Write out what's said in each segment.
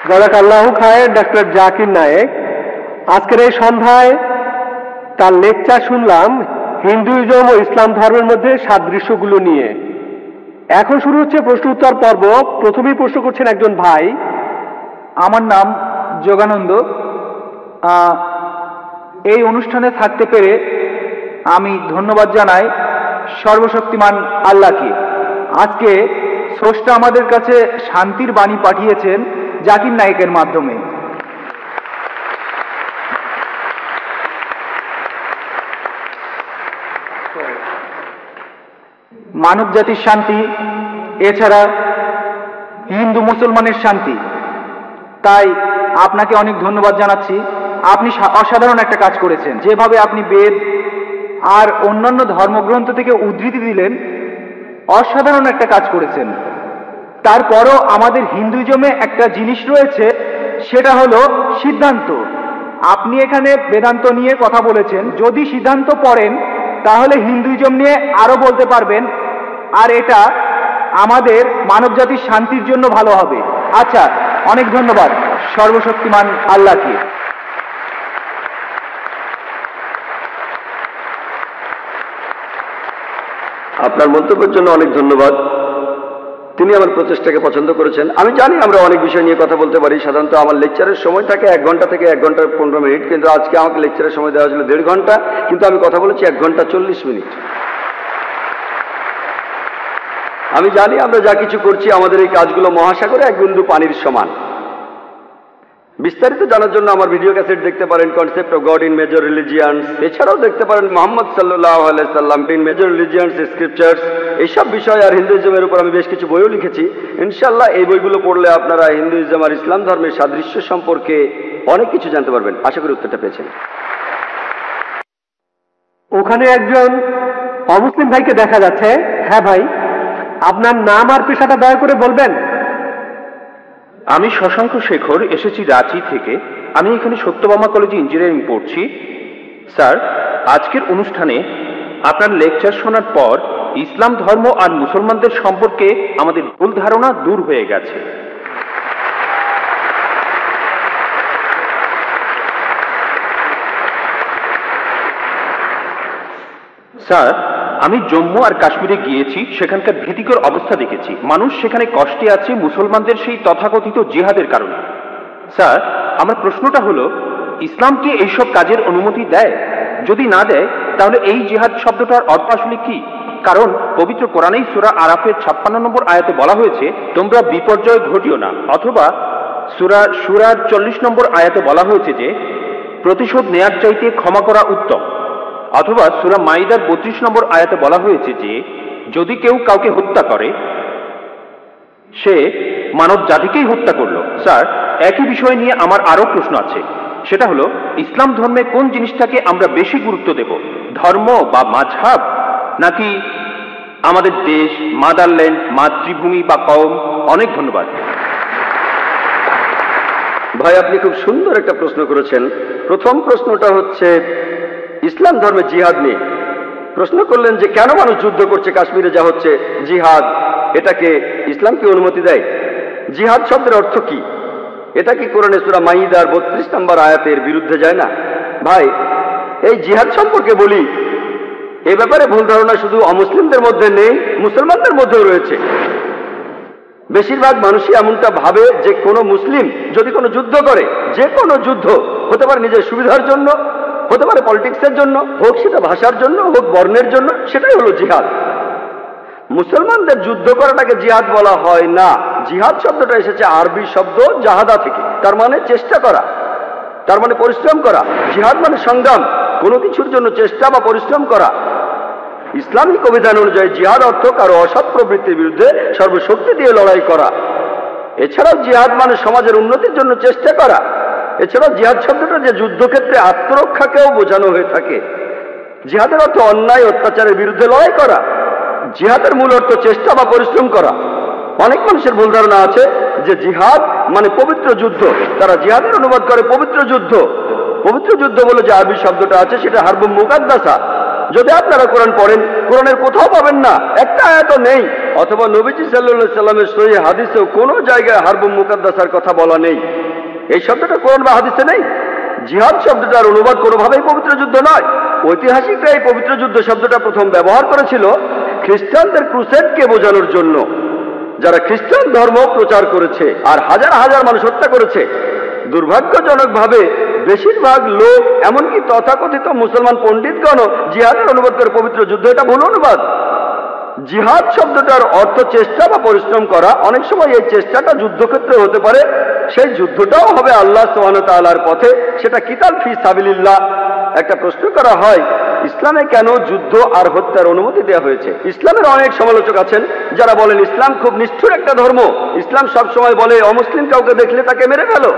জাযাকাল্লাহু খায়ের doctor Zakir Naik. আজকের এই সন্ধ্যায় তার লেকচার শুনলাম হিন্দুইজম ও ইসলাম ধর্মের মধ্যে সাদৃশ্যগুলো নিয়ে। এখন শুরু হচ্ছে প্রশ্ন উত্তর পর্ব। প্রথমেই প্রশ্ন করছেন একজন ভাই। আমার নাম যোগানন্দ। এই অনুষ্ঠানে থাকতে পেরে আমি ধন্যবাদ জানাই সর্বশক্তিমান আল্লাহকে। আজকে স্রষ্টা আমাদের কাছে শান্তির বাণী পাঠিয়েছেন জাকির নায়েকের মাধ্যমে। মানব জাতির শান্তি, এছাড়া হিন্দু মুসলমানের শান্তি। তাই আপনাকে অনেক ধন্যবাদ জানাচ্ছি। আপনি অসাধারণ একটা কাজ করেছেন। যেভাবে আপনি বেদ আর অন্যান্য ধর্মগ্রন্থ থেকে উদ্ধৃতি দিলেন, অসাধারণ একটা কাজ করেছেন। তারপরও আমাদের হিন্দুইজমে একটা জিনিস রয়েছে, সেটা হলো সিদ্ধান্ত। আপনি এখানে বেদান্ত নিয়ে কথা বলেছেন। যদি সিদ্ধান্ত পড়েন তাহলে হিন্দুইজম নিয়ে আরো বলতে পারবেন, আর এটা আমাদের মানবজাতির শান্তির জন্য ভালো হবে। আচ্ছা, অনেক ধন্যবাদ সর্বশক্তিমান আল্লাহকে। আপনার মন্তব্যের জন্য অনেক ধন্যবাদ। তিনি আমার প্রচেষ্টাকে পছন্দ করেছেন। আমি জানি আমরা অনেক বিষয় নিয়ে কথা বলতে পারি। সাধারণত আমার লেকচারের সময় থাকে 1 ঘন্টা থেকে 1 ঘন্টা 15 মিনিট, কিন্তু আজকে আমাকে লেকচারের সময় দেওয়া হয়েছিল 1.5 ঘন্টা, কিন্তু আমি কথা বলেছি 1 ঘন্টা 40 মিনিট। আমি জানি আমরা যা কিছু করছি, আমাদের এই কাজগুলো মহাসাগরে এক বিন্দু পানির সমান। বিস্তারিত জানার জন্য আমার ভিডিও ক্যাসেট দেখতে পারেন, concept of god in major religions. এছাড়াও দেখতে পারেন মুহাম্মদ সাল্লাল্লাহু আলাইহি সাল্লাম ইন মেজর রিলিজিয়ান্স স্ক্রিপচার্স। এইসব বিষয় আর হিন্দুইজমের উপর আমি বেশ কিছু বইও লিখেছি। ইনশাআল্লাহ এই বইগুলো পড়লে আপনারা হিন্দুইজম আর ইসলাম ধর্মের সাদৃশ্য সম্পর্কে অনেক কিছু জানতে পারবেন। আশা করি উত্তরটা পেয়েছেন। ওখানে একজন অমুসলিম ভাইকে দেখা যাচ্ছে। হ্যাঁ ভাই, আপনার নাম আর পেশাটা দয়া করে বলবেন। আমি শশাঙ্ক শেখর, এসেছি রাঁচি থেকে। আমি এখানে সত্যভামা কলেজে ইঞ্জিনিয়ারিং পড়ছি। স্যার, আজকের অনুষ্ঠানে আপনার লেকচার শোনার পর ইসলাম ধর্ম আর মুসলমানদের সম্পর্কে আমাদের ভুল ধারণা দূর হয়ে গেছে। স্যার, আমি জম্মু আর কাশ্মীরে গিয়েছি, সেখানকার ভীতিকর অবস্থা দেখেছি। মানুষ সেখানে কষ্টে আছে মুসলমানদের সেই তথাকথিত জিহাদের কারণে। স্যার, আমার প্রশ্নটা হলো, ইসলাম কি এইসব কাজের অনুমতি দেয়? যদি না দেয় তাহলে এই জিহাদ শব্দটার অর্থ আসলে কি? কারণ পবিত্র কোরআনেই সূরা আরাফের 56 নম্বর আয়াতে বলা হয়েছে, তোমরা বিপর্যয় ঘটিও না। অথবা সূরার 40 নম্বর আয়াতে বলা হয়েছে যে প্রতিশোধ নেয়ার চাইতে ক্ষমা করা উত্তম। অথবা সূরা মাইদার 32 নম্বর আয়াতে বলা হয়েছে যে যদি কেউ কাউকে হত্যা করে সে মানব জাতিকেই হত্যা করলো। স্যার, একই বিষয় নিয়ে আমার আরো প্রশ্ন আছে। সেটা হলো, ইসলাম ধর্মে কোন জিনিসটাকে আমরা বেশি গুরুত্ব দেব, ধর্ম বা মাযহাব, নাকি আমাদের দেশ, মাদারল্যান্ড, মাতৃভূমি বা কওম? অনেক ধন্যবাদ। ভাই, আপনি খুব সুন্দর একটা প্রশ্ন করেছেন। প্রথম প্রশ্নটা হচ্ছে ইসলাম ধর্মে জিহাদ নিয়ে। প্রশ্ন করলেন যে কেন মানুষ যুদ্ধ করছে, কাশ্মীরে যা হচ্ছে জিহাদ, এটাকে ইসলাম কি অনুমতি দেয়? জিহাদ শব্দের অর্থ কি? এটা কি কোরআনে সূরা মাইদার 32 নম্বর আয়াতের বিরুদ্ধে যায় না? ভাই, এই জিহাদ সম্পর্কে বলি, এ ব্যাপারে ভুল ধারণা শুধু অমুসলিমদের মধ্যে নেই, মুসলমানদের মধ্যেও রয়েছে। বেশিরভাগ মানুষই এমনটা ভাবে যে কোনো মুসলিম যদি কোনো যুদ্ধ করে, যে কোনো যুদ্ধ হতে পারে নিজের সুবিধার জন্য, হতে পারে পলিটিক্সের জন্য, হোক সেটা ভাষার জন্য, হোক বর্ণের জন্য, সেটাই হলো জিহাদ। মুসলমানদের যুদ্ধ করাটাকে জিহাদ বলা হয় না। জিহাদ শব্দটা এসেছে আরবি শব্দ জাহাদা থেকে, তার মানে চেষ্টা করা, তার মানে পরিশ্রম করা। জিহাদ মানে সংগ্রাম, কোনো কিছুর জন্য চেষ্টা বা পরিশ্রম করা। ইসলামিক অভিধান অনুযায়ী জিহাদ অর্থ কারো অসৎ প্রবৃত্তির বিরুদ্ধে সর্বশক্তি দিয়ে লড়াই করা। এছাড়াও জিহাদ মানে সমাজের উন্নতির জন্য চেষ্টা করা। এছাড়াও জিহাদ শব্দটা যে যুদ্ধক্ষেত্রে আত্মরক্ষাকেও বোঝানো হয়ে থাকে। জিহাদের অর্থ অন্যায় অত্যাচারের বিরুদ্ধে লড়াই করা। জিহাদের মূল অর্থ চেষ্টা বা পরিশ্রম করা। অনেক মানুষের ভুল ধারণা আছে যে জিহাদ মানে পবিত্র যুদ্ধ। তারা জিহাদের অনুবাদ করে পবিত্র যুদ্ধ। পবিত্র যুদ্ধ বলে যে আরবি শব্দটা আছে সেটা হারবুম মুকাদ্দাসা, যদি আপনারা কোরআন পড়েন, কোরআনের কোথাও পাবেন না, একটা আয়াতও নেই, অথবা নবীজি সাল্লাল্লাহু সাল্লামের সহিহ হাদিসেও কোনো জায়গায় হারবুম মুকাদ্দাসার কথা বলা নেই। এই শব্দটা কোরআন বা হাদিসে নেই। জিহাদ শব্দটার অনুবাদ কোনোভাবেই পবিত্র যুদ্ধ নয়। ঐতিহাসিকরা এই পবিত্র যুদ্ধ শব্দটা প্রথম ব্যবহার করেছিল খ্রিস্টানদের ক্রুসেডকে বোঝানোর জন্য, যারা খ্রিস্টান ধর্ম প্রচার করেছে আর হাজার হাজার মানুষ হত্যা করেছে। দুর্ভাগ্যজনকভাবে বেশিরভাগ লোক, এমনকি তথাকথিত মুসলমান পণ্ডিতগণও জিহাদের অনুবাদ করে পবিত্র যুদ্ধ, এটা ভুল অনুবাদ। জিহাদ শব্দটার অর্থ চেষ্টা বা পরিশ্রম করা। অনেক সময় এই চেষ্টাটা যুদ্ধক্ষেত্রে হতে পারে, সেই যুদ্ধটাও হবে আল্লাহ সুবহানাহু ওয়া তাআলার পথে, সেটা কিতাল ফি সাবিলিল্লাহ। একটা প্রশ্ন করা হয়, ইসলামে কেন যুদ্ধ আর হত্যার অনুমতি দেওয়া হয়েছে? ইসলামের অনেক সমালোচক আছেন যারা বলেন ইসলাম খুব নিষ্ঠুর একটা ধর্ম, ইসলাম সবসময় বলে অমুসলিম কাউকে দেখলে তাকে মেরে ফেলো।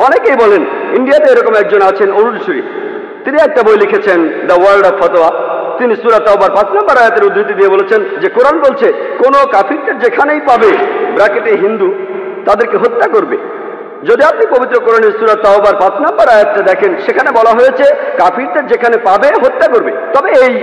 অনেকেই বলেন, ইন্ডিয়াতে এরকম একজন আছেন অরুণ সুরি, তিনি একটা বই লিখেছেন দ্য ওয়ার্ল্ড অফ ফতোয়া। তিনি সূরা তাওবার 5 নম্বর আয়াতের উদ্ধৃতি দিয়ে বলেছেন যে কোরআন বলছে কোন কাফিরকে যেখানেই পাবে, ব্র্যাকেটে হিন্দু, তাদেরকে হত্যা করবে। যদি আপনি পবিত্র কোরআনের সূরা তাওবার 5 নম্বর আয়াতটা দেখেন, সেখানে বলা হয়েছে কাফিরদের যেখানে পাবে হত্যা করবে। তবে এই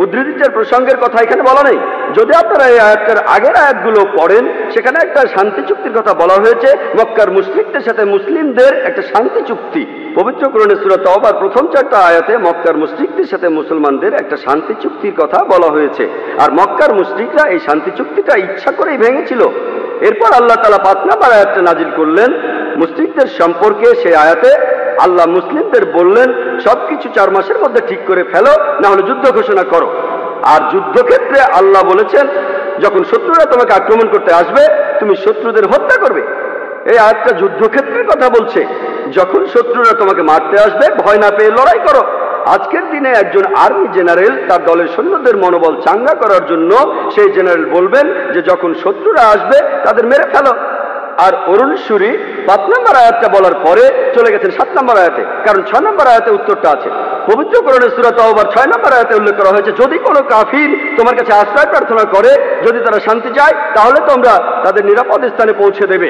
উদ্ধৃতির প্রসঙ্গের কথা এখানে বলা নেই। যদি আপনারা এই আয়াতটার আগের আয়াতগুলো পড়েন, সেখানে একটা শান্তি চুক্তির কথা বলা হয়েছে, মক্কার মুশরিকদের সাথে মুসলিমদের একটা শান্তি চুক্তি। পবিত্র কোরআনের সূরা তাওবার প্রথম 4টা আয়াতে মক্কার মুশরিকদের সাথে মুসলমানদের একটা শান্তি চুক্তির কথা বলা হয়েছে, আর মক্কার মুশরিকরা এই শান্তি চুক্তিটা ইচ্ছা করেই ভেঙেছিল। এরপর আল্লাহ তাআলা 5 নম্বর আয়াতটা নাজিল করলেন মুশরিকদের সম্পর্কে। সেই আয়াতে আল্লাহ মুসলিমদের বললেন সবকিছু 4 মাসের মধ্যে ঠিক করে ফেলো, না হলে যুদ্ধ ঘোষণা করো। আর যুদ্ধক্ষেত্রে আল্লাহ বলেছেন যখন শত্রুরা তোমাকে আক্রমণ করতে আসবে, তুমি শত্রুদের হত্যা করবে। এই আয়াতটা যুদ্ধক্ষেত্রের কথা বলছে। যখন শত্রুরা তোমাকে মারতে আসবে, ভয় না পেয়ে লড়াই করো। আজকের দিনে একজন আর্মি জেনারেল তার দলের সৈন্যদের মনোবল চাঙ্গা করার জন্য সেই জেনারেল বলবেন যে যখন শত্রুরা আসবে তাদের মেরে ফেলো। আর অরুণ সুরি 5 নম্বর আয়াতটা বলার পরে চলে গেছেন 7 নম্বর আয়াতে, কারণ 6 নম্বর আয়াতে উত্তরটা আছে। পবিত্র কোরআনের সূরা তাওবার 6 নম্বর আয়াতে উল্লেখ করা হয়েছে যদি কোনো কাফির তোমার কাছে আশ্রয় প্রার্থনা করে, যদি তারা শান্তি চায়, তাহলে তোমরা তাদের নিরাপদ স্থানে পৌঁছে দেবে।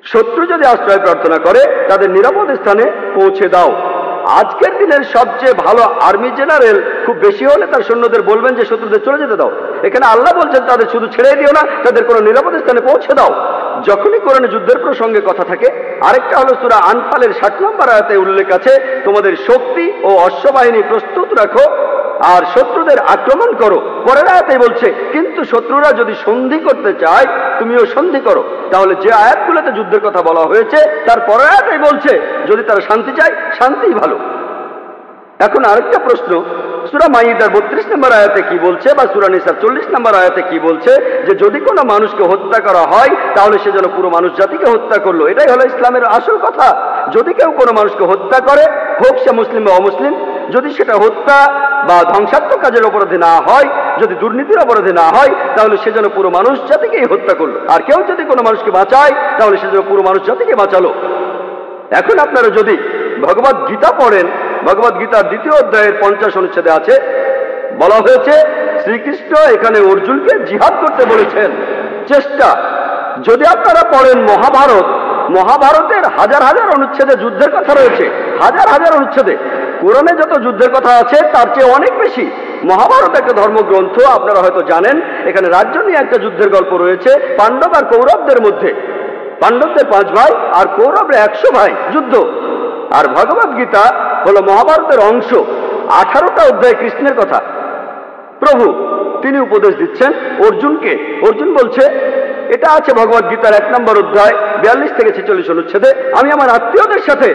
শত্রু যদি আশ্রয় প্রার্থনা করে, তাদের নিরাপদ স্থানে পৌঁছে দাও। আজকের দিনের সবচেয়ে ভালো আর্মি জেনারেল খুব বেশি হলে তার সৈন্যদের বলবেন যে শত্রুদের চলে যেতে দাও। এখানে আল্লাহ বলছেন তাদের শুধু ছেড়ে দিও না, তাদের কোনো নিরাপদ স্থানে পৌঁছে দাও। যখনই কোরআনে যুদ্ধের প্রসঙ্গে কথা থাকে, আরেকটা হলো সূরা আনফালের 60 নম্বর আয়াতে উল্লেখ আছে তোমাদের শক্তি ও অশ্ববাহিনী প্রস্তুত রাখো আর শত্রুদের আক্রমণ করো। পরের আয়াতে বলছে কিন্তু শত্রুরা যদি সন্ধি করতে চায়, তুমিও সন্ধি করো। তাহলে যে আয়াতগুলোতে যুদ্ধের কথা বলা হয়েছে তার পরের আয়াতে বলছে যদি তারা শান্তি চায়, শান্তিই ভালো। এখন আরেকটা প্রশ্ন, সূরা মাইদার 32 নম্বর আয়াতে কি বলছে, বা সূরা নিসার 40 নম্বর আয়াতে কি বলছে যে যদি কোনো মানুষকে হত্যা করা হয় তাহলে সে যেন পুরো মানুষ জাতিকে হত্যা করলো। এটাই হলো ইসলামের আসল কথা। যদি কেউ কোনো মানুষকে হত্যা করে, হোক সে মুসলিম বা অমুসলিম, যদি সেটা হত্যা বা ধ্বংসাত্মক কাজের অপরাধে না হয়, যদি দুর্নীতির অপরাধে না হয়, তাহলে সে যেন পুরো মানুষ জাতিকেই হত্যা করলো। আর কেউ যদি কোনো মানুষকে বাঁচায়, তাহলে সে যেন পুরো মানুষ জাতিকে বাঁচালো। এখন আপনারা যদি ভগবদ গীতা পড়েন, ভগবদ গীতার 2য় অধ্যায়ের 50 অনুচ্ছেদে আছে, বলা হয়েছে শ্রীকৃষ্ণ এখানে অর্জুনকে জিহাদ করতে বলেছেন। চেষ্টা। যদি আপনারা পড়েন মহাভারত, মহাভারতের হাজার হাজার অনুচ্ছেদে যুদ্ধের কথা রয়েছে, হাজার হাজার অনুচ্ছেদে। কোরআনে যত যুদ্ধের কথা আছে তার চেয়ে অনেক বেশি। মহাভারত একটা ধর্মগ্রন্থ, আপনারা হয়তো জানেন। এখানে রাজ্য নিয়ে একটা যুদ্ধের গল্প রয়েছে পাণ্ডব আর কৌরবদের মধ্যে। পাণ্ডবদের 5 ভাই আর কৌরবরা 100 ভাই, যুদ্ধ। আর ভগবদ গীতা হলো মহাভারতের অংশ। 18টা অধ্যায় কৃষ্ণের কথা। প্রভু তিনি উপদেশ দিচ্ছেন অর্জুনকে। অর্জুন বলছে, এটা আছে ভগবদ গীতার 1 নম্বর অধ্যায় 42 থেকে 46 অনুচ্ছেদে, আমি আমার আত্মীয়দের সাথে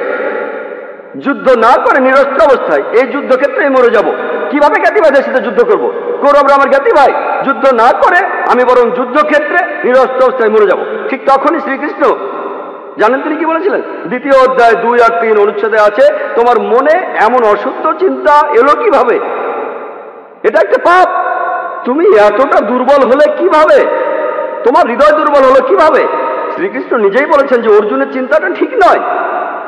যুদ্ধ না করে নিরস্ত্র অবস্থায় এই যুদ্ধক্ষেত্রে মরে যাব। কিভাবে জ্ঞাতি ভাইদের সাথে যুদ্ধ করব? কৌরবরা আমার জ্ঞাতি ভাই, যুদ্ধ না করে আমি বরং যুদ্ধক্ষেত্রে নিরস্ত্র অবস্থায় মরে যাব। ঠিক তখনই শ্রীকৃষ্ণ জানেন তিনি কি বলেছিলেন? 2য় অধ্যায় 2 আর 3 অনুচ্ছেদে আছে, তোমার মনে এমন অশুদ্ধ চিন্তা এলো কিভাবে? এটা একটা পাপ। তুমি এতটা দুর্বল হলে কিভাবে? তোমার হৃদয় দুর্বল হলো কিভাবে? শ্রীকৃষ্ণ নিজেই বলেছেন যে অর্জুনের চিন্তাটা ঠিক নয়,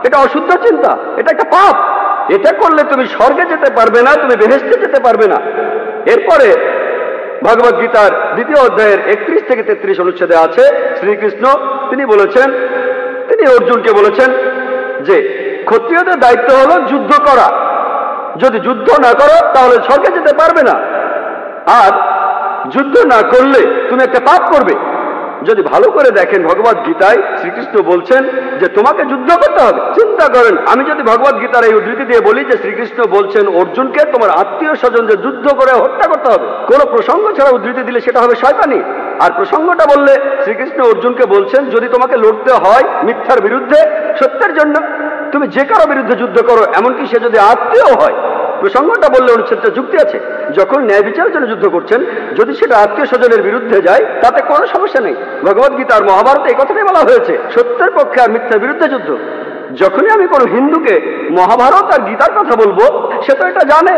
এটা অশুদ্ধ চিন্তা, এটা একটা পাপ। এটা করলে তুমি স্বর্গে যেতে পারবে না, তুমি বেহেশতে যেতে পারবে না। এরপরে ভগবদ গীতার 2য় অধ্যায়ের 31 থেকে 33 অনুচ্ছেদে আছে শ্রীকৃষ্ণ তিনি বলেছেন, তিনি অর্জুনকে বলেছেন যে ক্ষত্রিয়দের দায়িত্ব হলো যুদ্ধ করা। যদি যুদ্ধ না করো তাহলে স্বর্গে যেতে পারবে না, আর যুদ্ধ না করলে তুমি একটা পাপ করবে। যদি ভালো করে দেখেন ভগবত গীতায় শ্রীকৃষ্ণ বলছেন যে তোমাকে যুদ্ধ করতে হবে। চিন্তা করেন, আমি যদি ভগবত গীতার এই উদ্ধৃতি দিয়ে বলি যে শ্রীকৃষ্ণ বলছেন অর্জুনকে তোমার আত্মীয় স্বজনদের যুদ্ধ করে হত্যা করতে হবে, কোনো প্রসঙ্গ ছাড়া উদ্ধৃতি দিলে সেটা হবে শয়তানি। আর প্রসঙ্গটা বললে শ্রীকৃষ্ণ অর্জুনকে বলছেন যদি তোমাকে লড়তে হয় মিথ্যার বিরুদ্ধে সত্যের জন্য, তুমি যে কারো বিরুদ্ধে যুদ্ধ করো, এমনকি সে যদি আত্মীয় হয়। প্রসঙ্গটা বললে অনুচ্ছেদটা যুক্তি আছে। যখন ন্যায় বিচারের জন্য যুদ্ধ করছেন, যদি সেটা আত্মীয় স্বজনের বিরুদ্ধে যায় তাতে কোনো সমস্যা নেই। ভগবত গীতা আর মহাভারতে এই কথাটাই বলা হয়েছে, সত্যের পক্ষে আর মিথ্যার বিরুদ্ধে যুদ্ধ। যখনই আমি কোনো হিন্দুকে মহাভারত আর গীতার কথা বলবো, সে তো এটা জানে,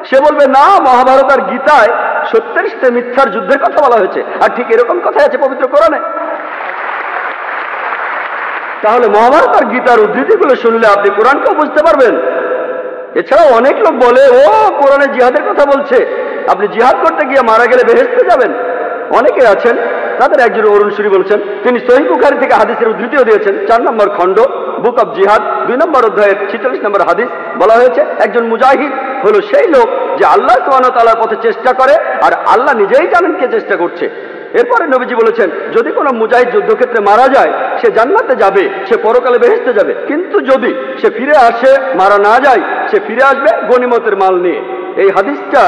সে বলবে না মহাভারত আর গীতায় সত্যের সাথে মিথ্যার যুদ্ধের কথা বলা হয়েছে, আর ঠিক এরকম কথাই আছে পবিত্র কোরআনে। তাহলে মহাভারত আর গীতার উদ্ধৃতিগুলো শুনলে আপনি কোরআনকেও বুঝতে পারবেন। এছাড়াও অনেক লোক বলে ও কোরআনে জিহাদের কথা বলছে, আপনি জিহাদ করতে গিয়ে মারা গেলে বেহেশতে যাবেন। অনেকে আছেন, তাদের একজন অরুণ সুরি বলছেন, তিনি সহিহ বুখারী থেকে হাদিসের উদ্ধৃতিও দিয়েছেন। 4 নম্বর খণ্ড বুক অব জিহাদ 2 নম্বর অধ্যায়ের 46 নম্বর হাদিস বলা হয়েছে, একজন মুজাহিদ হলো সেই লোক যে আল্লাহ সুবহানাহু ওয়া তাআলার পথে চেষ্টা করে, আর আল্লাহ নিজেই জানেন কে চেষ্টা করছে। এরপরে নবীজি বলেছেন যদি কোনো মুজাহিদ যুদ্ধক্ষেত্রে মারা যায় সে জান্নাতে যাবে, সে পরকালে বেহেশতে যাবে, কিন্তু যদি সে ফিরে আসে, মারা না যায়, সে ফিরে আসবে গনিমতের মাল নিয়ে। এই হাদিসটা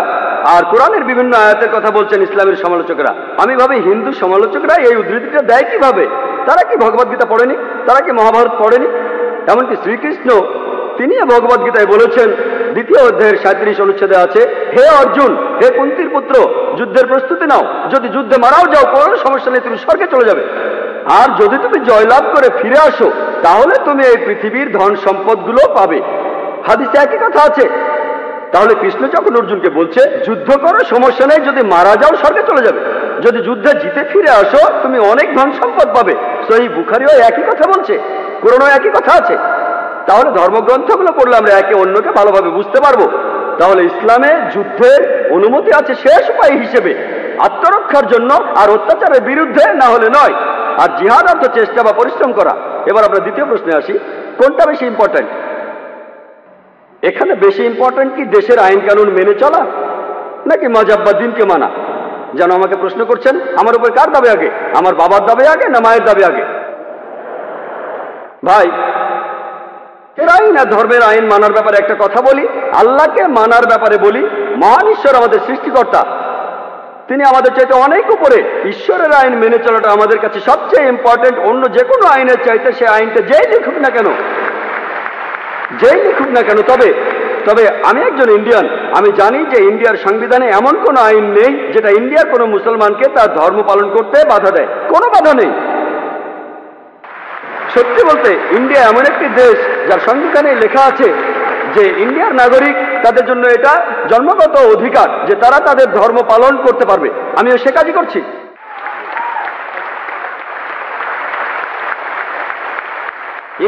আর কোরআনের বিভিন্ন আয়াতের কথা বলছেন ইসলামের সমালোচকরা। আমি ভাবি হিন্দু সমালোচকরা এই উদ্ধৃতিটা দেয় কিভাবে? তারা কি ভগবত গীতা পড়েনি? তারা কি মহাভারত পড়েনি? এমনকি শ্রীকৃষ্ণ তিনি ভগবত গীতায় বলেছেন 2য় অধ্যায়ের 37 অনুচ্ছেদে আছে, হে অর্জুন, হে কুন্তির পুত্র, যুদ্ধের প্রস্তুতি নাও, যদি যুদ্ধে মারাও যাও কোনো সমস্যা নেই, তুমি স্বর্গে চলে যাবে। আর যদি তুমি জয়লাভ করে ফিরে আসো তাহলে তুমি এই পৃথিবীর ধন সম্পদগুলো পাবে। হাদিসে একই কথা আছে। তাহলে কৃষ্ণ যখন অর্জুনকে বলছে যুদ্ধ করো সমস্যা নেই, যদি মারা যাও স্বর্গে চলে যাবে, যদি যুদ্ধে জিতে ফিরে আসো তুমি অনেক ধন সম্পদ পাবে। সহিহ বুখারীও একই কথা বলছে, কোরআনেও একই কথা আছে। তাহলে ধর্মগ্রন্থগুলো পড়লে আমরা একে অন্যকে ভালোভাবে বুঝতে পারবো। তাহলে ইসলামে যুদ্ধের অনুমতি আছে শেষ উপায় হিসেবে, আত্মরক্ষার জন্য আর অত্যাচারের বিরুদ্ধে, না হলে নয়। আর জিহাদ অর্থ চেষ্টা বা পরিশ্রম করা। এবার আমরা দ্বিতীয় প্রশ্নে আসি, কোনটা বেশি ইম্পর্ট্যান্ট? এখানে বেশি ইম্পর্ট্যান্ট কি দেশের আইন কানুন মেনে চলা, নাকি মাযহাব বা দিনকে মানা? যেন আমাকে প্রশ্ন করছেন আমার উপর কার দাবি আগে, আমার বাবার দাবি আগে না মায়ের দাবি আগে? ভাই, এর আইন আর ধর্মের আইন মানার ব্যাপারে একটা কথা বলি, আল্লাহকে মানার ব্যাপারে বলি। মহান ঈশ্বর আমাদের সৃষ্টিকর্তা, তিনি আমাদের চাইতে অনেক উপরে। ঈশ্বরের আইন মেনে চলাটা আমাদের কাছে সবচেয়ে ইম্পর্টেন্ট, অন্য যে কোনো আইনের চাইতে। সে আইনটা যেই লিখুক না কেন, যেই লিখুক না কেন। তবে আমি একজন ইন্ডিয়ান, আমি জানি যে ইন্ডিয়ার সংবিধানে এমন কোনো আইন নেই যেটা ইন্ডিয়ার কোনো মুসলমানকে তার ধর্ম পালন করতে বাধা দেয়, কোনো বাধা নেই। সত্যি বলতে ইন্ডিয়া এমন একটি দেশ যার সংবিধানে লেখা আছে যে ইন্ডিয়ার নাগরিক, তাদের জন্য এটা জন্মগত অধিকার যে তারা তাদের ধর্ম পালন করতে পারবে। আমিও সে কাজই করছি।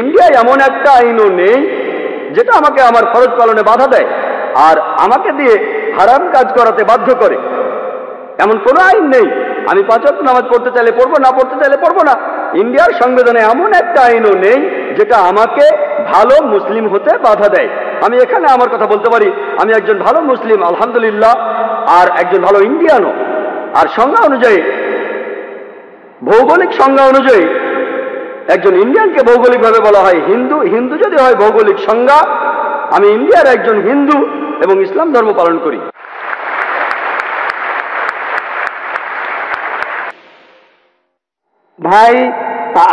ইন্ডিয়ায় এমন একটা আইনও নেই যেটা আমাকে আমার ফরজ পালনে বাধা দেয় আর আমাকে দিয়ে হারাম কাজ করাতে বাধ্য করে, এমন কোনো আইন নেই। আমি 5 ওয়াক্ত নামাজ পড়তে চাইলে পড়বো, না পড়তে চাইলে পড়বো না। ইন্ডিয়ার সংবিধানে এমন একটা আইনও নেই যেটা আমাকে ভালো মুসলিম হতে বাধা দেয়। আমি এখানে আমার কথা বলতে পারি, আমি একজন ভালো মুসলিম আলহামদুলিল্লাহ, আর একজন ভালো ইন্ডিয়ানও। আর সংজ্ঞা অনুযায়ী, ভৌগোলিক সংজ্ঞা অনুযায়ী একজন ইন্ডিয়ানকে ভৌগোলিকভাবে বলা হয় হিন্দু। হিন্দু যদি হয় ভৌগোলিক সংজ্ঞা, আমি ইন্ডিয়ার একজন হিন্দু এবং ইসলাম ধর্ম পালন করি। ভাই,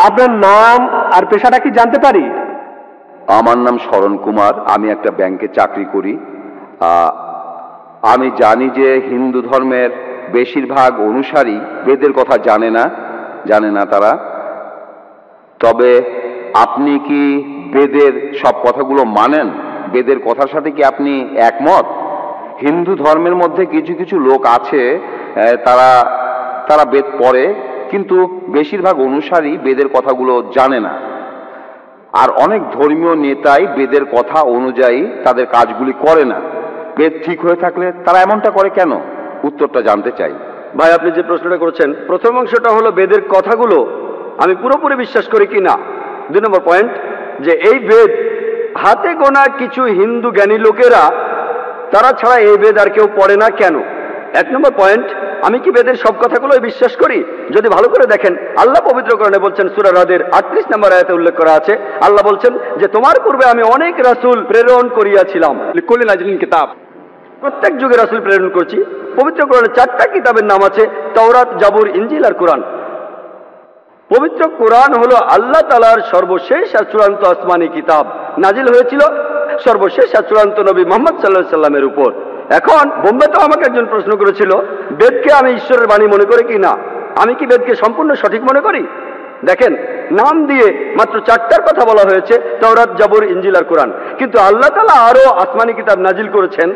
আপনার নাম আর পেশাটা কি জানতে পারি? আমার নাম শরণ কুমার, আমি একটা ব্যাংকে চাকরি করি। আমি জানি যে হিন্দু ধর্মের বেশিরভাগ অনুসারী বেদের কথা জানে না তারা। তবে আপনি কি বেদের সব কথাগুলো মানেন? বেদের কথার সাথে কি আপনি একমত? হিন্দু ধর্মের মধ্যে কিছু কিছু লোক আছে, তারা বেদ পড়ে, কিন্তু বেশিরভাগ অনুসারী বেদের কথাগুলো জানে না। আর অনেক ধর্মীয় নেতাই বেদের কথা অনুযায়ী তাদের কাজগুলি করে না। বেদ ঠিক হয়ে থাকলে তারা এমনটা করে কেন? উত্তরটা জানতে চাই। ভাই, আপনি যে প্রশ্নটা করেছেন, প্রথম অংশটা হলো বেদের কথাগুলো আমি পুরোপুরি বিশ্বাস করি কি না। 2 নম্বর পয়েন্ট, যে এই বেদ হাতে গোনা কিছু হিন্দু জ্ঞানী লোকেরা তারা ছাড়া এই বেদ আর কেউ পড়ে না কেন? 1 নম্বর পয়েন্ট, আমি কি বেদের সব কথাগুলোই বিশ্বাস করি? যদি ভালো করে দেখেন, আল্লাহ পবিত্র কোরআনে বলছেন, সূরা রাদের 38 নম্বর আয়াতে উল্লেখ করা আছে, আল্লাহ বলছেন যে তোমার পূর্বে আমি অনেক রাসূল প্রেরণ করিয়াছিলাম, লিকুল্লি নাজিলিন কিতাব, প্রত্যেক যুগে রাসূল প্রেরণ করছি। পবিত্র কোরআনে 4টা কিতাবের নাম আছে, তাওরাত, জাবুর, ইনজিল আর কোরআন। পবিত্র কোরআন হলো আল্লাহ তাআলার সর্বশেষ আর চূড়ান্ত আসমানি কিতাব, নাজিল হয়েছিল সর্বশেষ আর চূড়ান্ত নবী মুহাম্মদ সাল্লাল্লাহু আলাইহি সাল্লামের উপর। এখন বোম্বেতে আমাকে একজন প্রশ্ন করেছিল, বেদকে আমি ঈশ্বরের বাণী মনে করি কি না, আমি কি বেদকে সম্পূর্ণ সঠিক মনে করি? দেখেন, নাম দিয়ে মাত্র 4টার কথা বলা হয়েছে, তাওরাত, জাবুর, ইনজিল আর কোরআন, কিন্তু আল্লাহ তাআলা আরো আসমানি কিতাব নাজিল করেছেন।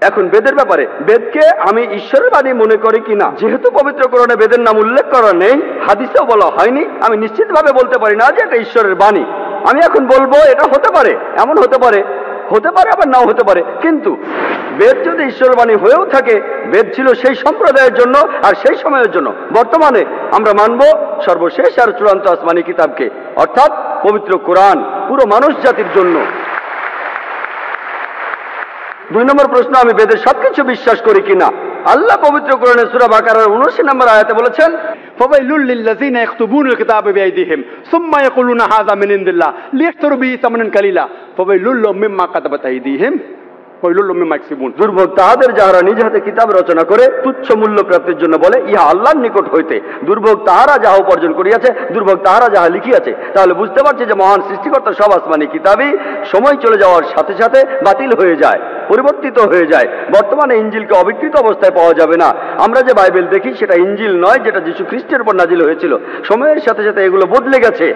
এখন বেদের ব্যাপারে, বেদকে আমি ঈশ্বরের বাণী মনে করি কিনা, যেহেতু পবিত্র কোরআনে বেদের নাম উল্লেখ করা নেই, হাদিসেও বলা হয়নি, আমি নিশ্চিতভাবে বলতে পারি না যে এটা ঈশ্বরের বাণী। আমি এখন বলবো এটা হতে পারে, এমন হতে পারে, আবার নাও হতে পারে, কিন্তু বেদ যদি ঈশ্বরের বাণী হয়েও থাকে, বেদ ছিল সেই সম্প্রদায়ের জন্য আর সেই সময়ের জন্য। বর্তমানে আমরা মানব সর্বশেষ আর চূড়ান্ত আসমানি কিতাবকে, অর্থাৎ পবিত্র কোরআন, পুরো মানুষ জাতির জন্য। 2 নম্বর প্রশ্ন, আমি বেদের সবকিছু বিশ্বাস করি কিনা। আল্লাহ পবিত্র কোরআনে সূরা বাকারার 79 নম্বর আয়াতে বলেছেন, ফাওয়াইলুল লিল্লাযিনা ইয়াকতুবুনাল কিতাবা বিআইদিহিম সুম্মা ইয়াকুলুনা হাযা মিন ইনদিল্লাহ লিয়াশতারু বিহি সামানান কালিলা ফাওয়াইলুল লাহুম মিম্মা কাতাবাত আইদিহিম ওয়াইলুল লাহুম মিম্মা ইয়াকসিবুন। দুর্ভোগ তাহাদের যাহারা নিজ হাতে কিতাব রচনা করে তুচ্ছ মূল্য প্রাপ্তির জন্য বলে, ইহা আল্লাহর নিকট হইতে। দুর্ভোগ তাহারা যাহা উপার্জন করিয়াছে, দুর্ভোগ তাহারা যাহা লিখিয়াছে। তাহলে বুঝতে পারছি যে মহান সৃষ্টিকর্তা সব আসমানি কিতাবই সময় চলে যাওয়ার সাথে সাথে বাতিল হয়ে যায়, পরিবর্তিত হয়ে যায়। বর্তমানে ইনজিলকে অবিকৃত অবস্থায় পাওয়া যাবে না। আমরা যে বাইবেল দেখি সেটা ইনজিল নয়, যেটা যীশু খ্রিস্টের উপর নাজিল হয়েছিল। সময়ের সাথে সাথে এগুলো বদলে গেছে।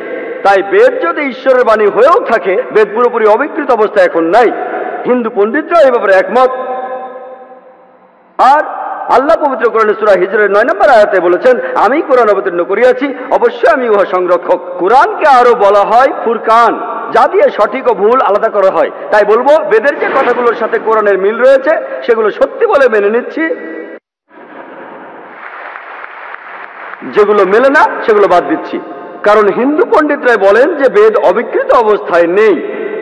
তাই বেদ যদি ঈশ্বরের বাণী হয়েও থাকে, বেদ পুরোপুরি অবিকৃত অবস্থায় এখন নাই। হিন্দু পণ্ডিতরা এই ব্যাপারে একমত। আর আল্লাহ পবিত্র কোরআনে সূরা হিজরের 9 নম্বর আয়াতে বলেছেন, আমি কোরআন অবতীর্ণ করিয়াছি, অবশ্যই আমি উহা সংরক্ষক। কোরআনকে আরো বলা হয় ফুরকান, যা দিয়ে সঠিক ও ভুল আলাদা করা হয়। তাই বলবো, বেদের যে কথাগুলোর সাথে কোরআনের মিল রয়েছে সেগুলো সত্যি বলে মেনে নিচ্ছি, যেগুলো মেলে না সেগুলো বাদ দিচ্ছি। কারণ হিন্দু পণ্ডিতরাই বলেন যে বেদ অবিকৃত অবস্থায় নেই।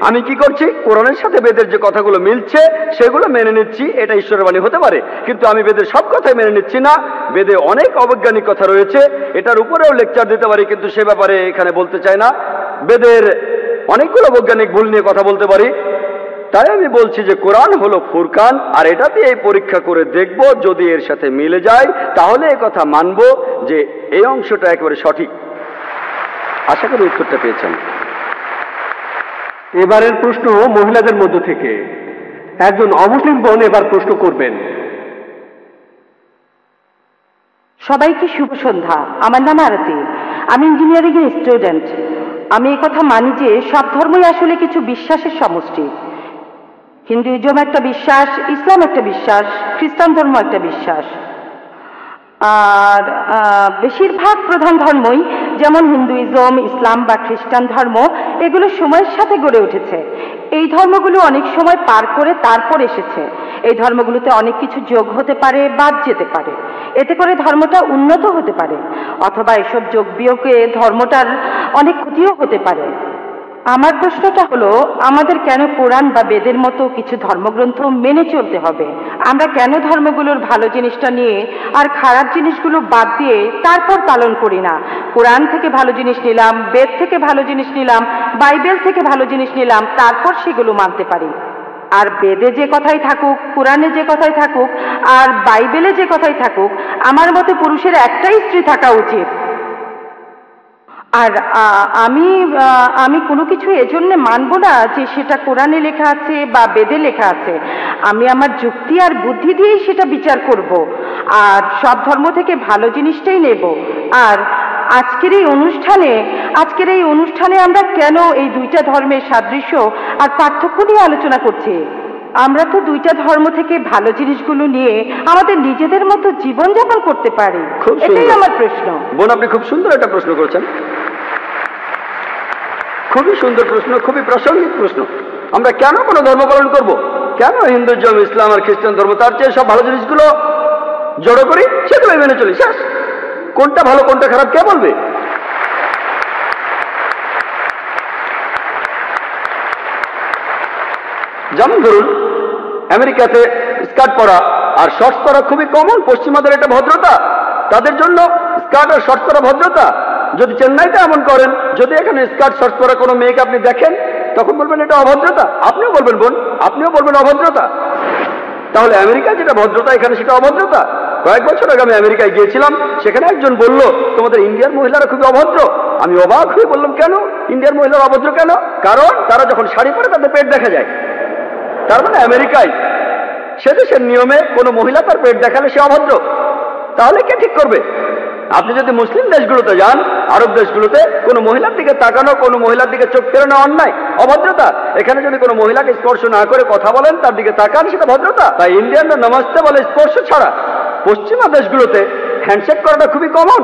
আমি কি করছি, কোরআনের সাথে বেদের যে কথাগুলো মিলছে সেগুলো মেনে নিচ্ছি। এটা ঈশ্বরের বাণী হতে পারে, কিন্তু আমি বেদের সব কথাই মেনে নিচ্ছি না। বেদে অনেক অবৈজ্ঞানিক কথা রয়েছে, এটার উপরেও লেকচার দিতে পারি, কিন্তু সে ব্যাপারে এখানে বলতে চাই না। বেদের অনেকগুলো বৈজ্ঞানিক ভুল নিয়ে কথা বলতে পারি। তাই আমি বলছি যে কোরআন হলো ফুরকান, আর এটাতে এই পরীক্ষা করে দেখব, যদি এর সাথে মিলে যায় তাহলে এ কথা মানব যে এই অংশটা একেবারে সঠিক। আশা করি উত্তরটা পেয়েছেন। এবারের প্রশ্ন মহিলাদের মধ্য থেকে একজন অমুসলিম বোন এবার প্রশ্ন করবেন। সবাইকে শুভ সন্ধ্যা। আমার নাম আরতি, আমি ইঞ্জিনিয়ারিং এর স্টুডেন্ট। আমি এই কথা মানি যে সব ধর্মই আসলে কিছু বিশ্বাসের সমষ্টি। হিন্দুইজম একটা বিশ্বাস, ইসলাম একটা বিশ্বাস, খ্রিস্টান ধর্ম একটা বিশ্বাস। আর বেশিরভাগ প্রধান ধর্মই, যেমন হিন্দুইজম, ইসলাম বা খ্রিস্টান ধর্ম, এগুলো সময়ের সাথে গড়ে উঠেছে। এই ধর্মগুলো অনেক সময় পার করে তারপর এসেছে। এই ধর্মগুলোতে অনেক কিছু যোগ হতে পারে, বাদ যেতে পারে, এতে করে ধর্মটা উন্নত হতে পারে, অথবা এসব যোগ বিয়োগে ধর্মটার অনেক ক্ষতিও হতে পারে। আমার প্রশ্নটা হলো, আমাদের কেন কোরআন বা বেদের মতো কিছু ধর্মগ্রন্থ মেনে চলতে হবে? আমরা কেন ধর্মগুলোর ভালো জিনিসটা নিয়ে আর খারাপ জিনিসগুলো বাদ দিয়ে তারপর পালন করি না? কোরআন থেকে ভালো জিনিস নিলাম, বেদ থেকে ভালো জিনিস নিলাম, বাইবেল থেকে ভালো জিনিস নিলাম, তারপর সেগুলো মানতে পারি। আর বেদে যে কথাই থাকুক, কোরআনে যে কথাই থাকুক, আর বাইবেলে যে কথাই থাকুক, আমার মতে পুরুষের একটাই স্ত্রী থাকা উচিত। আর আমি কোনো কিছু এজন্য মানব না যে সেটা কোরআনে লেখা আছে বা বেদে লেখা আছে। আমি আমার যুক্তি আর বুদ্ধি দিয়েই সেটা বিচার করব, আর সব ধর্ম থেকে ভালো জিনিসটাই নেব। আর আজকের এই অনুষ্ঠানে আমরা কেন এই দুইটা ধর্মের সাদৃশ্য আর পার্থক্য নিয়ে আলোচনা করছি? আমরা তো দুইটা ধর্ম থেকে ভালো জিনিসগুলো নিয়ে আমাদের নিজেদের মতো জীবনযাপন করতে পারি। এটাই আমার প্রশ্ন। বোন, আপনি খুব সুন্দর একটা প্রশ্ন করেছেন, খুবই সুন্দর প্রশ্ন, খুবই প্রাসঙ্গিক প্রশ্ন। আমরা কেন কোনো ধর্ম পালন করব? কেন হিন্দুইজম, ইসলাম আর খ্রিস্টান ধর্ম, তার চেয়ে সব ভালো জিনিসগুলো জড়ো করি, সেগুলোই মেনে চলি, শেষ। কোনটা ভালো কোনটা খারাপ কে বলবে? যেমন ধরুন, আমেরিকাতে স্কার্ট পরা আর শর্টস পরা খুবই কমন, পশ্চিমাদের এটা ভদ্রতা, তাদের জন্য স্কার্ট আর শর্টস পরা ভদ্রতা। যদি চেন্নাইতে এমন করেন, যদি এখানে স্কার্ট শর্টস পরা কোনো মেয়েকে আপনি দেখেন, তখন বলবেন এটা অভদ্রতা, আপনিও বলবেন বোন, আপনিও বলবেন অভদ্রতা। তাহলে আমেরিকায় যেটা ভদ্রতা এখানে সেটা অভদ্রতা। কয়েক বছর আগে আমি আমেরিকায় গিয়েছিলাম, সেখানে একজন বলল তোমাদের ইন্ডিয়ার মহিলারা খুবই অভদ্র। আমি অবাক হয়ে বললাম কেন ইন্ডিয়ার মহিলারা অভদ্র কেন? কারণ তারা যখন শাড়ি পরে তাদের পেট দেখা যায়। তার মানে আমেরিকায় সে দেশের নিয়মে কোনো মহিলা তার পেট দেখালে সে অভদ্র। তাহলে কে ঠিক করবে? আপনি যদি মুসলিম দেশগুলোতে যান, আরব দেশগুলোতে, কোনো মহিলার দিকে তাকানো, কোনো মহিলার দিকে চোখ ফেরানো অন্যায়, অভদ্রতা। এখানে যদি কোনো মহিলাকে স্পর্শ না করে কথা বলেন, তার দিকে তাকান, সেটা ভদ্রতা। তাই ইন্ডিয়ানরা নমস্তে বলে স্পর্শ ছাড়া। পশ্চিমা দেশগুলোতে হ্যান্ডশেক করাটা খুবই কমন।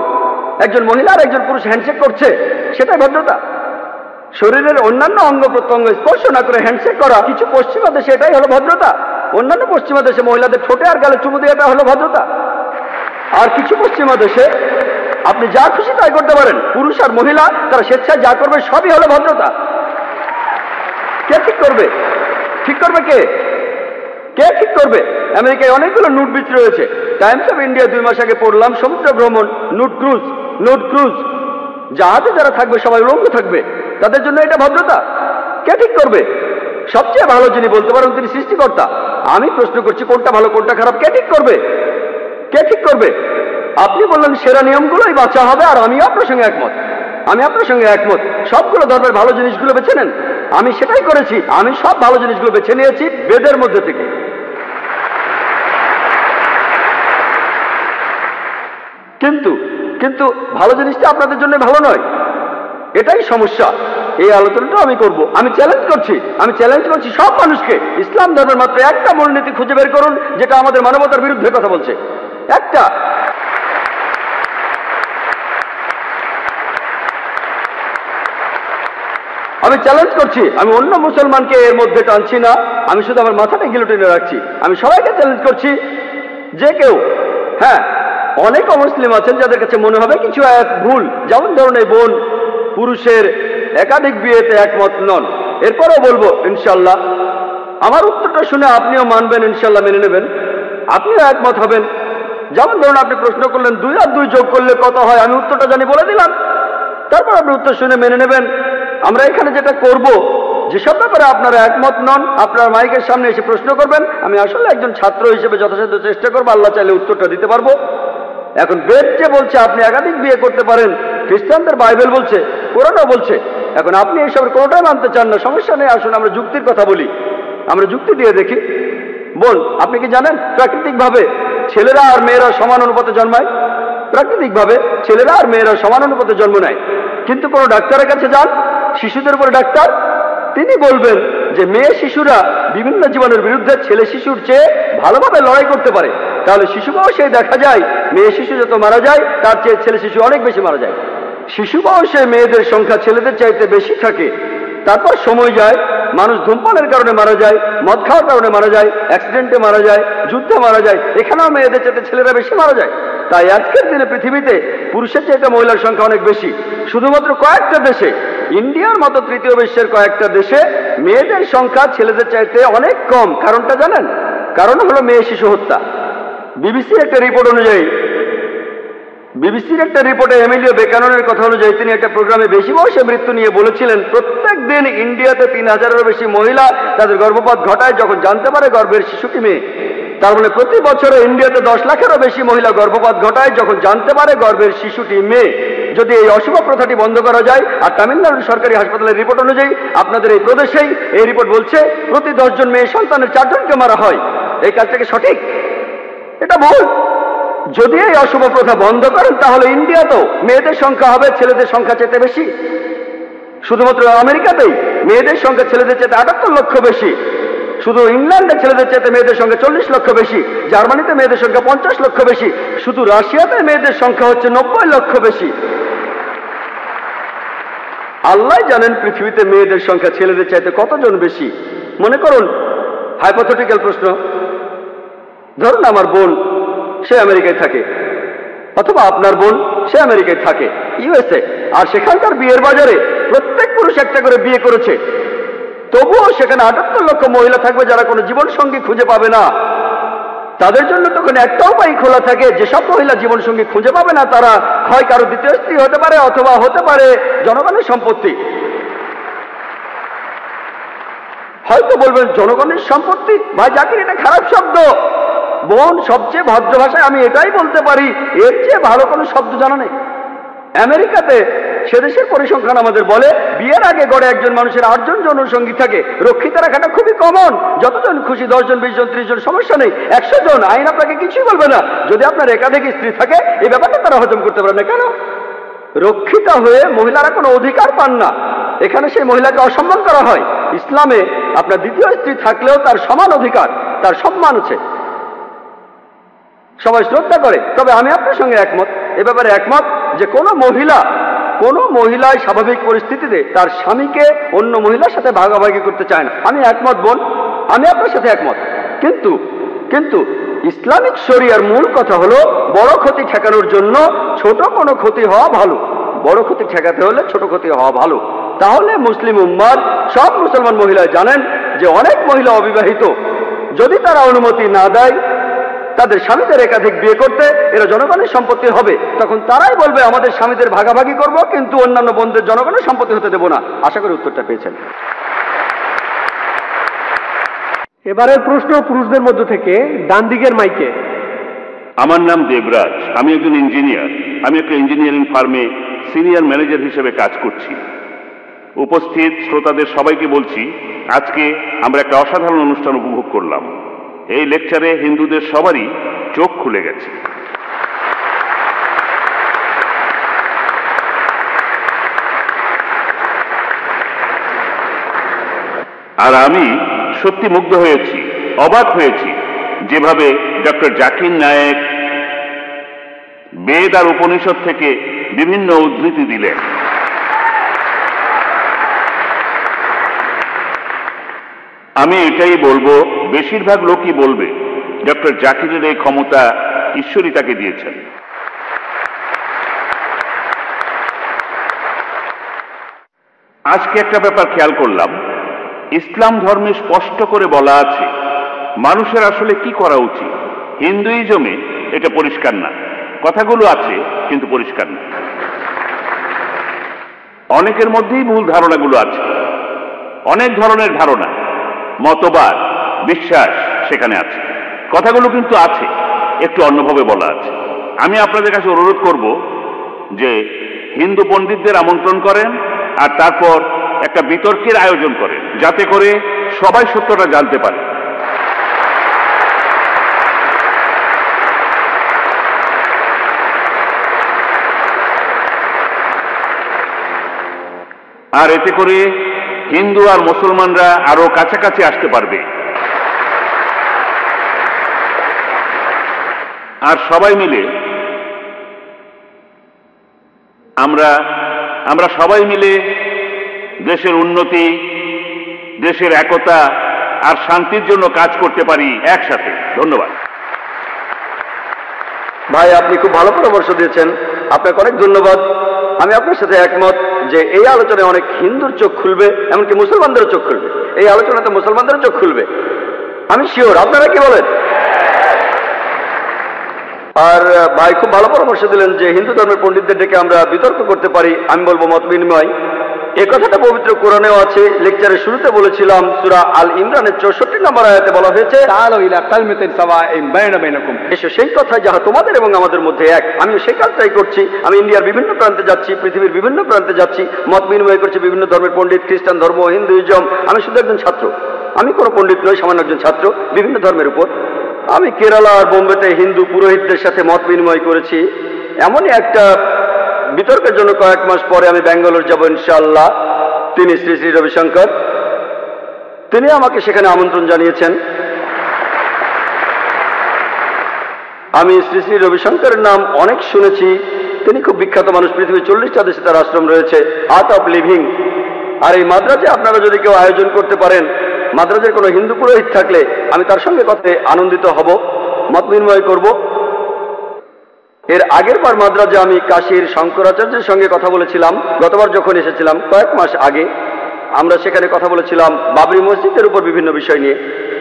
একজন মহিলা আর একজন পুরুষ হ্যান্ডশেক করছে, সেটাই ভদ্রতা। শরীরের অন্যান্য অঙ্গ প্রত্যঙ্গ স্পর্শ না করে হ্যান্ডশেক করা কিছু পশ্চিমা দেশে এটাই হলো ভদ্রতা। অন্যান্য পশ্চিমা দেশে মহিলাদের ঠোঁটে আর গালে চুমু দিয়ে এটা হলো ভদ্রতা। আর কিছু পশ্চিমা দেশে আপনি যা খুশি তাই করতে পারেন, পুরুষ আর মহিলা তারা স্বেচ্ছায় যা করবে সবই হলো ভদ্রতা। কে ঠিক করবে? ঠিক করবে কে? কে ঠিক করবে? আমেরিকায় অনেকগুলো নুট বিচ রয়েছে। টাইমস অফ ইন্ডিয়া 2 মাস আগে পড়লাম, সমুদ্র ভ্রমণ, নুট ক্রুজ, জাহাজে যারা থাকবে সবাই উলঙ্গ থাকবে, তাদের জন্য এটা ভদ্রতা। কে ঠিক করবে? সবচেয়ে ভালো যিনি বলতে পারেন তিনি সৃষ্টিকর্তা। আমি প্রশ্ন করছি কোনটা ভালো কোনটা খারাপ কে ঠিক করবে? কে ঠিক করবে? আপনি বললেন সেরা নিয়মগুলোই বাঁচা হবে, আর আমিও আপনার সঙ্গে একমত। আমি আপনার সঙ্গে একমত, সবগুলো ধর্মের ভালো জিনিসগুলো বেছে নেন। আমি সেটাই করেছি, আমি সব ভালো জিনিসগুলো বেছে নিয়েছি বেদের মধ্যে থেকে। কিন্তু ভালো জিনিসটা আপনাদের জন্য ভালো নয়, এটাই সমস্যা। এই আলোচনাটা আমি করব। আমি চ্যালেঞ্জ করছি সব মানুষকে, ইসলাম ধর্মের মাত্র একটা মূলনীতি খুঁজে বের করুন যেটা আমাদের মানবতার বিরুদ্ধে কথা বলছে। একটা। আমি চ্যালেঞ্জ করছি, আমি অন্য মুসলমানকে এর মধ্যে টানছি না, আমি শুধু আমার মাথাটা গিলোটিনে রাখছি। আমি সবাইকে চ্যালেঞ্জ করছি, যে কেউ, হ্যাঁ অনেক অমুসলিম আছেন যাদের কাছে মনে হবে কিছু এক ভুল, যেমন ধরুন এই বোন পুরুষের একাধিক বিয়েতে একমত নন, এরপরও বলবো ইনশাল্লাহ আমার উত্তরটা শুনে আপনিও মানবেন, ইনশাল্লাহ মেনে নেবেন, আপনিও একমত হবেন। যেমন ধরুন আপনি প্রশ্ন করলেন 2 আর 2 যোগ করলে কত হয়, আমি উত্তরটা জানি বলে দিলাম, তারপর আপনি উত্তর শুনে মেনে নেবেন। আমরা এখানে যেটা করব, যেসব ব্যাপারে আপনারা একমত নন, আপনার মাইকের সামনে এসে প্রশ্ন করবেন। আমি আসলে একজন ছাত্র হিসেবে যথাসাধ্য চেষ্টা করবো, আল্লাহ চাইলে উত্তরটা দিতে পারবো। এখন বেদ যে বলছে আপনি একাধিক বিয়ে করতে পারেন, খ্রিস্টানদের বাইবেল বলছে, কোরআনও বলছে। এখন আপনি এইসবের কোনোটাই মানতে চান না, সমস্যা নেই, আসুন আমরা যুক্তির কথা বলি, আমরা যুক্তি দিয়ে দেখি। বল, আপনি কি জানেন প্রাকৃতিকভাবে ছেলেরা আর মেয়েরা সমান অনুপাতে জন্মায়? প্রাকৃতিকভাবে ছেলেরা আর মেয়েরা সমান অনুপাতে জন্ম নেয়, কিন্তু কোনো ডাক্তারের কাছে যান, শিশুদের উপরে ডাক্তার, তিনি বলবেন যে মেয়ে শিশুরা বিভিন্ন জীবাণুর বিরুদ্ধে ছেলে শিশুর চেয়ে ভালোভাবে লড়াই করতে পারে। তাহলে শিশু বয়সে দেখা যায় মেয়ে শিশু যত মারা যায় তার চেয়ে ছেলে শিশু অনেক বেশি মারা যায়। শিশু বয়সে মেয়েদের সংখ্যা ছেলেদের চাইতে বেশি থাকে। তারপর সময় যায়, মানুষ ধূমপানের কারণে মারা যায়, মদ খাওয়ার কারণে মারা যায়, অ্যাক্সিডেন্টে মারা যায়, যুদ্ধে মারা যায়, এখানেও মেয়েদের চাইতে ছেলেরা বেশি মারা যায়। তাই আজকের দিনে পৃথিবীতে পুরুষের চাইতে মহিলার সংখ্যা অনেক বেশি। শুধুমাত্র কয়েকটা দেশে, ইন্ডিয়ার মতো তৃতীয় বিশ্বের কয়েকটা দেশে মেয়েদের সংখ্যা ছেলেদের চাইতে অনেক কম। কারণটা জানেন? কারণ হলো মেয়ে শিশু হত্যা। বিবিসির একটা রিপোর্টে এমিলিও বেকাননের কথা অনুযায়ী তিনি একটা প্রোগ্রামে বেশি বয়সে মৃত্যু নিয়ে বলেছিলেন প্রত্যেক দিন ইন্ডিয়াতে 3000-এরও বেশি মহিলা তাদের গর্ভপাত ঘটায় যখন জানতে পারে গর্ভের শিশুটি মেয়ে। তার মানে প্রতি বছরে ইন্ডিয়াতে 10 লাখেরও বেশি মহিলা গর্ভপাত ঘটায় যখন জানতে পারে গর্ভের শিশুটি মেয়ে। যদি এই অশুভ প্রথাটি বন্ধ করা যায়, আর তামিলনাড়ুর সরকারি হাসপাতালের রিপোর্ট অনুযায়ী আপনাদের এই প্রদেশেই এই রিপোর্ট বলছে প্রতি 10 জন মেয়ে সন্তানের 4 জনকে মারা হয়, এই কাজটা কি সঠিক? এটা ভুল। যদি এই অশুভ প্রথা বন্ধ করেন তাহলে ইন্ডিয়াতেও মেয়েদের সংখ্যা হবে ছেলেদের সংখ্যা চেয়ে বেশি। শুধুমাত্র আমেরিকাতেই মেয়েদের সংখ্যা ছেলেদের চেয়ে 78 লক্ষ বেশি। শুধু ইংল্যান্ডে ছেলেদের চেয়ে মেয়েদের সংখ্যা 40 লক্ষ বেশি, জার্মানিতে মেয়েদের সংখ্যা 50 লক্ষ বেশি, শুধু রাশিয়াতে মেয়েদের সংখ্যা হচ্ছে 90 লক্ষ বেশি। আল্লাহ জানেন পৃথিবীতে মেয়েদের সংখ্যা ছেলেদের চাইতে কতজন বেশি। মনে করুন হাইপোথেটিক্যাল প্রশ্ন, ধরুন আমার বোন সে আমেরিকায় থাকে, অথবা আপনার বোন সে আমেরিকায় থাকে ইউএসএ, আর সেখানকার বিয়ের বাজারে প্রত্যেক পুরুষ একটা করে বিয়ে করেছে। তবুও সেখানে 78 লক্ষ মহিলা থাকবে যারা কোনো জীবন সঙ্গী খুঁজে পাবে না। তাদের জন্য তখন একটা উপায় খোলা থাকে, যেসব মহিলা জীবন সঙ্গী খুঁজে পাবে না তারা হয় কারো দ্বিতীয় স্ত্রী হতে পারে অথবা হতে পারে জনগণের সম্পত্তি। হয়তো বলবেন জনগণের সম্পত্তি, ভাই জাকির এটা খারাপ শব্দ। বোন, সবচেয়ে ভদ্র ভাষায় আমি এটাই বলতে পারি, এর চেয়ে ভালো কোনো শব্দ জানা নেই। আমেরিকাতে সে দেশের পরিসংখ্যান আমাদের বলে বিয়ের আগে গড়ে একজন মানুষের 8 জন যৌনসঙ্গী থাকে। রক্ষিত রাখাটা খুবই কমন, যতজন খুশি 10 জন 20 জন 30 জন সমস্যা নেই। 100 জন আইন আপনাকে কিছুই বলবে না। যদি আপনার একাধিক স্ত্রী থাকে এই ব্যাপারটা তারা হজম করতে পারে না। কেন? রক্ষিতা হয়ে মহিলারা কোনো অধিকার পান না, এখানে সেই মহিলাকে অসম্মান করা হয়। ইসলামে আপনার দ্বিতীয় স্ত্রী থাকলেও তার সমান অধিকার, তার সম্মান আছে, সবাই শ্রদ্ধা করে। তবে আমি আপনার সঙ্গে একমত, এ ব্যাপারে একমত যে কোনো মহিলায় স্বাভাবিক পরিস্থিতিতে তার স্বামীকে অন্য মহিলার সাথে ভাগাভাগি করতে চায় না। আমি একমত বোন, আমি আপনার সাথে একমত। কিন্তু ইসলামিক শরিয়ার মূল কথা হলো বড় ক্ষতি ঠেকানোর জন্য ছোট কোনো ক্ষতি হওয়া ভালো। বড় ক্ষতি ঠেকাতে হলে ছোট ক্ষতি হওয়া ভালো। তাহলে মুসলিম উম্মার সব মুসলমান মহিলা জানেন যে অনেক মহিলা অবিবাহিত, যদি তারা অনুমতি না দেয় তাদের স্বামীদের একাধিক বিয়ে করতে, এরা জনগণের সম্পত্তি হবে। তখন তারাই বলবে আমাদের স্বামীদের ভাগাভাগি করব, কিন্তু অন্যান্য বোনদের জনগণের সম্পত্তি হতে দেব না। আশা করি উত্তরটা পেয়েছেন। এবারের প্রশ্ন পুরুষদের মধ্য থেকে, ডান দিকের মাইকে। আমার নাম দেবরাজ, আমি একজন ইঞ্জিনিয়ার। আমি একটা ইঞ্জিনিয়ারিং ফার্মে সিনিয়র ম্যানেজার হিসেবে কাজ করছি। উপস্থিত শ্রোতাদের সবাইকে বলছি, আজকে আমরা একটা অসাধারণ অনুষ্ঠান উপভোগ করলাম। এই লেকচারে হিন্দুদের সবারই চোখ খুলে গেছে। আর আমি সত্যি মুগ্ধ হয়েছি, অবাক হয়েছি যেভাবে ডক্টর জাকির নায়েক বেদ আর উপনিষদ থেকে বিভিন্ন উদ্ধৃতি দিলেন। আমি এটাই বলবো, বেশিরভাগ লোকই বলবে ডক্টর জাকিরের এই ক্ষমতা ঈশ্বরই তাকে দিয়েছেন। আজকে একটা ব্যাপার খেয়াল করলাম, ইসলাম ধর্মে স্পষ্ট করে বলা আছে মানুষের আসলে কি করা উচিত। হিন্দুইজমে এটা পরিষ্কার না, কথাগুলো আছে কিন্তু পরিষ্কার না। অনেকের মধ্যেই ভুল ধারণাগুলো আছে, অনেক ধরনের ধারণা, মতবাদ, বিশ্বাস সেখানে আছে। কথাগুলো কিন্তু আছে, একটু অন্যভাবে বলা আছে। আমি আপনাদের কাছে অনুরোধ করব যে হিন্দু পণ্ডিতদের আমন্ত্রণ করেন আর তারপর একটা বিতর্কের আয়োজন করেন, যাতে করে সবাই সত্যটা জানতে পারে। আর এতে করে হিন্দু আর মুসলমানরা আরো কাছাকাছি আসতে পারবে। আর সবাই মিলে আমরা সবাই মিলে দেশের উন্নতি, দেশের একতা আর শান্তির জন্য কাজ করতে পারি একসাথে। ধন্যবাদ। ভাই, আপনি খুব ভালো পরামর্শ দিয়েছেন, আপনাকে অনেক ধন্যবাদ। আমি আপনার সাথে একমত যে এই আলোচনায় অনেক হিন্দুর চোখ খুলবে, এমনকি মুসলমানদেরও চোখ খুলবে। এই আলোচনাতে মুসলমানদেরও চোখ খুলবে, আমি শিওর। আপনারা কি বলেন? আর ভাই খুব ভালো পরামর্শ দিলেন যে হিন্দু ধর্মের পণ্ডিতদের ডেকে আমরা বিতর্ক করতে পারি। আমি বলবো মত বিনিময়। এ কথাটা পবিত্র কোরআনেও আছে। লেকচারের শুরুতে বলেছিলাম সূরা আল ইমরানের 64 নম্বর আয়াতে বলা হয়েছে, এসো সেই কথা যাহা তোমাদের এবং আমাদের মধ্যে এক। আমিও সেই কাজটাই করছি। আমি ইন্ডিয়ার বিভিন্ন প্রান্তে যাচ্ছি, পৃথিবীর বিভিন্ন প্রান্তে যাচ্ছি, মত বিনিময় করছি বিভিন্ন ধর্মের পণ্ডিত, খ্রিস্টান ধর্ম, হিন্দুইজম। আমি শুধু একজন ছাত্র, আমি কোনো পণ্ডিত নই, সামান্য একজন ছাত্র বিভিন্ন ধর্মের উপর। আমি কেরালা আর বোম্বেতে হিন্দু পুরোহিতদের সাথে মত বিনিময় করেছি। এমনই একটা বিতর্কের জন্য কয়েক মাস পরে আমি ব্যাঙ্গালোর যাব ইনশাআল্লাহ। তিনি শ্রী শ্রী রবিশঙ্কর, তিনি আমাকে সেখানে আমন্ত্রণ জানিয়েছেন। আমি শ্রী শ্রী রবিশঙ্করের নাম অনেক শুনেছি। তিনি খুব বিখ্যাত মানুষ, পৃথিবীর 40টা দেশে তার আশ্রম রয়েছে, আর্ট অফ লিভিং। আর এই মাদ্রাজে আপনারা যদি কেউ আয়োজন করতে পারেন, মাদ্রাজের কোনো হিন্দু পুরোহিত থাকলে আমি তার সঙ্গে কথা আনন্দিত হব, মত বিনিময় করব। এর আগের বার মাদ্রাজে আমি কাশীর শঙ্করাচার্যের সঙ্গে কথা বলেছিলাম, গতবার যখন এসেছিলাম কয়েক মাস আগে। আমরা সেখানে কথা বলেছিলাম বাবরি মসজিদের উপর বিভিন্ন বিষয় নিয়ে।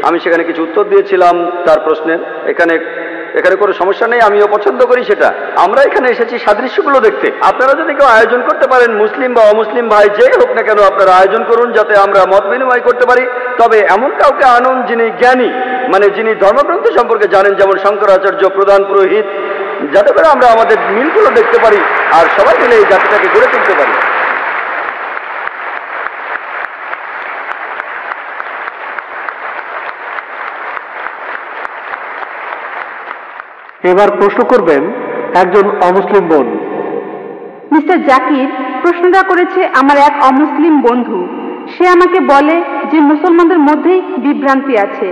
আমি সেখানে কিছু উত্তর দিয়েছিলাম তার প্রশ্নের। এখানে কোনো সমস্যা নেই, আমিও পছন্দ করি সেটা। আমরা এখানে এসেছি সাদৃশ্যগুলো দেখতে। আপনারা যদি কেউ আয়োজন করতে পারেন, মুসলিম বা অমুসলিম ভাই যে হোক না কেন, আপনারা আয়োজন করুন যাতে আমরা মত বিনিময় করতে পারি। তবে এমন কাউকে আনুন যিনি জ্ঞানী, মানে যিনি ধর্মগ্রন্থ সম্পর্কে জানেন, যেমন শঙ্করাচার্য, প্রধান পুরোহিত, যাতে করে আমরা আমাদের মিলগুলো দেখতে পারি আর সবাই মিলে এই জাতিটাকে গড়ে তুলতে পারি। এবার প্রশ্ন করবেন একজন অমুসলিম বোন। মিস্টার জাকির, প্রশ্নটা করেছে আমার এক অমুসলিম বন্ধু। সে আমাকে বলে যে মুসলমানদের মধ্যেই বিভ্রান্তি আছে।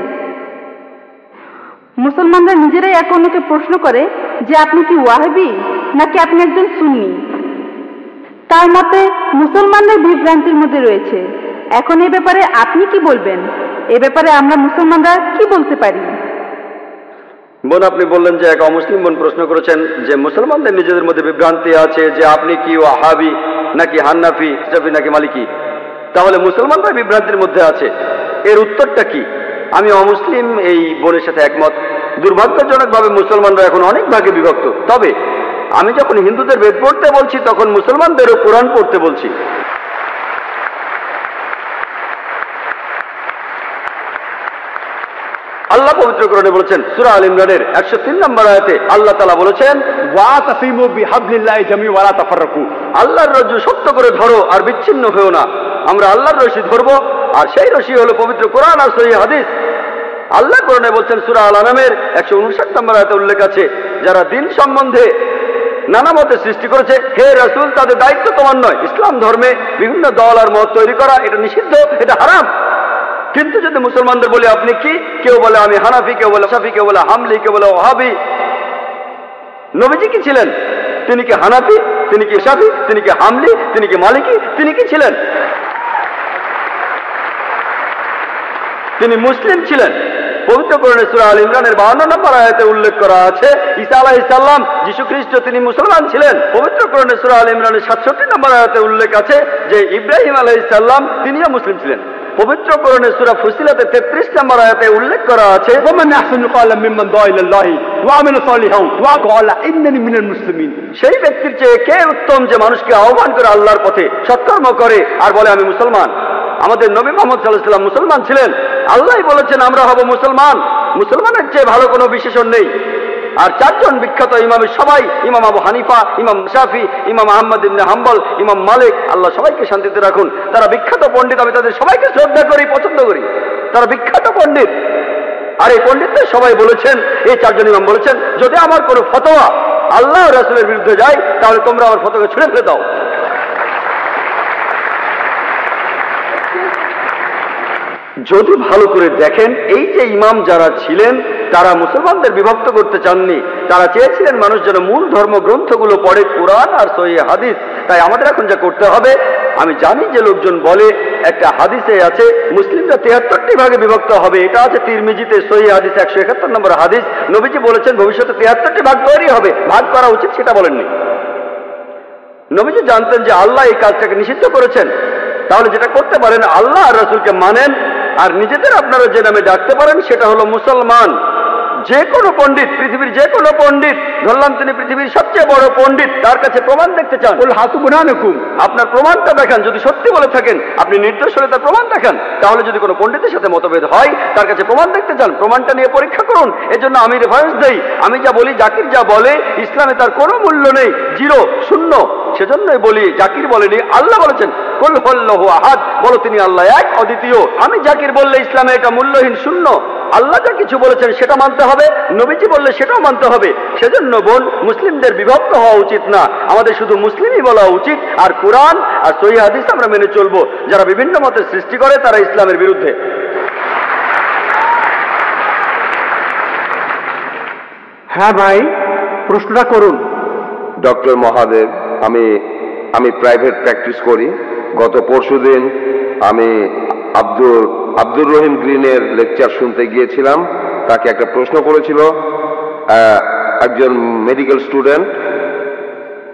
মুসলমানরা নিজেরাই এক অন্যকে প্রশ্ন করে যে আপনি কি ওয়াহাবি নাকি আপনি একজন সুন্নি। তার মতে মুসলমানদের বিভ্রান্তির মধ্যে রয়েছে। এখন এ ব্যাপারে আপনি কি বলবেন? এ ব্যাপারে আমরা মুসলমানরা কি বলতে পারি? বোন, আপনি বললেন যে এক অমুসলিম বোন প্রশ্ন করেছেন যে মুসলমানদের নিজেদের মধ্যে বিভ্রান্তি আছে, যে আপনি কি ওয়াহাবি নাকি হান্নাফি, শাফি নাকি মালিকি। তাহলে মুসলমানরা বিভ্রান্তির মধ্যে আছে, এর উত্তরটা কি? আমি অমুসলিম এই বোনের সাথে একমত। দুর্ভাগ্যজনকভাবে মুসলমানরা এখন অনেক ভাগে বিভক্ত। তবে আমি যখন হিন্দুদের বেদ পড়তে বলছি তখন মুসলমানদেরও কোরআন পড়তে বলছি। আল্লাহ পবিত্র কোরআনে বলেছেন, সূরা আল ইমরানের 103 নম্বর আয়াতে আল্লাহ তাআলা বলেছেন, ওয়াতাসিমু বিহাবলিল্লাহি জামিআন ওয়া লা তাফাররাকু। আল্লাহর রজ্জু শক্ত করে ধরো আর বিচ্ছিন্ন হয়েও না। আমরা আল্লাহর রশি ধরবো, আর সেই রশি হলো পবিত্র কোরআন আর সহিহ হাদিস। আল্লাহ কোরআনে বলছেন, সূরা আল আনামের 159 নম্বর আয়াতে উল্লেখ আছে, যারা দিন সম্বন্ধে নানা মতের সৃষ্টি করেছে, হে রাসূল, তাদের দায়িত্ব তোমার নয়। ইসলাম ধর্মে বিভিন্ন দল আর মত তৈরি করা এটা নিষিদ্ধ, এটা হারাম। কিন্তু যদি মুসলমানদের বলি আপনি কি, কেউ বলে আমি হানাফি, কেউ বলে শাফি, কেউ বলে হামলি, কেউ বলে ওয়াহাবি। নবীজি কি ছিলেন? তিনি কি হানাফি? তিনি কি শাফি? তিনি কি হামলি? তিনি কি মালিকি? তিনি কি ছিলেন? তিনি মুসলিম ছিলেন। পবিত্র কোরআনে সূরা আল ইমরানের 52 নম্বর আয়াতে উল্লেখ করা আছে, ঈসা আলাইহিস সালাম, যীশু খ্রিস্ট, তিনি মুসলমান ছিলেন। পবিত্র কোরআনে সূরা আল ইমরানের 67 নম্বর আয়াতে উল্লেখ আছে যে ইব্রাহিম আলাইহিস সালাম, তিনিও মুসলিম ছিলেন। পবিত্র কোরআনে সূরা ফুসিলাতে 33 নম্বর আয়াতে উল্লেখ করা আছে, ওমান আহসানু ক্বালাম মিম্মান দাআ ইলাল্লাহি ওয়া আমিলা সালিহান ওয়া ক্বালা ইন্নানি মিনাল মুসলিমিন। সেই ব্যক্তির চেয়ে কে উত্তম যে মানুষকে আহ্বান করে আল্লাহর পথে, সৎকর্ম করে আর বলে আমি মুসলমান। আমাদের নবী মুহাম্মদ সাল্লাল্লাহু আলাইহি ওয়াসাল্লাম মুসলমান ছিলেন। আল্লাহই বলেছেন আমরা হব মুসলমান। মুসলমানের চেয়ে ভালো কোনো বিশেষণ নেই। আর চারজন বিখ্যাত ইমামের সবাই, ইমাম আবু হানিফা, ইমাম শাফি, ইমাম আহমদ ইবনে হাম্বল, ইমাম মালিক, আল্লাহ সবাইকে শান্তিতে রাখুন, তারা বিখ্যাত পণ্ডিত। আমি তাদের সবাইকে শ্রদ্ধা করি, পছন্দ করি। তারা বিখ্যাত পণ্ডিত। আর এই পণ্ডিতদের সবাই বলেছেন, এই চারজন ইমাম বলেছেন, যদি আমার কোনো ফতোয়া আল্লাহ ও রাসূলের বিরুদ্ধে যায় তাহলে তোমরা আমার ফতোয়াকে ছুঁড়ে ফেলে দাও। যদি ভালো করে দেখেন, এই যে ইমাম যারা ছিলেন তারা মুসলমানদের বিভক্ত করতে চাননি। তারা চেয়েছিলেন মানুষ যেন মূল ধর্মগ্রন্থগুলো পড়ে, কোরআন আর সহিহ হাদিস। তাই আমাদের এখন যা করতে হবে, আমি জানি যে লোকজন বলে একটা হাদিসে আছে মুসলিমরা 73টি ভাগে বিভক্ত হবে। এটা আছে তিরমিজিতে, সহিহ হাদিস 171 নম্বর হাদিস। নবীজি বলেছেন ভবিষ্যতে 73টি ভাগ তৈরি হবে। ভাগ করা উচিত সেটা বলেননি। নবীজি জানতেন যে আল্লাহ এই কাজটাকে নিষিদ্ধ করেছেন। তাহলে যেটা করতে পারেন, আল্লাহ আর রাসূলকে মানেন, আর নিজেদের আপনারা যে নামে ডাকতে পারেন সেটা হলো মুসলমান। যে কোনো পণ্ডিত, পৃথিবীর যে কোনো পণ্ডিত, ধরলাম তিনি পৃথিবীর সবচেয়ে বড় পণ্ডিত, তার কাছে প্রমাণ দেখতে চান, বল হাতু বুনানুকুম, আপনার প্রমাণটা দেখান। যদি সত্যি বলে থাকেন, আপনি নির্দোষ হলে তার প্রমাণ দেখান। তাহলে যদি কোনো পণ্ডিতের সাথে মতভেদ হয়, তার কাছে প্রমাণ দেখতে চান, প্রমাণটা নিয়ে পরীক্ষা করুন। এজন্য আমি রেফারেন্স দেই। আমি যা বলি, জাকির যা বলে, ইসলামে তার কোনো মূল্য নেই, জিরো, শূন্য। সেজন্যই বলি, জাকির বলেনি, আল্লাহ বলেছেন কুল হুয়াল্লাহু আহাদ, বলো তিনি আল্লাহ এক, অদ্বিতীয়। আমি জাকির বললে ইসলামে এটা মূল্যহীন, শূন্য। আল্লাহ যা কিছু বলেছেন সেটা মানতে হবে, নবীজি বললে সেটাও মানতে হবে। সেজন্য বোন, মুসলিমদের বিভক্ত হওয়া উচিত না, আমাদের শুধু মুসলিমই বলা উচিত। আর কোরআন আর সহিহ হাদিস আমরা মেনে চলবো। যারা বিভিন্ন মতের সৃষ্টি করে তারা ইসলামের বিরুদ্ধে। হ্যাঁ ভাই, প্রশ্নটা করুন। ডক্টর মহাদেব, আমি প্রাইভেট প্র্যাকটিস করি। গত পরশুদিন আমি আব্দুর রহিম গ্রিনের লেকচার শুনতে গিয়েছিলাম। তাকে একটা প্রশ্ন করেছিল একজন মেডিকেল স্টুডেন্ট।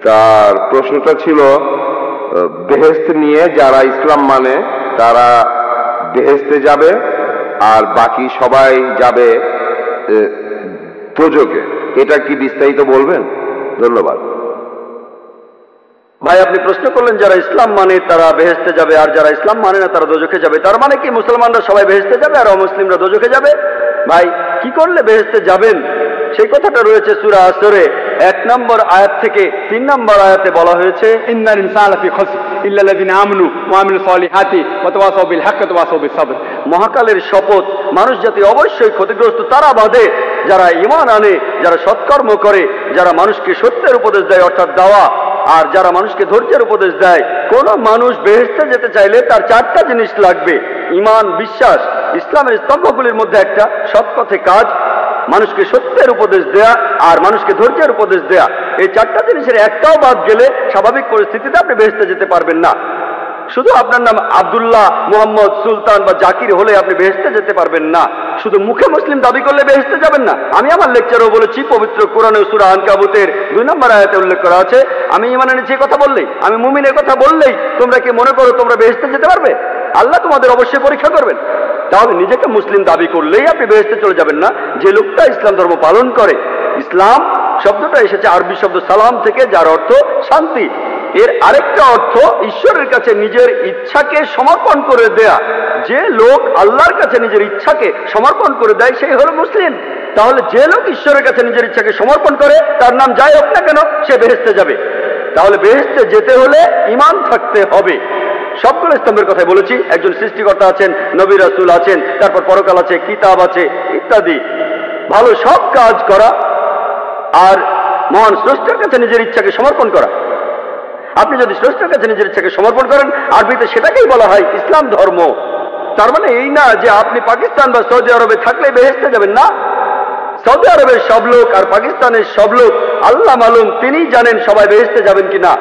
তার প্রশ্নটা ছিল বেহেশত নিয়ে, যারা ইসলাম মানে তারা বেহেশতে যাবে আর বাকি সবাই যাবে দোজখে। এটা কি বিস্তারিত বলবেন? ধন্যবাদ। ভাই, আপনি প্রশ্ন করলেন যারা ইসলাম মানে তারা বেহেশতে যাবে আর যারা ইসলাম মানে না তারা দোজখে যাবে। তার মানে কি মুসলমানরা সবাই বেহেশতে যাবে আর অমুসলিমরা দোজখে যাবে? ভাই, কি করলে বেহেশতে যাবেন সেই কথাটা রয়েছে সূরা আসরে 1 নম্বর আয়াত থেকে 3 নম্বর আয়াতে বলা হয়েছে, ইন্নাল ইনসানা লাফি খুসর ইল্লা আল্লাযিনা আমানু ওয়া আমিলুস সলিহাতি ওয়া তাওয়াসাউ বিল হাক্কি ওয়া তাওয়াসাউ বিস সাবর। মহাকালের শপথ, মানুষ জাতি অবশ্যই ক্ষতিগ্রস্ত তারা বাদে যারা ঈমান আনে, যারা সৎকর্ম করে, যারা মানুষকে সত্যের উপদেশ দেয় অর্থাৎ দাওয়া, আর যারা মানুষকে ধৈর্যের উপদেশ দেয়। কোন মানুষ বেহেশতে যেতে চাইলে তার 4টা জিনিস লাগবে: ঈমান, বিশ্বাস, ইসলামের স্তম্ভগুলির মধ্যে একটা সৎ পথে কাজ, মানুষকে সত্যের উপদেশ দেয়া আর মানুষকে ধৈর্যের উপদেশ দেয়া। এই 4টা জিনিসের একটাও বাদ গেলে স্বাভাবিক পরিস্থিতিতে আপনি বেহেশতে যেতে পারবেন না। শুধু আপনার নাম আব্দুল্লাহ, মুহাম্মদ, সুলতান বা জাকির হলে আপনি বেহেশতে যেতে পারবেন না। শুধু মুখে মুসলিম দাবি করলে বেহেশতে যাবেন না। আমি আমার লেকচারেও বলেছি, পবিত্র কোরআনে সূরা আনকাবুতের 2 নম্বর আয়াতে উল্লেখ করা আছে, আমি ঈমান এনেছি কথা বললেই, আমি মুমিনের কথা বললেই তোমরা কি মনে করো তোমরা বেহেশতে যেতে পারবে? আল্লাহ তোমাদের অবশ্যই পরীক্ষা করবেন। তাহলে নিজেকে মুসলিম দাবি করলেই আপনি বেহেশতে চলে যাবেন না। যে লোকটা ইসলাম ধর্ম পালন করে, ইসলাম শব্দটা এসেছে আরবি শব্দ সালাম থেকে, যার অর্থ শান্তি। এর আরেকটা অর্থ ঈশ্বরের কাছে নিজের ইচ্ছাকে সমর্পণ করে দেয়া। যে লোক আল্লাহর কাছে নিজের ইচ্ছাকে সমর্পণ করে দেয় সেই হলো মুসলিম। তাহলে যে লোক ঈশ্বরের কাছে নিজের ইচ্ছাকে সমর্পণ করে, তার নাম যাই হোক না কেন, সে বেহেশতে যাবে। তাহলে বেহেশতে যেতে হলে ঈমান থাকতে হবে। সবগুলো স্তম্ভের কথাই বলেছি। একজন সৃষ্টিকর্তা আছেন, নবী রাসূল আছেন, তারপর পরকাল আছে, কিতাব আছে ইত্যাদি। ভালো সব কাজ করা আর মহান স্রষ্টার কাছে নিজের ইচ্ছাকে সমর্পণ করা। আপনি যদি স্রষ্টার কাছে নিজের ইচ্ছাকে সমর্পণ করেন, আরবিতে সেটাকেই বলা হয় ইসলাম ধর্ম। তার মানে এই না যে আপনি পাকিস্তান বা সৌদি আরবে থাকলে বেহেশতে যাবেন না। সৌদি আরবের সব লোক আর পাকিস্তানের সব লোক আল্লাহ মালুম, তিনি জানেন সবাই বেহেশতে যাবেন কিনা।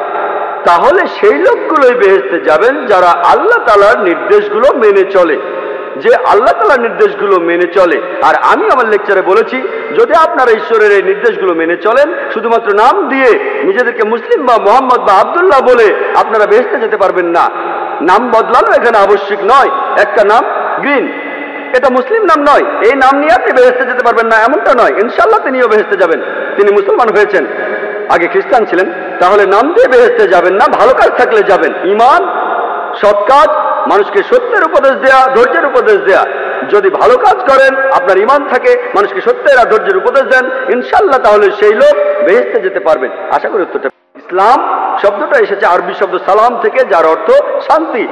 তাহলে সেই লোকগুলোই বেহেশতে যাবেন যারা আল্লাহ তাআলার নির্দেশগুলো মেনে চলে, যে আল্লাহ তাআলার নির্দেশগুলো মেনে চলে। আর আমি আমার লেকচারে বলেছি, যদি আপনারা ঈশ্বরের এই নির্দেশগুলো মেনে চলেন, শুধুমাত্র নাম দিয়ে নিজেদেরকে মুসলিম বা মোহাম্মদ বা আব্দুল্লাহ বলে আপনারা বেহেশতে যেতে পারবেন না। নাম বদলানো এখানে আবশ্যিক নয়। একটা নাম গ্রিন, এটা মুসলিম নাম নয়, এই নাম নিয়ে আপনি বেহেশতে যেতে পারবেন না এমনটা নয়। ইনশাআল্লাহ তিনিও বেহেশতে যাবেন, তিনি মুসলমান হয়েছেন, আগে খ্রিস্টান ছিলেন। তাহলে নাম দিয়ে বেহেশতে যাবেন না, ভালো কাজ থাকলে যাবেন। ঈমান, সৎ কাজ, মানুষকে সত্যের উপদেশ দেয়া, ধৈর্যের উপদেশ দেয়া। যদি ভালো কাজ করেন, আপনার ঈমান থাকে, মানুষকে সত্যের আর ধৈর্যের উপদেশ দেন, ইনশাআল্লাহ তাহলে সেই লোক বেহেশতে যেতে পারবেন। আশা করি উত্তরটা। ইসলাম শব্দটা এসেছে আরবি শব্দ সালাম থেকে, যার অর্থ শান্তি।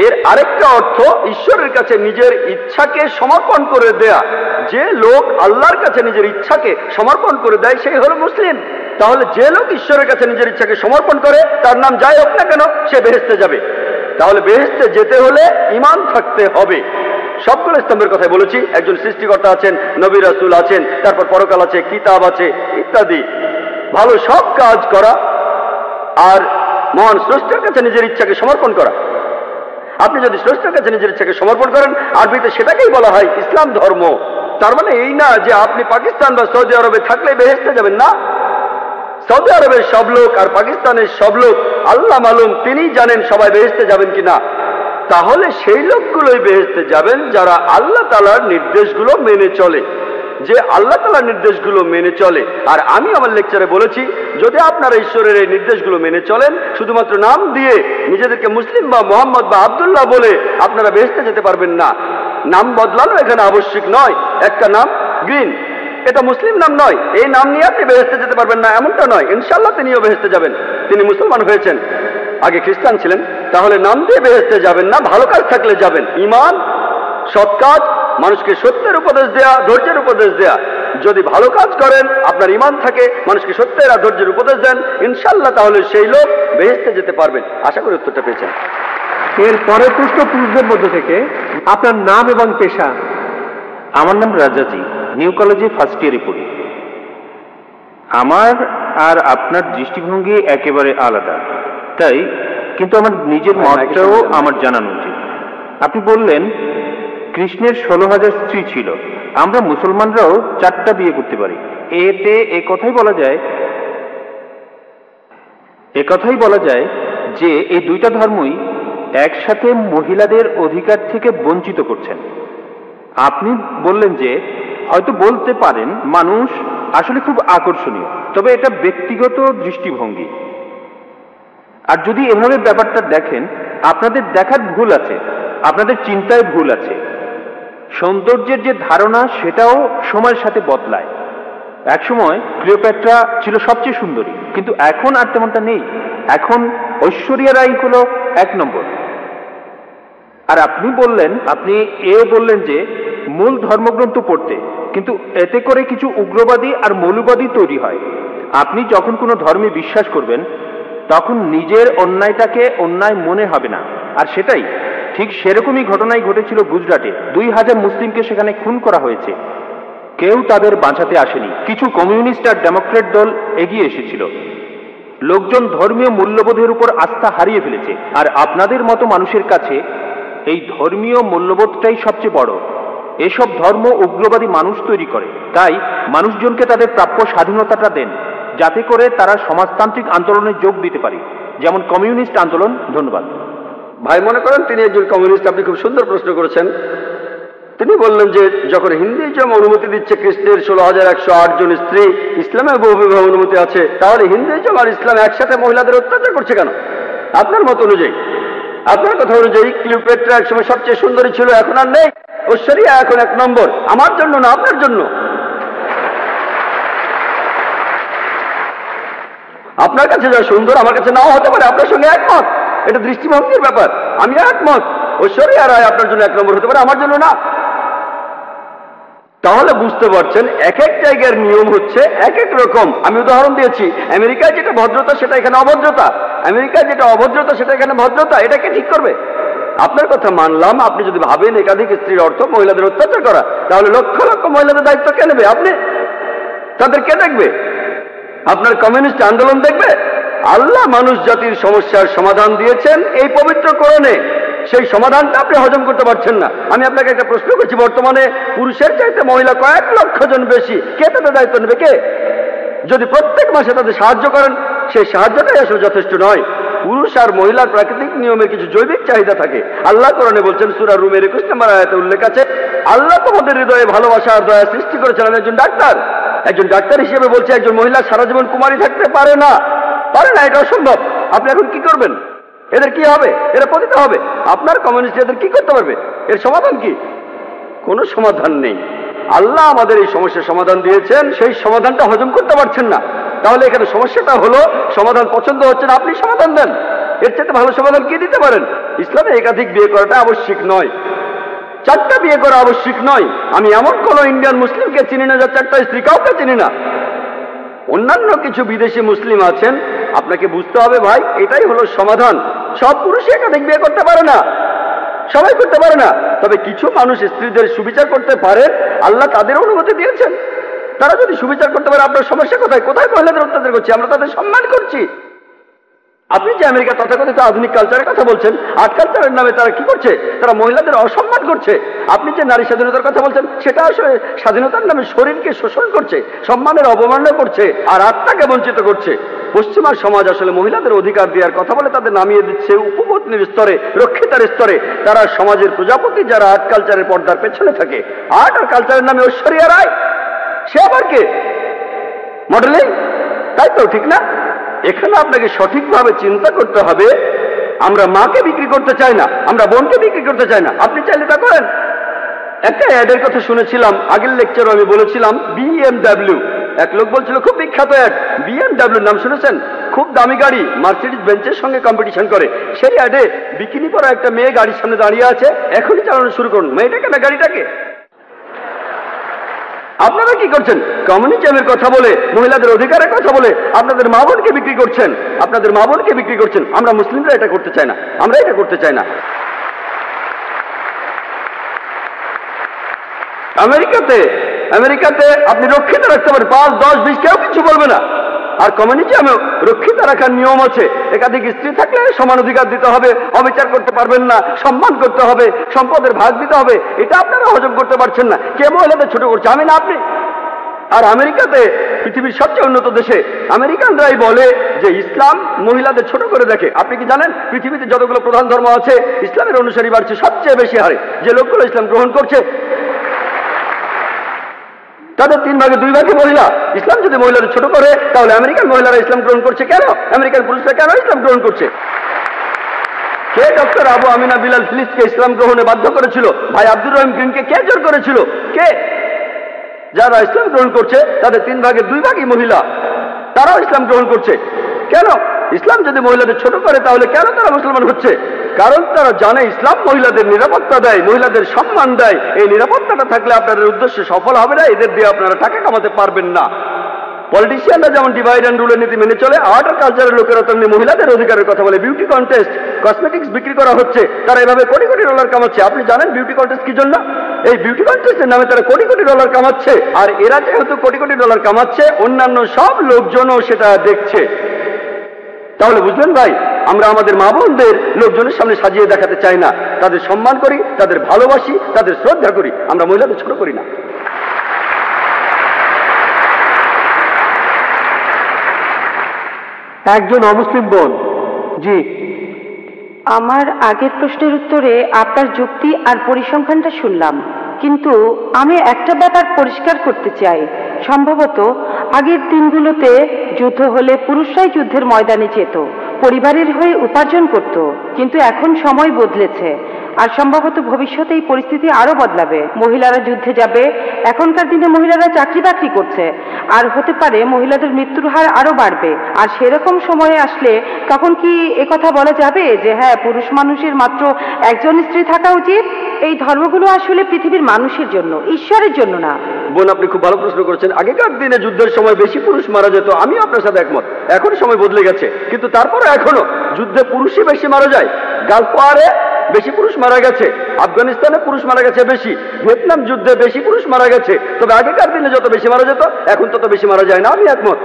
এর আরেকটা অর্থ ঈশ্বরের কাছে নিজের ইচ্ছাকে সমর্পণ করে দেয়া। যে লোক আল্লাহর কাছে নিজের ইচ্ছাকে সমর্পণ করে দেয় সেই হলো মুসলিম। তাহলে যে লোক ঈশ্বরের কাছে নিজের ইচ্ছাকে সমর্পণ করে, তার নাম যাই হোক না কেন, সে বেহেশতে যাবে। তাহলে বেহেশতে যেতে হলে ঈমান থাকতে হবে। সবগুলো স্তম্ভের কথাই বলেছি। একজন সৃষ্টিকর্তা আছেন, নবী রাসূল আছেন, তারপর পরকাল আছে, কিতাব আছে ইত্যাদি। ভালো সব কাজ করা আর মহান স্রষ্টার কাছে নিজের ইচ্ছাকে সমর্পণ করা। আপনি যদি স্রষ্টার কাছে নিজের ইচ্ছাকে সমর্পণ করেন, আরবিতে সেটাকেই বলা হয় ইসলাম ধর্ম। তার মানে এই না যে আপনি পাকিস্তান বা সৌদি আরবে থাকলে বেহেশতে যাবেন না। সৌদি আরবের সব লোক আর পাকিস্তানের সব লোক আল্লাহ মালুম, তিনি জানেন সবাই বেহেশতে যাবেন কিনা। তাহলে সেই লোকগুলোই বেহেশতে যাবেন যারা আল্লাহ তাআলার নির্দেশগুলো মেনে চলে, যে আল্লাহ তাআলার নির্দেশগুলো মেনে চলে। আর আমি আমার লেকচারে বলেছি, যদি আপনারা ঈশ্বরের এই নির্দেশগুলো মেনে চলেন, শুধুমাত্র নাম দিয়ে নিজেদেরকে মুসলিম বা মোহাম্মদ বা আব্দুল্লাহ বলে আপনারা বেহেশতে যেতে পারবেন না। নাম বদলানো এখানে আবশ্যিক নয়। একটা নাম গ্রিন, এটা মুসলিম নাম নয়, এই নাম নিয়ে আপনি বেহেশতে যেতে পারবেন না এমনটা নয়। ইনশাআল্লাহ তিনিও বেহেশতে যাবেন, তিনি মুসলমান হয়েছেন, আগে খ্রিস্টান ছিলেন। তাহলে নাম দিয়ে বেহেশতে যাবেন না, ভালো কাজ থাকলে যাবেন। ঈমান, সৎ কাজ, মানুষকে সত্যের উপদেশ দেয়া, ধৈর্যের উপদেশ দেয়া। যদি ভালো কাজ করেন, আপনার ঈমান থাকে, মানুষকে সত্যের আর ধৈর্যের উপদেশ দেন, ইনশাআল্লাহ তাহলে সেই লোক বেহেশতে যেতে পারবেন। আশা করি উত্তরটা পেয়েছেন। এর পরের প্রশ্ন পুরুষদের মধ্য থেকে, আপনার নাম এবং পেশা। আমার নাম রাজাজি, নিউ কলেজে ফার্স্ট ইয়ারে পড়ি। আমার আর আপনার দৃষ্টিভঙ্গি একেবারে আলাদা, তাই কিন্তু আমার নিজের মতটাও আমার জানানো উচিত। আপনি বললেন কৃষ্ণের 16,000 স্ত্রী ছিল, আমরা মুসলমানরাও 4টা বিয়ে করতে পারি। এতে একথাই বলা যায় যে এই 2টা ধর্মই একসাথে মহিলাদের অধিকার থেকে বঞ্চিত করছেন। আপনি বললেন যে হয়তো বলতে পারেন মানুষ আসলে খুব আকর্ষণীয়, তবে এটা ব্যক্তিগত দৃষ্টিভঙ্গি। আর যদি এভাবে ব্যাপারটা দেখেন, আপনাদের দেখার ভুল আছে, আপনাদের চিন্তায় ভুল আছে। সৌন্দর্যের যে ধারণা সেটাও সময়ের সাথে বদলায়। একসময় ক্লিওপেট্রা ছিল সবচেয়ে সুন্দরী, কিন্তু এখন আর তেমনটা নেই। এখন ঐশ্বরিয়া রাই হলো 1 নম্বর। আর আপনি বললেন যে মূল ধর্মগ্রন্থ পড়তে, কিন্তু এতে করে কিছু উগ্রবাদী আর মৌলবাদী তৈরি হয়। আপনি যখন কোনো ধর্মে বিশ্বাস করবেন তখন নিজের অন্যায়টাকে অন্যায় মনে হবে না। আর সেটাই ঠিক সেরকমই ঘটনাই ঘটেছিল গুজরাটে। 2000 মুসলিমকে সেখানে খুন করা হয়েছে, কেউ তাদের বাঁচাতে আসেনি। কিছু কমিউনিস্ট আর ডেমোক্রেট দল এগিয়ে এসেছিল। লোকজন ধর্মীয় মূল্যবোধের উপর আস্থা হারিয়ে ফেলেছে, আর আপনাদের মতো মানুষের কাছে এই ধর্মীয় মূল্যবোধটাই সবচেয়ে বড়। এসব ধর্ম উগ্রবাদী মানুষ তৈরি করে। তাই মানুষজনকে তাদের প্রাপ্য স্বাধীনতাটা দেন, যাতে করে তারা সমাজতান্ত্রিক আন্দোলনে যোগ দিতে পারে, যেমন কমিউনিস্ট আন্দোলন। ধন্যবাদ। ভাই মনে করেন তিনি একজন কমিউনিস্ট। আপনি খুব সুন্দর প্রশ্ন করেছেন। তিনি বললেন যে যখন হিন্দুইজম অনুমতি দিচ্ছে কৃষ্ণের 16,108 জন স্ত্রী, ইসলামে বহু বিবাহ অনুমতি আছে, তাহলে হিন্দুইজম আর ইসলাম একসাথে মহিলাদের অত্যাচার করছে কেন? আপনার মত অনুযায়ী, আপনার কথা অনুযায়ী ক্লিওপেট্রা একসময় সবচেয়ে সুন্দরী ছিল, এখন আর নেই। ঐশ্বরিয়া এখন 1 নম্বর। আমার জন্য না, আপনার জন্য। আপনার কাছে যা সুন্দর আমার কাছে নাও হতে পারে, আপনার সঙ্গে একমত। এটা দৃষ্টিভঙ্গির ব্যাপার। আমি একমত, ঐশ্বরিয়া রায় আপনার জন্য 1 নম্বর হতে পারে, আমার জন্য না। তাহলে বুঝতে পারছেন এক এক জায়গার নিয়ম হচ্ছে এক এক রকম। আমি উদাহরণ দিয়েছি, আমেরিকায় যেটা ভদ্রতা সেটা এখানে অভদ্রতা, আমেরিকায় যেটা অভদ্রতা সেটা এখানে ভদ্রতা। এটাকে ঠিক করবে? আপনার কথা মানলাম। আপনি যদি ভাবেন একাধিক স্ত্রীর অর্থ মহিলাদের অত্যাচার করা, তাহলে লক্ষ লক্ষ মহিলাদের দায়িত্ব কে নেবে? আপনি। তাদের কে দেখবে? আপনার কমিউনিস্ট আন্দোলন দেখবে? আল্লাহ মানুষ জাতির সমস্যার সমাধান দিয়েছেন এই পবিত্র কোরআনে। সেই সমাধানটা আপনি হজম করতে পারছেন না। আমি আপনাকে একটা প্রশ্ন করছি, বর্তমানে পুরুষের চাইতে মহিলা কয়েক লক্ষ জন বেশি। কে তাদের দায়িত্ব নেবে? কে? যদি প্রত্যেক মাসে তাদের সাহায্য করেন, সেই সাহায্যটাই আসলে যথেষ্ট নয়। পুরুষ আর মহিলার প্রাকৃতিক নিয়মের কিছু জৈবিক চাহিদা থাকে। আল্লাহ কোরআনে বলছেন, সূরা রুমের 21 নম্বর আয়াতে উল্লেখ আছে, আল্লাহ তোমাদের হৃদয়ে ভালোবাসা আর দয়া সৃষ্টি করেছেন। আমি একজন ডাক্তার, একজন ডাক্তার হিসেবে বলছি, একজন মহিলা সারা জীবন কুমারী থাকতে পারে না, পারে না। এটা অসম্ভব। আপনি এখন কি করবেন? এদের কি হবে? এরা পতিত হবে। আপনার কমিউনিস্ট এদের কি করতে পারবে? এর সমাধান কি? কোনো সমাধান নেই। আল্লাহ আমাদের এই সমস্যার সমাধান দিয়েছেন, সেই সমাধানটা হজম করতে পারছেন না। তাহলে এখানে সমস্যাটা হলো সমাধান পছন্দ হচ্ছে না, আপনি সমাধান দেন। এর চাইতে ভালো সমাধান কি দিতে পারেন? ইসলামে একাধিক বিয়ে করাটা আবশ্যিক নয়, 4টা বিয়ে করা আবশ্যিক নয়। আমি এমন কোন ইন্ডিয়ান মুসলিমকে চিনি না যার 4টা স্ত্রী, কাউকে চিনি না। অন্যান্য কিছু বিদেশি মুসলিম আছেন, আপনাকে বুঝতে হবে ভাই, এটাই হলো সমাধান। সব পুরুষই একাধিক বিয়ে করতে পারে না, সবাই করতে পারে না। তবে কিছু মানুষ স্ত্রীদের সুবিচার করতে পারে, আল্লাহ তাদের অনুমতি দিয়েছেন। তারা যদি সুবিচার করতে পারে, আপনার সমস্যা কোথায়? কোথায় মহিলাদের অত্যাচার করছি? আমরা তাদের সম্মান করছি। আপনি যে আমেরিকা তথাকথিত আধুনিক কালচারের কথা বলছেন, আর্ট কালচারের নামে তারা কি করছে? তারা মহিলাদের অসম্মান করছে। আপনি যে নারী স্বাধীনতার কথা বলছেন, সেটা আসলে স্বাধীনতার নামে শরীরকে শোষণ করছে, সম্মানের অবমাননা করছে, আর আত্মাকে বঞ্চিত করছে। পশ্চিমা সমাজ আসলে মহিলাদের অধিকার দেওয়ার কথা বলে তাদের নামিয়ে দিচ্ছে উপপত্নীর স্তরে, রক্ষিতার স্তরে। তারা সমাজের প্রজাপতি, যারা আর্ট কালচারের পর্দার পেছনে থাকে। আর্ট আর কালচারের নামে ঐশ্বরিয়া রায়, সে আবার কে? মডেলিং, তাই তো? ঠিক না? এখানে আপনাকে সঠিকভাবে চিন্তা করতে হবে। আমরা মাকে বিক্রি করতে চাই না, আমরা বোনকে বিক্রি করতে চাই না। আপনি চাইলে তা করেন। একটা অ্যাডের কথা শুনেছিলাম, আগের লেকচারে আমি বলেছিলাম, BMW। এক লোক বলছিল, খুব বিখ্যাত অ্যাড, BMW নাম শুনেছেন? খুব দামি গাড়ি, মার্সিডিজ বেঞ্চের সঙ্গে কম্পিটিশন করে। সেই অ্যাডে বিকিনি পরা একটা মেয়ে গাড়ির সামনে দাঁড়িয়ে আছে, এখনই চালানো শুরু করুন। মেয়েটাকে না গাড়িটাকে? আপনারা কি করছেন? কমিউনিজমের কথা বলে, মহিলাদের অধিকারের কথা বলে আপনাদের মা বোনকে বিক্রি করছেন, আপনাদের মা বোনকে বিক্রি করছেন। আমরা মুসলিমরা এটা করতে চাই না, আমরা এটা করতে চাই না। আমেরিকাতে আপনি রক্ষিত রাখতে পারেন 5, 10, 20, কেউ কিছু বলবে না। আর কমিউনিজমে রক্ষিত রাখার নিয়ম আছে, একাধিক স্ত্রী থাকলে সমান অধিকার দিতে হবে, অবিচার করতে পারবেন না, সম্মান করতে হবে, সম্পদের ভাগ দিতে হবে। এটা আপনারা হজম করতে পারছেন না। কে মহিলাদের ছোট করছে? আমি না আপনি? আর আমেরিকাতে, পৃথিবীর সবচেয়ে উন্নত দেশে, আমেরিকানরাই বলে যে ইসলাম মহিলাদের ছোট করে দেখে। আপনি কি জানেন পৃথিবীতে যতগুলো প্রধান ধর্ম আছে ইসলামের অনুসারী বাড়ছে সবচেয়ে বেশি হারে। যে লোকগুলো ইসলাম গ্রহণ করছে তাদের 3 ভাগে 2 ভাগে মহিলা। ইসলাম যদি মহিলাদের ছোট করে তাহলে আমেরিকান মহিলারা ইসলাম গ্রহণ করছে কেন? আমেরিকান পুরুষরা কেন ইসলাম গ্রহণ করছে? কে ডক্টর আবু আমিনা বিলাল ফিলিসকে ইসলাম গ্রহণে বাধ্য করেছিল? ভাই আব্দুর রহিম গ্রিনকে কে জোর করেছিল? কে? যারা ইসলাম গ্রহণ করছে তাদের 3 ভাগে 2 ভাগই মহিলা, তারাও ইসলাম গ্রহণ করছে কেন? ইসলাম যদি মহিলাদের ছোট করে তাহলে কেন তারা মুসলমান হচ্ছে? কারণ তারা জানে ইসলাম মহিলাদের নিরাপত্তা দেয়, মহিলাদের সম্মান দেয়। এই নিরাপত্তাটা থাকলে আপনাদের উদ্দেশ্য সফল হবে না, এদের দিয়ে আপনারা টাকা কামাতে পারবেন না। পলিটিশিয়ানরা যেমন ডিভাইড অ্যান্ড রুলের নীতি মেনে চলে, আর্ট আর কালচারের লোকেরা তেমনি মহিলাদের অধিকারের কথা বলে। বিউটি কন্টেস্ট, কসমেটিক্স বিক্রি করা হচ্ছে, তারা এভাবে কোটি কোটি ডলার কামাচ্ছে। আপনি জানেন বিউটি কন্টেস্ট কি জন্য? এই বিউটি কন্টেস্টের নামে তারা কোটি কোটি ডলার কামাচ্ছে। আর এরা যেহেতু কোটি কোটি ডলার কামাচ্ছে, অন্যান্য সব লোকজনও সেটা দেখছে। তাহলে বুঝলেন ভাই, আমরা আমাদের মা বোনদের লোকজনের সামনে সাজিয়ে দেখাতে চাই না। তাদের সম্মান করি, তাদের ভালোবাসি, তাদের শ্রদ্ধা করি, আমরা মহিলাদের ছোট করি না। একজন অমুসলিম বোন। জি, আমার আগের প্রশ্নের উত্তরে আপনার যুক্তি আর পরিসংখ্যানটা শুনলাম, কিন্তু আমি একটা ব্যাপার পরিষ্কার করতে চাই। সম্ভবত আগের দিনগুলোতে যুদ্ধ হলে পুরুষরাই যুদ্ধের ময়দানে যেত, পরিবারের হয়ে উপার্জন করত, কিন্তু এখন সময় বদলেছে আর সম্ভবত ভবিষ্যতে এই পরিস্থিতি আরো বদলাবে। মহিলারা যুদ্ধে যাবে, এখনকার দিনে মহিলারা চাকরি বাকরি করছে, আর হতে পারে মহিলাদের মৃত্যুর হার আরো বাড়বে। আর সেরকম সময়ে আসলে তখন কি একথা বলা যাবে যে হ্যাঁ, পুরুষ মানুষের মাত্র একজন স্ত্রী থাকা উচিত? এই ধর্মগুলো আসলে পৃথিবীর মানুষের জন্য, ঈশ্বরের জন্য না। বোন, আপনি খুব ভালো প্রশ্ন করেছেন। আগেকার দিনে যুদ্ধের সময় বেশি পুরুষ মারা যেত, আমি আপনার সাথে একমত। এখন সময় বদলে গেছে, কিন্তু তারপরে এখনো যুদ্ধে পুরুষই বেশি মারা যায়। গালফ ওয়ারে বেশি পুরুষ মারা গেছে, আফগানিস্তানে পুরুষ মারা গেছে বেশি, ভিয়েতনাম যুদ্ধে বেশি পুরুষ মারা গেছে। তবে আগেকার দিনে যত বেশি মারা যেত এখন তত বেশি মারা যায় না, আমি একমত।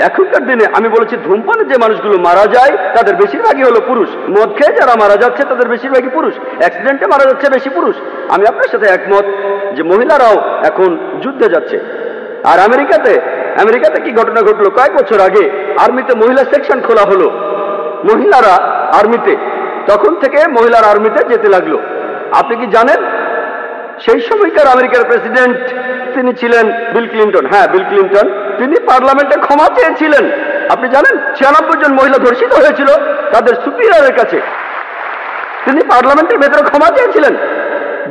এখনকার দিনে আমি বলেছি ধূমপানে যে মানুষগুলো মারা যায় তাদের বেশিরভাগই হলো পুরুষ। মদ খেয়ে যারা মারা যাচ্ছে তাদের বেশিরভাগই পুরুষ। অ্যাক্সিডেন্টে মারা যাচ্ছে বেশি পুরুষ। আমি আপনার সাথে একমত যে মহিলারাও এখন যুদ্ধে যাচ্ছে। আর আমেরিকাতে কি ঘটনা ঘটলো? কয়েক বছর আগে আর্মিতে মহিলা সেকশন খোলা হলো, মহিলারা আর্মিতে, তখন থেকে মহিলার আর্মিতে যেতে লাগলো। আপনি কি জানেন সেই সময়কার আমেরিকার প্রেসিডেন্ট তিনি ছিলেন বিল ক্লিন্টন। হ্যাঁ, বিল ক্লিন্টন। তিনি পার্লামেন্টে ক্ষমা চেয়েছিলেন। আপনি জানেন 96 জন মহিলা ধর্ষিত হয়েছিল তাদের সুপিরিয়রের কাছে। তিনি পার্লামেন্টের ভেতরে ক্ষমা চেয়েছিলেন।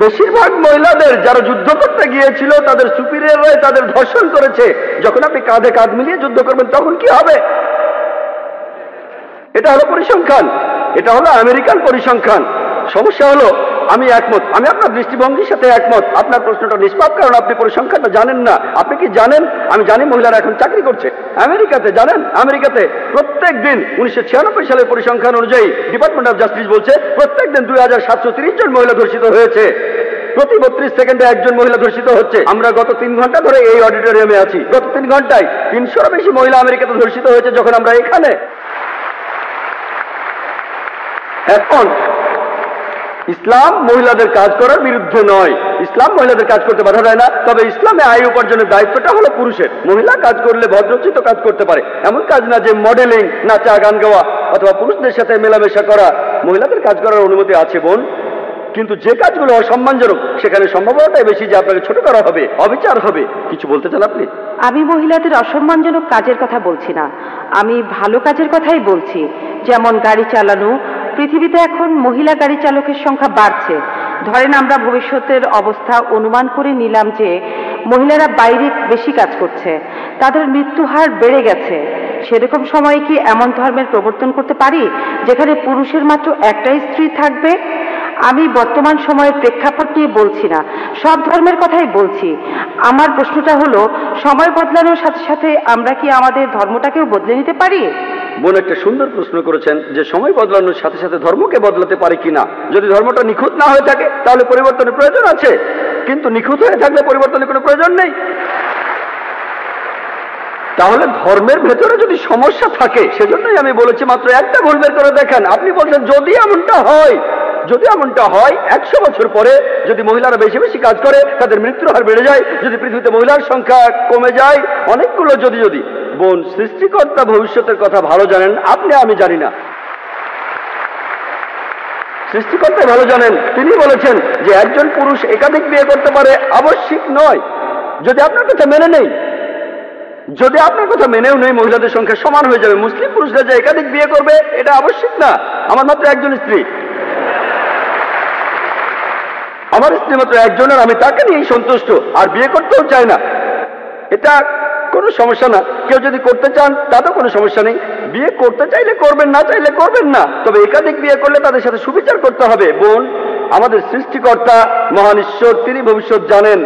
বেশিরভাগ মহিলাদের যারা যুদ্ধ করতে গিয়েছিল তাদের সুপিরিয়ররাই তাদের ধর্ষণ করেছে। যখন আপনি কাঁধে কাঁধ মিলিয়ে যুদ্ধ করবেন তখন কি হবে? এটা হলো পরিসংখ্যান, এটা হলো আমেরিকান পরিসংখ্যান। সমস্যা হলো আমি একমত, আমি আপনার দৃষ্টিভঙ্গির সাথে একমত। আপনার প্রশ্নটা নিষ্পাপ, কারণ আপনি পরিসংখ্যানটা জানেন না। আপনি কি জানেন? আমি জানি মহিলারা এখন চাকরি করছে আমেরিকাতে। জানেন আমেরিকাতে প্রত্যেক দিন 1996 সালের পরিসংখ্যান অনুযায়ী ডিপার্টমেন্ট অফ জাস্টিস বলছে প্রত্যেক দিন 2730 জন মহিলা ধর্ষিত হয়েছে। প্রতি 32 সেকেন্ডে একজন মহিলা ধর্ষিত হচ্ছে। আমরা গত 3 ঘন্টা ধরে এই অডিটোরিয়ামে আছি, গত 3 ঘন্টায় 300-এরও বেশি মহিলা আমেরিকাতে ধর্ষিত হয়েছে যখন আমরা এখানে। এখন ইসলাম মহিলাদের কাজ করার বিরুদ্ধে নয়, ইসলাম মহিলাদের কাজ করতে বাধা দেয় না। তবে ইসলামে আয় উপার্জনের দায়িত্বটা হলো পুরুষের। মহিলা কাজ করলে ভদ্রচিত কাজ করতে পারে, এমন কাজ না যে মডেলিং, নাচা, গান গাওয়া অথবা পুরুষদের সাথে মেলামেশা করা। মহিলাদের কাজ করার অনুমতি আছে বোন, কিন্তু যে কাজগুলো অসম্মানজনক সেখানে সম্ভাবনাটাই বেশি যে আপনাকে ছোট করা হবে, অবিচার হবে। কিছু বলতে চান আপনি? আমি মহিলাদের অসম্মানজনক কাজের কথা বলছি না, আমি ভালো কাজের কথাই বলছি। যেমন গাড়ি চালানো। পৃথিবীতে এখন মহিলা গাড়ি চালকের সংখ্যা বাড়ছে। ধরেন আমরা ভবিষ্যতের অবস্থা অনুমান করে নিলাম যে মহিলারা বাইরে বেশি কাজ করছে, তাদের মৃত্যু হার বেড়ে গেছে। সেরকম সময়ে কি এমন ধর্মের প্রবর্তন করতে পারি যেখানে পুরুষের মাত্র একটাই স্ত্রী থাকবে? আমি বর্তমান সময়ের প্রেক্ষাপট নিয়ে বলছি না, সব ধর্মের কথাই বলছি। আমার প্রশ্নটা হলো, সময় বদলানোর সাথে সাথে আমরা কি আমাদের ধর্মটাকেও বদলে নিতে পারি? বোন, একটা সুন্দর প্রশ্ন করেছেন যে সময় বদলানোর সাথে সাথে ধর্মকে বদলাতে পারে কিনা। যদি ধর্মটা নিখুঁত না হয়ে থাকে তাহলে পরিবর্তনের প্রয়োজন আছে, কিন্তু নিখুঁত হয়ে থাকলে পরিবর্তনের কোনো প্রয়োজন নেই। তাহলে ধর্মের ভেতরে যদি সমস্যা থাকে, সেজন্যই আমি বলেছি মাত্র একটা ভুল বের করে দেখেন। আপনি বলছেন যদি এমনটা হয় যদি এমনটা হয় 100 বছর পরে যদি মহিলারা বেশি বেশি কাজ করে তাদের মৃত্যুর হার বেড়ে যায়, যদি পৃথিবীতে মহিলার সংখ্যা কমে যায়, অনেকগুলো যদি বোন, সৃষ্টিকর্তা ভবিষ্যতের কথা ভালো জানেন, আপনি আমি জানি না, সৃষ্টিকর্তা ভালো জানেন। তিনি বলেছেন যে একজন পুরুষ একাধিক বিয়ে করতে পারে, আবশ্যিক নয়। যদি আপনার কথা মেনে নেই, যদি আপনার কথা মেনেও নেই, মহিলাদের সংখ্যা সমান হয়ে যাবে। মুসলিম পুরুষরা যে একাধিক বিয়ে করবে এটা আবশ্যিক না। আমার মাত্র একজন স্ত্রী, আমার স্ত্রী মাত্র একজনের, আমি তাকে নিয়েই সন্তুষ্ট, আর বিয়ে করতেও চাই না। এটা কোনো সমস্যা না। কেউ যদি করতে চান তাতেও কোনো সমস্যা নেই। বিয়ে করতে চাইলে করবেন, না চাইলে করবেন না। তবে একাধিক বিয়ে করলে তাদের সাথে সুবিচার করতে হবে। বোন, আমাদের সৃষ্টিকর্তা মহান ঈশ্বর, তিনি ভবিষ্যৎ জানেন।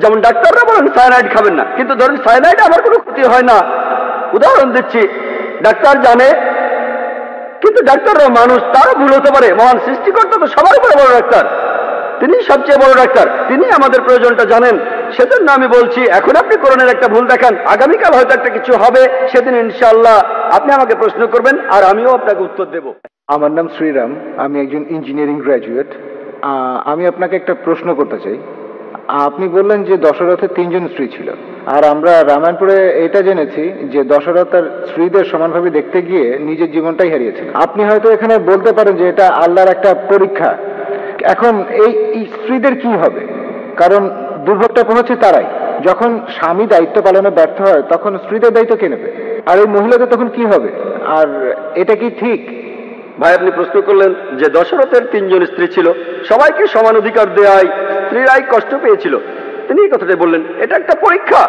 যেমন ডাক্তাররা বলেন সায়ানাইড খাবেন না, কিন্তু ধরেন সায়ানাইড আমার কোনো ক্ষতি হয় না। উদাহরণ দিচ্ছি, ডাক্তার জানে, কিন্তু ডাক্তাররা মানুষ, তারও ভুল হতে পারে। মহান সৃষ্টিকর্তা তো সবার উপরে বড় ডাক্তার, তিনি সবচেয়ে বড় ডাক্তার, তিনি আমাদের প্রয়োজনটা জানেন। সেজন্য আমি বলছি, এখন আপনি কোরআনের একটা ভুল দেখান, আগামীকাল হয়তো একটা কিছু হবে, সেদিন ইনশাআল্লাহ আপনি আমাকে প্রশ্ন করবেন আর আমিও আপনাকে উত্তর দেব। আমার নাম শ্রীরাম, আমি একজন ইঞ্জিনিয়ারিং গ্র্যাজুয়েট। আমি আপনাকে একটা প্রশ্ন করতে চাই। আপনি বললেন যে দশরথের 3 জন স্ত্রী ছিল, আর আমরা রামায়ণপুরে এটা জেনেছি যে দশরথ তার স্ত্রীদের সমানভাবে দেখতে গিয়ে নিজের জীবনটাই হারিয়েছেন। আপনি হয়তো এখানে বলতে পারেন যে এটা আল্লাহর একটা পরীক্ষা। এখন এই স্ত্রীদের কি হবে? কারণ দুর্ভোগটা পৌঁছে তারাই, যখন স্বামী দায়িত্ব পালনে ব্যর্থ হয় তখন স্ত্রীদের দায়িত্ব কে নেবে? আর এই মহিলাদের তখন কি হবে? আর এটা কি ঠিক? ভাই, আপনি প্রশ্ন করলেন যে দশরথের 3 জন স্ত্রী ছিল, সবাইকে সমান অধিকার দেয়ায় স্ত্রীরাই কষ্ট পেয়েছিল। তিনি এই কথাটাই বললেন, এটা একটা পরীক্ষা।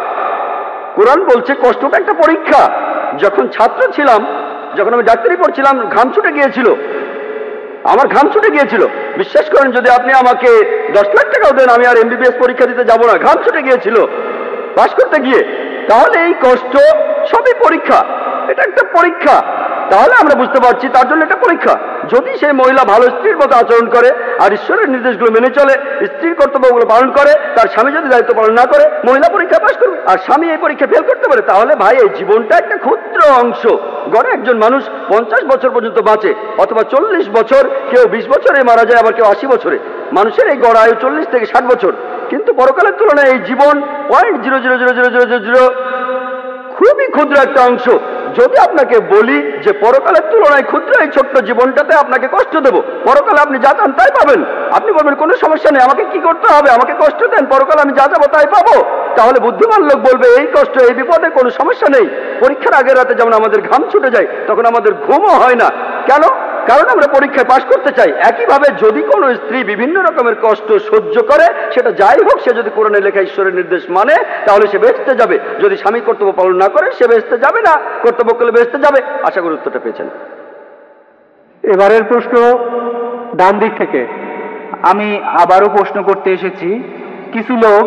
কোরআন বলছে কষ্টটা একটা পরীক্ষা। যখন ছাত্র ছিলাম, যখন আমি ডাক্তারি পড়ছিলাম, ঘাম ছুটে গিয়েছিল, আমার ঘাম ছুটে গিয়েছিল। বিশ্বাস করেন, যদি আপনি আমাকে 10 লাখ টাকাও দেন, আমি আর MBBS পরীক্ষা দিতে যাব না। ঘাম ছুটে গিয়েছিল পাশ করতে গিয়ে। তাহলে এই কষ্ট সবই পরীক্ষা, এটা একটা পরীক্ষা। তাহলে আমরা বুঝতে পারছি তার জন্য একটা পরীক্ষা। যদি সেই মহিলা ভালো স্ত্রীর মতো আচরণ করে আর ঈশ্বরের নির্দেশগুলো মেনে চলে, স্ত্রীর কর্তব্যগুলো পালন করে, তার স্বামী যদি দায়িত্ব পালন না করে, মহিলা পরীক্ষা পাশ করবে আর স্বামী এই পরীক্ষা ফেল করতে পারে, তাহলে ভাই এই জীবনটা একটা ক্ষুদ্র অংশ। গড়ে একজন মানুষ 50 বছর পর্যন্ত বাঁচে, অথবা 40 বছর, কেউ 20 বছরে মারা যায়, আবার কেউ 80 বছরে। মানুষের এই গড় আয়ু 40 থেকে 60 বছর, কিন্তু পরকালের তুলনায় এই জীবন 0.00000 খুবই ক্ষুদ্র একটা অংশ। যদি আপনাকে বলি যে পরকালের তুলনায় ক্ষুদ্র এই ছোট্ট জীবনটাতে আপনাকে কষ্ট দেব, পরকালে আপনি যা চান তাই পাবেন, আপনি বলবেন কোনো সমস্যা নেই, আমাকে কি করতে হবে, আমাকে কষ্ট দেন, পরকালে আমি যা যাবো তাই পাবো। তাহলে বুদ্ধিমান লোক বলবে এই কষ্ট, এই বিপদে কোনো সমস্যা নেই। পরীক্ষার আগের রাতে যেমন আমাদের ঘাম ছুটে যায়, তখন আমাদের ঘুমও হয় না। কেন? কারণ আমরা পরীক্ষায় পাশ করতে চাই। একইভাবে যদি কোনো স্ত্রী বিভিন্ন রকমের কষ্ট সহ্য করে, সেটা যাই হোক, সে যদি কোরআনে লেখা ঈশ্বরের নির্দেশ মানে, তাহলে সে বেহেশতে যাবে। যদি স্বামী কর্তব্য পালন না করে, সে বেহেশতে যাবে না। কর্তব্য করলে বেহেশতে যাবে। আশা করি উত্তরটা পেয়েছেন। এবারের প্রশ্ন ডান দিক থেকে। আমি আবারও প্রশ্ন করতে এসেছি। কিছু লোক,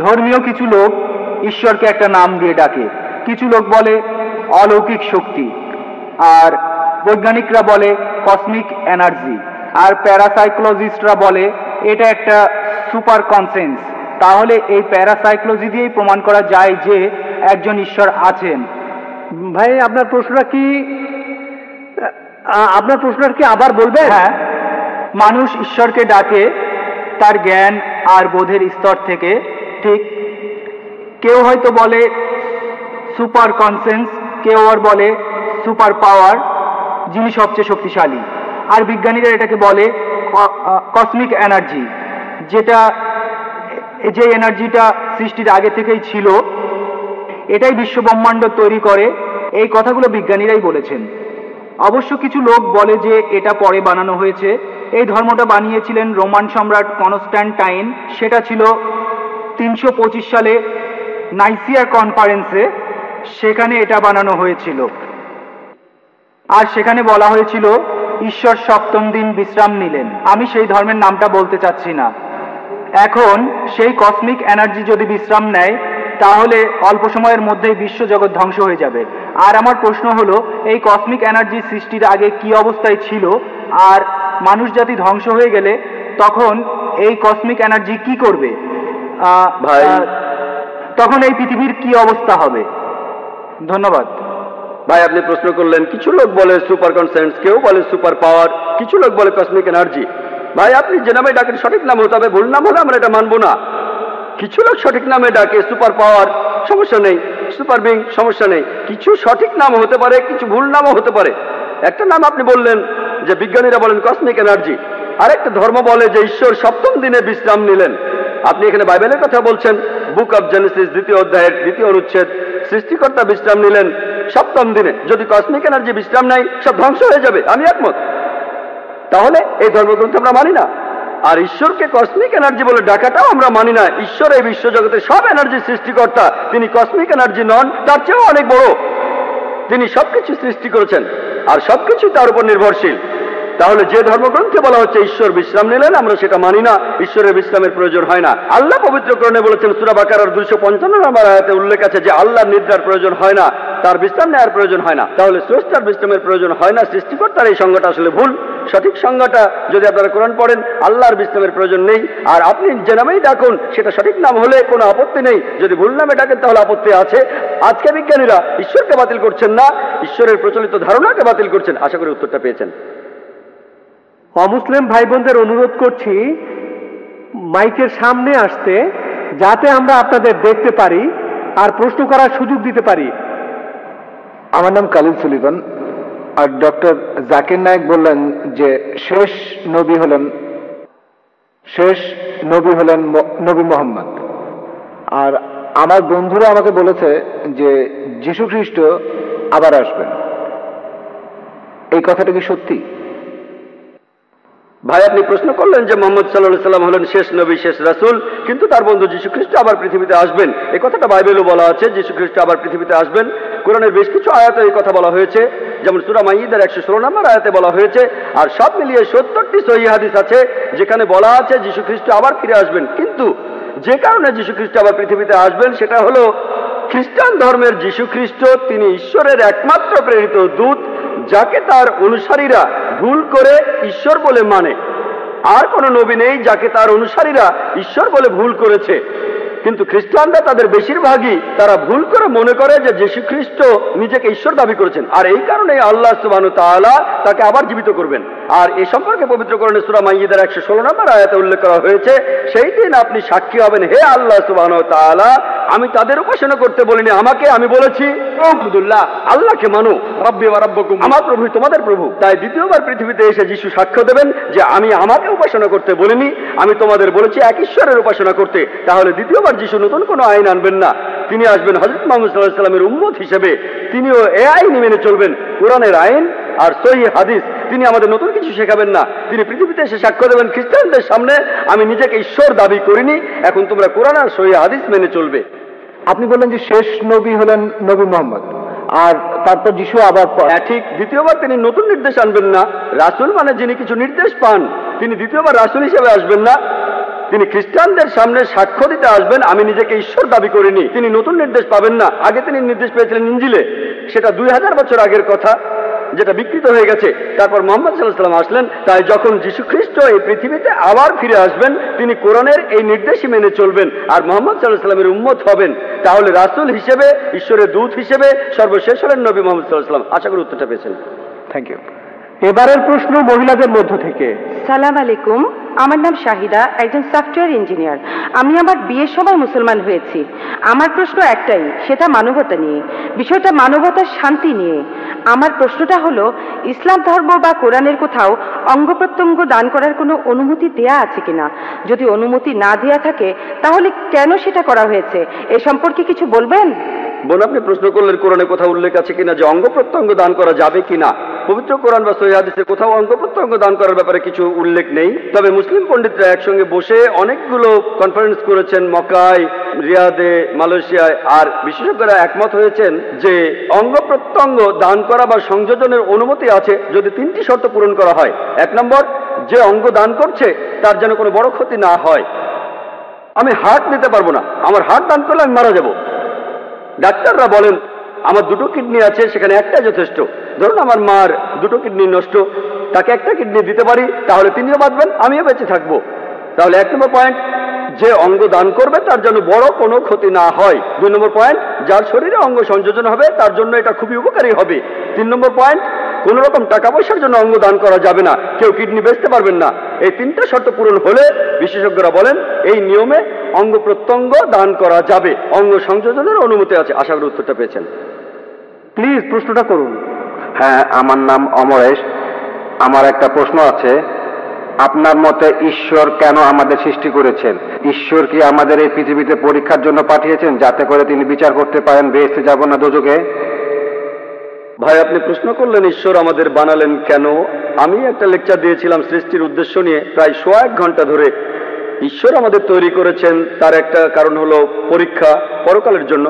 ধর্মীয় কিছু লোক ঈশ্বরকে একটা নাম দিয়ে ডাকে, কিছু লোক বলে অলৌকিক শক্তি, আর বৈজ্ঞানিকরা বলে কসমিক এনার্জি, আর প্যারাসাইকোলজিস্টরা বলে এটা একটা সুপার কনসেন্স। তাহলে এই প্যারাসাইকোলজি দিয়েই প্রমাণ করা যায় যে একজন ঈশ্বর আছেন। ভাই, আপনার প্রশ্নটা কি, আপনার প্রশ্নটা কি আবার বলবেন? হ্যাঁ, মানুষ ঈশ্বরকে ডাকে তার জ্ঞান আর বোধের স্তর থেকে। ঠিক, কেউ হয়তো বলে সুপার কনসেন্স, কেউ আর বলে সুপার পাওয়ার, যিনি সবচেয়ে শক্তিশালী। আর বিজ্ঞানীরা এটাকে বলে কসমিক এনার্জি, যেটা যে এনার্জিটা সৃষ্টির আগে থেকেই ছিল, এটাই বিশ্বব্রহ্মাণ্ড তৈরি করে। এই কথাগুলো বিজ্ঞানীরাই বলেছেন। অবশ্য কিছু লোক বলে যে এটা পরে বানানো হয়েছে। এই ধর্মটা বানিয়েছিলেন রোমান সম্রাট কনস্ট্যান্টাইন। সেটা ছিল 325 সালে নাইসিয়া কনফারেন্সে, সেখানে এটা বানানো হয়েছিল। আর সেখানে বলা হয়েছিল ঈশ্বর 7ম দিন বিশ্রাম নিলেন। আমি সেই ধর্মের নামটা বলতে চাচ্ছি না। এখন সেই কসমিক এনার্জি যদি বিশ্রাম নেয়, তাহলে অল্প সময়ের মধ্যেই বিশ্বজগৎ ধ্বংস হয়ে যাবে। আর আমার প্রশ্ন হলো, এই কসমিক এনার্জি সৃষ্টির আগে কি অবস্থায় ছিল, আর মানুষ জাতি ধ্বংস হয়ে গেলে তখন এই কসমিক এনার্জি কি করবে? তখন এই পৃথিবীর কি অবস্থা হবে? ধন্যবাদ। ভাই আপনি প্রশ্ন করলেন কিছু লোক বলে সুপার কনসেন্স, কেউ বলে সুপার পাওয়ার, কিছু লোক বলে কসমিক এনার্জি। ভাই আপনি যে নামে ডাকেন সঠিক নাম হতে হবে, ভুল নাম হলে আমরা এটা মানবো না। কিছু লোক সঠিক নামে ডাকে সুপার পাওয়ার, সমস্যা নেই, সুপার বিং, সমস্যা নেই। কিছু সঠিক নাম হতে পারে, কিছু ভুল নামও হতে পারে। একটা নাম আপনি বললেন যে বিজ্ঞানীরা বলেন কসমিক এনার্জি, আরেকটা ধর্ম বলে যে ঈশ্বর সপ্তম দিনে বিশ্রাম নিলেন। আপনি এখানে বাইবেলের কথা বলছেন, বুক অব জেনেসিস 2য় অধ্যায়ের 2য় অনুচ্ছেদ, সৃষ্টিকর্তা বিশ্রাম নিলেন সপ্তম দিনে। যদি কসমিক এনার্জি বিশ্রাম নেয় সব ধ্বংস হয়ে যাবে, আমি একমত। তাহলে এই ধর্মগ্রন্থ আমরা মানি না। আর ঈশ্বরকে কসমিক এনার্জি বলে ডাকাটাও আমরা মানি না। ঈশ্বর এই বিশ্বজগতের সব এনার্জি সৃষ্টিকর্তা, তিনি কসমিক এনার্জি নন, তার চেয়েও অনেক বড়। তিনি সবকিছু সৃষ্টি করেছেন আর সবকিছু তার উপর নির্ভরশীল। তাহলে যে ধর্মগ্রন্থে বলা হচ্ছে ঈশ্বর বিশ্রাম নিলেন, আমরা সেটা মানি না। ঈশ্বরের বিশ্রামের প্রয়োজন হয় না। আল্লাহ পবিত্র কোরআনে বলেছেন, সূরা বাকারার 255 নম্বর আয়াতে উল্লেখ আছে যে আল্লাহর নিদ্রার প্রয়োজন হয় না, তার বিশ্রাম নেওয়ার প্রয়োজন হয় না। তাহলে স্রষ্টার বিশ্রামের প্রয়োজন হয় না, সৃষ্টিকর্তার এই সংজ্ঞাটা আসলে ভুল। সঠিক সংজ্ঞাটা যদি আপনারা কোরআন পড়েন, আল্লাহর বিশ্রামের প্রয়োজন নেই। আর আপনি যে নামেই ডাকুন সেটা সঠিক নাম হলে কোনো আপত্তি নেই, যদি ভুল নামে ডাকেন তাহলে আপত্তি আছে। আজকে বিজ্ঞানীরা ঈশ্বরকে বাতিল করছেন না, ঈশ্বরের প্রচলিত ধারণাকে বাতিল করছেন। আশা করি উত্তরটা পেয়েছেন। অমুসলিম ভাই বোনদের অনুরোধ করছি মাইকের সামনে আসতে, যাতে আমরা আপনাদের দেখতে পারি আর প্রশ্ন করার সুযোগ দিতে পারি। আমার নাম কালিল সুলিভান। আর ডক্টর জাকির নায়েক বললেন যে শেষ নবী হলেন নবী মোহাম্মদ। আর আমার বন্ধুরা আমাকে বলেছে যে যীশু খ্রিস্ট আবার আসবেন। এই কথাটা কি সত্যি? ভাই আপনি প্রশ্ন করলেন যে মোহাম্মদ সাল্লাল্লাহু আলাইহি সাল্লাম হলেন শেষ নবী, শেষ রাসূল, কিন্তু তার বন্ধু যীশু খ্রিস্ট আবার পৃথিবীতে আসবেন। এই কথাটা বাইবেলও বলা আছে, যীশু খ্রিস্ট আবার পৃথিবীতে আসবেন। কোরআনের বেশ কিছু আয়াতে এই কথা বলা হয়েছে, যেমন সূরা মাইদার 116 নম্বর আয়াতে বলা হয়েছে। আর সব মিলিয়ে 70টি সহিহ হাদিস আছে যেখানে বলা আছে যীশু খ্রিস্ট আবার ফিরে আসবেন। কিন্তু যে কারণে যীশু খ্রিস্ট আবার পৃথিবীতে আসবেন সেটা হলো খ্রিস্টান ধর্মের যীশু খ্রিস্ট তিনি ঈশ্বরের একমাত্র প্রেরিত দূত, যাকে তার অনুসারীরা ভুল করে ঈশ্বর বলে মানে। আর কোন নবী নেই যাকে তার অনুসারীরা ঈশ্বর বলে ভুল করেছে। কিন্তু খ্রিস্টানরা তাদের বেশিরভাগই তারা ভুল করে মনে করে যে যীশু খ্রিস্ট নিজেকে ঈশ্বর দাবি করেছেন, আর এই কারণে আল্লাহ সুবহানাহু ওয়া তাআলা তাকে আবার জীবিত করবেন। আর এ সম্পর্কে পবিত্র কোরআনে সূরা মাইদার 116 নম্বর আয়াতে উল্লেখ করা হয়েছে, সেই দিন আপনি সাক্ষী হবেন, হে আল্লাহ সুবহানাহু ওয়া তাআলা, আমি তাদের উপাসনা করতে বলিনি, আমি বলেছি আব্দুল্লাহ, আল্লাহকে মানো, রব্বি ওয়া রাব্বুকুম, আমার প্রভু তোমাদের প্রভু। তাই দ্বিতীয়বার পৃথিবীতে এসে যীশু সাক্ষ্য দেবেন যে আমি আমাকে উপাসনা করতে বলিনি, আমি তোমাদের বলেছি এক ঈশ্বরের উপাসনা করতে। তাহলে দ্বিতীয়বার যীশু নতুন কোনো আইন আনবেন না, তিনি আসবেন হযরত মুহাম্মদ সাল্লাল্লাহু আলাইহি ওয়াসাল্লামের উম্মত হিসেবে। তিনিও এই আইন মেনে চলবেন, কোরআনের আইন আর সহিহ হাদিস। তিনি আমাদের নতুন কিছু শেখাবেন না। তিনি পৃথিবীতে এসে সাক্ষ্য দেবেন খ্রিস্টানদের সামনে, আমি নিজেকে ঈশ্বর দাবি করিনি, এখন তোমরা কোরআন আর সহিহ হাদিস মেনে চলবে। আপনি বললেন যে শেষ নবী হলেন নবী মোহাম্মদ, আর তারপর যীশু আবার ঠিক দ্বিতীয়বার তিনি নতুন নির্দেশ আনবেন না। রাসূল মানে যিনি কিছু নির্দেশ পান, তিনি দ্বিতীয়বার রাসূল হিসেবে আসবেন না। তিনি খ্রিস্টানদের সামনে সাক্ষ্য দিতে আসবেন, আমি নিজেকে ঈশ্বর দাবি করিনি। তিনি নতুন নির্দেশ পাবেন না। আগে তিনি নির্দেশ পেয়েছিলেন ইনজিলে, সেটা 2000 বছর আগের কথা, যেটা বিকৃত হয়ে গেছে। তারপর মুহাম্মদ সাল্লাল্লাহু আলাইহি ওয়াসাল্লাম আসলেন। তাই যখন যীশু খ্রিস্ট এই পৃথিবীতে আবার ফিরে আসবেন, তিনি কোরআনের এই নির্দেশই মেনে চলবেন আর মুহাম্মদ সাল্লাল্লাহু আলাইহি ওয়াসাল্লামের উম্মত হবেন। তাহলে রাসূল হিসেবে, ঈশ্বরের দূত হিসেবে সর্বশেষ হলেন নবী মুহাম্মদ সাল্লাল্লাহু আলাইহি ওয়াসাল্লাম। আশা করি উত্তরটা পেয়েছেন। Thank you. এবারের প্রশ্ন মহিলাদের মধ্য থেকে। সালাম আলাইকুম, আমার নাম শাহিদা, একজন সফটওয়্যার ইঞ্জিনিয়ার। আমি আমার বিয়ের সময় মুসলমান হয়েছি। আমার প্রশ্ন একটাই, সেটা মানবতা নিয়ে, বিষয়টা মানবতার শান্তি নিয়ে। আমার প্রশ্নটা হলো, ইসলাম ধর্ম বা কোরআনের কোথাও অঙ্গ প্রত্যঙ্গ দান করার কোনো অনুমতি দেয়া আছে কিনা? যদি অনুমতি না দেয়া থাকে তাহলে কেন সেটা করা হয়েছে, এ সম্পর্কে কিছু বলবেন? বোন, আপনি প্রশ্ন করলেন কোরআনে কোথাও উল্লেখ আছে কিনা যে অঙ্গ প্রত্যঙ্গ দান করা যাবে কিনা। পবিত্র কোরআন বা সহিহ হাদিসে কোথাও অঙ্গ প্রত্যঙ্গ দান করার ব্যাপারে কিছু উল্লেখ নেই। তবে মুসলিম পণ্ডিতরা একসঙ্গে বসে অনেকগুলো কনফারেন্স করেছেন মক্কায়, রিয়াদে, মালয়েশিয়ায়। আর বিশেষজ্ঞরা একমত হয়েছেন যে অঙ্গ প্রত্যঙ্গ দান করা বা সংযোজনের অনুমতি আছে যদি 3টি শর্ত পূরণ করা হয়। 1 নম্বর, যে অঙ্গ দান করছে তার যেন কোনো বড় ক্ষতি না হয়। আমি হার্ট নিতে পারবো না, আমার হার্ট দান করলে আমি মারা যাব। ডাক্তাররা বলেন আমার 2টো কিডনি আছে, সেখানে একটাই যথেষ্ট। ধরুন আমার মার 2টো কিডনি নষ্ট, তাকে একটা কিডনি দিতে পারি, তাহলে তিনিও বাঁচবেন, আমিও বেঁচে থাকবো। তাহলে 1 নম্বর পয়েন্ট, যে অঙ্গ দান করবে তার যেন বড় কোনো ক্ষতি না হয়। 2 নম্বর পয়েন্ট, যার শরীরে অঙ্গ সংযোজন হবে তার জন্য এটা খুবই উপকারী হবে। 3 নম্বর পয়েন্ট, কোন রকম টাকা পয়সার জন্য অঙ্গ দান করা যাবে না, কেউ কিডনি বেচতে পারবেন না। এই 3টা শর্ত পূরণ হলে বিশেষজ্ঞরা বলেন এই নিয়মে অঙ্গ প্রত্যঙ্গ দান করা যাবে, অঙ্গ সংযোজনের অনুমতি আছে। আশা করি উত্তরটা পেয়েছেন। প্লিজ প্রশ্নটা করুন। হ্যাঁ, আমার নাম অমরেশ। আমার একটা প্রশ্ন আছে। আপনার মতে ঈশ্বর কেন আমাদের সৃষ্টি করেছেন? ঈশ্বর কি আমাদের এই পৃথিবীতে পরীক্ষার জন্য পাঠিয়েছেন যাতে করে তিনি বিচার করতে পারেন বেহেশতে যাব না দোজখে? ভাই, আপনি প্রশ্ন করলেন ঈশ্বর আমাদের বানালেন কেন। আমি একটা লেকচার দিয়েছিলাম সৃষ্টির উদ্দেশ্য নিয়ে, প্রায় 1 ঘন্টা ধরে। ঈশ্বর আমাদের তৈরি করেছেন, তার একটা কারণ হলো পরীক্ষা, পরকালের জন্য।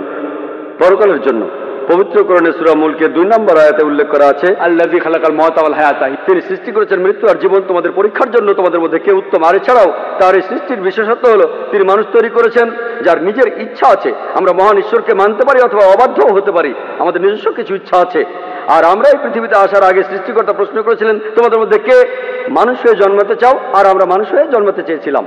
পরকালের জন্য পবিত্র কোরআনে সূরা মুলকে 2 নম্বর আয়াতে উল্লেখ করা আছে, আল্লাযী খালাকাল মাউতা ওয়াল হায়াতা, তিনি সৃষ্টি করেছেন মৃত্যু আর জীবন তোমাদের পরীক্ষার জন্য, তোমাদের মধ্যে কে উত্তম। আর এছাড়াও তার এই সৃষ্টির বিশেষত্ব হলো তিনি মানুষ তৈরি করেছেন যার নিজের ইচ্ছা আছে। আমরা মহান ঈশ্বরকে মানতে পারি অথবা অবাধ্যও হতে পারি, আমাদের নিজস্ব কিছু ইচ্ছা আছে। আর আমরা এই পৃথিবীতে আসার আগে সৃষ্টিকর্তা প্রশ্ন করেছিলেন তোমাদের মধ্যে কে মানুষ হয়ে জন্মাতে চাও, আর আমরা মানুষ হয়ে জন্মাতে চেয়েছিলাম।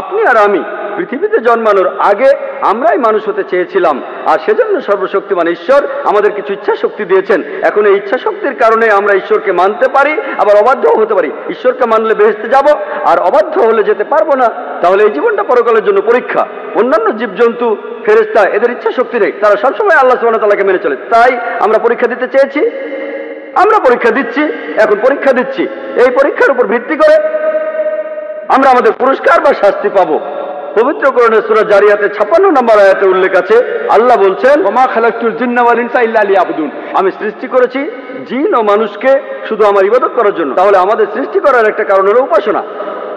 আপনি আর আমি পৃথিবীতে জন্মানোর আগে আমরাই মানুষ হতে চেয়েছিলাম, আর সেজন্য সর্বশক্তিমান ঈশ্বর আমাদের কিছু ইচ্ছা শক্তি দিয়েছেন। এখন এই ইচ্ছা শক্তির কারণে আমরা ঈশ্বরকে মানতে পারি, আবার অবাধ্যও হতে পারি। ঈশ্বরকে মানলে বেহেশতে যাব, আর অবাধ্য হলে যেতে পারবো না। তাহলে এই জীবনটা পরকালের জন্য পরীক্ষা। অন্যান্য জীবজন্তু, ফেরেশতা, এদের ইচ্ছা শক্তি নেই, তারা সবসময় আল্লাহ সুবহানাহু ওয়া তাআলাকে মেনে চলে। তাই আমরা পরীক্ষা দিতে চেয়েছি, আমরা পরীক্ষা দিচ্ছি। এখন পরীক্ষা দিচ্ছি, এই পরীক্ষার উপর ভিত্তি করে আমরা আমাদের পুরস্কার বা শাস্তি পাবো। পবিত্র কোরআনে সূরা জারিয়াতে 56 নম্বর আয়াতে উল্লেখ আছে, আল্লাহ বলছেন ওয়া মা খালাকতুল জিন্না ওয়াল ইনসা ইল্লা লিয়াবুদুন, আমি সৃষ্টি করেছি জিন ও মানুষকে শুধু আমার ইবাদত করার জন্য। তাহলে আমাদের সৃষ্টি করার একটা কারণ হলো উপাসনা,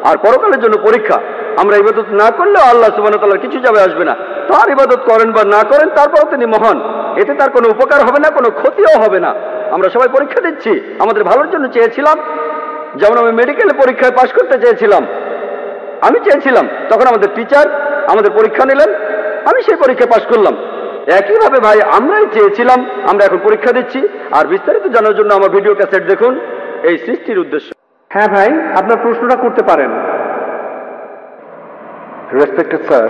আর পরকালের জন্য পরীক্ষা। আমরা ইবাদত না করলেও আল্লাহ সুবহানাহু ওয়া তাআলার কিছু যাবে আসবে না। তার ইবাদত করেন বা না করেন, তারপরও তিনি মহান, এতে তার কোনো উপকার হবে না, কোনো ক্ষতিও হবে না। আমরা সবাই পরীক্ষা দিচ্ছি, আমাদের ভালোর জন্য চেয়েছিলাম। যেমন আমি মেডিকেলে পরীক্ষায় পাশ করতে চেয়েছিলাম, আমি চেয়েছিলাম, তখন আমাদের টিচার আমাদের পরীক্ষা নিলেন, আমি সেই পরীক্ষায় পাশ করলাম। একইভাবে ভাই আমরাই চেয়েছিলাম, আমরা এখন পরীক্ষা দিচ্ছি। আর বিস্তারিত জানার জন্য আমার ভিডিও ক্যাসেট দেখুন, এই সৃষ্টির উদ্দেশ্য। হ্যাঁ ভাই, আপনার প্রশ্নটা করতে পারেন। রেসপেক্টেড স্যার,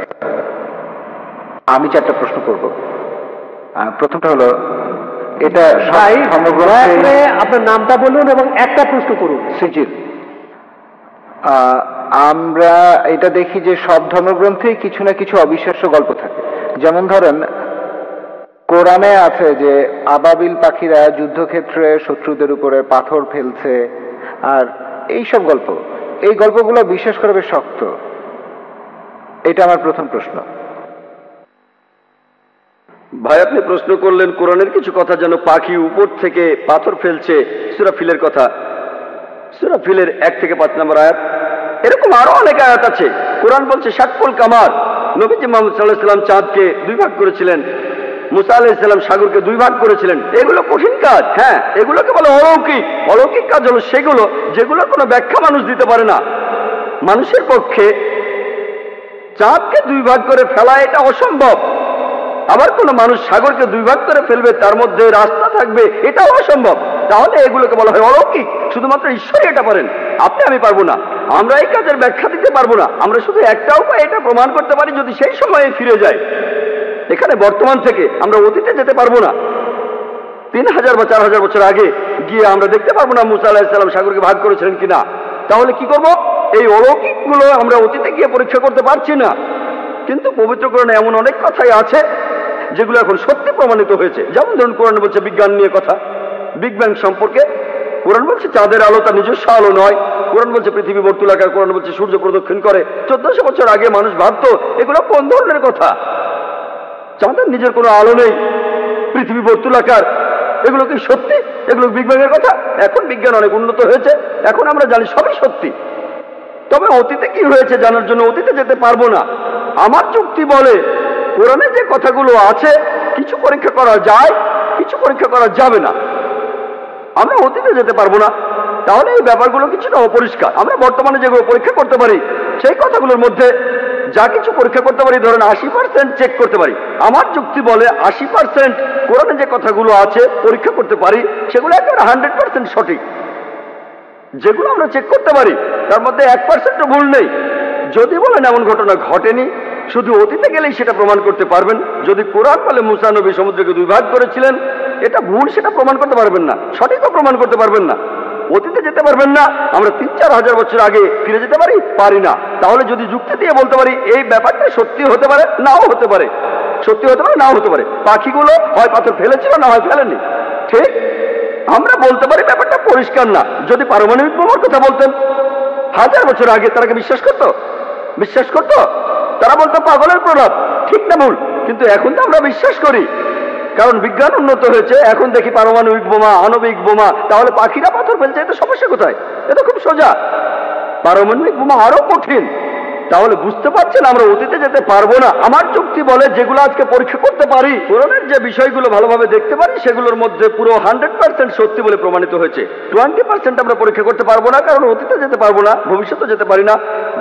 আমি 4টা প্রশ্ন করব। প্রথমটা হলো, এটা ভাই দয়া করে আপনার নামটা বলুন এবং একটা প্রশ্ন করুন। সিজিল, আমরা এটা দেখি যে সব ধর্মগ্রন্থেই কিছু না কিছু অবিশ্বাস্য গল্প থাকে। যেমন ধরেন, কোরআনে আছে যে আবাবিল পাখিরা যুদ্ধক্ষেত্রে শত্রুদের উপরে পাথর ফেলছে, আর এইসব গল্প, এই গল্পগুলো বিশ্বাস করা বেশ শক্ত। এটা আমার প্রথম প্রশ্ন। ভাই, আপনি প্রশ্ন করলেন কোরআনের কিছু কথা, যেন পাখি উপর থেকে পাথর ফেলছে, সূরা ফিলের কথা, সূরা ফিলের 1 থেকে 5 নম্বর আয়াত। এরকম আরো অনেক আয়াত আছে। কোরআন বলছে শাক্কুল কামার, নবীজি মুহাম্মদ সাল্লাল্লাহু আলাইহি ওয়াসাল্লাম চাঁদকে 2 ভাগ করেছিলেন, মুসা আলাইহিস সালাম সাগরকে 2 ভাগ করেছিলেন। এগুলো কঠিন কাজ, হ্যাঁ, এগুলোকে বলে অলৌকিক। অলৌকিক কাজ হলো সেগুলো যেগুলো কোনো ব্যাখ্যা মানুষ দিতে পারে না। মানুষের পক্ষে চাঁদকে 2 ভাগ করে ফেলা এটা অসম্ভব। আবার কোনো মানুষ সাগরকে 2 ভাগ করে ফেলবে, তার মধ্যে রাস্তা থাকবে, এটাও অসম্ভব। তাহলে এগুলোকে বলা হয় অলৌকিক। শুধুমাত্র ঈশ্বরই এটা পারেন, আপনি আমি পারবো না। আমরা এই কাজের ব্যাখ্যা দিতে পারবো না। আমরা শুধু একটা উপায় এটা প্রমাণ করতে পারি, যদি সেই সময়ে ফিরে যায়। এখানে বর্তমান থেকে আমরা অতীতে যেতে পারবো না। 3000 বা 4000 বছর আগে গিয়ে আমরা দেখতে পারবো না মুসা আলাইহিস সালাম সাগরকে ভাগ করেছিলেন কিনা। তাহলে কি করব? এই অলৌকিকগুলো আমরা অতীতে গিয়ে পরীক্ষা করতে পারছি না। কিন্তু পবিত্র কোরআনে এমন অনেক কথাই আছে যেগুলো এখন সত্যি প্রমাণিত হয়েছে। যেমন ধরুন, কোরআন বলছে বিজ্ঞান নিয়ে কথা, বিগ ব্যাং সম্পর্কে। কোরআন বলছে চাঁদের আলো তার নিজস্ব আলো নয়। কোরআন বলছে পৃথিবী বর্তুলাকার। কোরআন বলছে সূর্য প্রদক্ষিণ করে। 1400 বছর আগে মানুষ ভাবতো এগুলো কোন ধরনের কথা? চাঁদের নিজের কোনো আলো নেই, পৃথিবী বর্তুলাকার, এগুলো কি সত্যি? এগুলো বিগ ব্যাং এর কথা? এখন বিজ্ঞান অনেক উন্নত হয়েছে, এখন আমরা জানি সবই সত্যি। তবে অতীতে কি হয়েছে জানার জন্য অতীতে যেতে পারবো না। আমার যুক্তি বলে কোরআনে যে কথাগুলো আছে কিছু পরীক্ষা করা যায়, কিছু পরীক্ষা করা যাবে না। আমরা অতীতে যেতে পারবো না, তাহলে এই ব্যাপারগুলো কিছুটা অপরিষ্কার। আমরা বর্তমানে যেগুলো পরীক্ষা করতে পারি সেই কথাগুলোর মধ্যে যা কিছু পরীক্ষা করতে পারি, ধরেন 80% চেক করতে পারি। আমার যুক্তি বলে 80% কোরআনে যে কথাগুলো আছে পরীক্ষা করতে পারি, সেগুলো একেবারে 100% সঠিক। যেগুলো আমরা চেক করতে পারি তার মধ্যে 1%ও ভুল নেই। যদি বলেন এমন ঘটনা ঘটেনি, শুধু অতীতে গেলেই সেটা প্রমাণ করতে পারবেন। যদি কোরআন বলে মুসা নবী সমুদ্রকে দুই ভাগ করেছিলেন, এটা ভুল, সেটা প্রমাণ করতে পারবেন না, সঠিকও প্রমাণ করতে পারবেন না। অতীতে যেতে পারবেন না, আমরা 3-4 হাজার বছর আগে ফিরে যেতে পারি না। তাহলে যদি যুক্তি দিয়ে বলতে পারি এই ব্যাপারটা সত্যি হতে পারে, নাও হতে পারে, সত্যি হতে পারে, নাও হতে পারে। পাখিগুলো হয় পাথর ফেলেছিল, না হয় ফেলেনি, ঠিক? আমরা বলতে পারি ব্যাপারটা পরিষ্কার না। যদি পারমাণবিক বোমার কথা বলতেন 1000 বছর আগে, তারা কি বিশ্বাস করতো? বিশ্বাস করতো? তারা বলতো পাগলের প্রলাপ, ঠিক না ভুল? কিন্তু এখন তো আমরা বিশ্বাস করি, কারণ বিজ্ঞান উন্নত হয়েছে। এখন দেখি পারমাণবিক বোমা, আণবিক বোমা। তাহলে পাখিরা পাথর ফেলছে, এতে সমস্যা কোথায়? এটা খুব সোজা। পারমাণবিক বোমা আরো কঠিন। তাহলে বুঝতে পারছেন আমরা অতীতে যেতে পারবো না। আমার যুক্তি বলে যেগুলো আজকে পরীক্ষা করতে পারি, কোরআনের যে বিষয়গুলো ভালোভাবে দেখতে পারি, সেগুলোর মধ্যে পুরো 100% সত্যি বলে প্রমাণিত হয়েছে। 20% আমরা পরীক্ষা করতে পারবো না, কারণ অতীতে যেতে পারবো না, ভবিষ্যতে যেতে পারি না।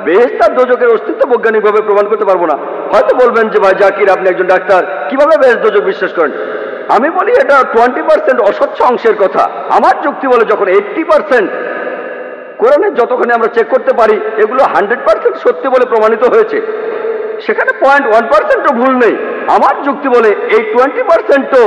বেহেশত আর দোজখের অস্তিত্ব বৈজ্ঞানিকভাবে প্রমাণ করতে পারবো না। হয়তো বলবেন যে ভাই জাকির, আপনি একজন ডাক্তার, কিভাবে বেহেশত দোজখ বিশ্বাস করেন? আমি বলি এটা 20% অস্বচ্ছ অংশের কথা। আমার যুক্তি বলে যখন 80% কোরআনে যতখানি আমরা চেক করতে পারি, এগুলো 100% সত্যি বলে প্রমাণিত হয়েছে, সেখানে 0.1%ও ভুল নেই। আমার যুক্তি বলে এই 20%ও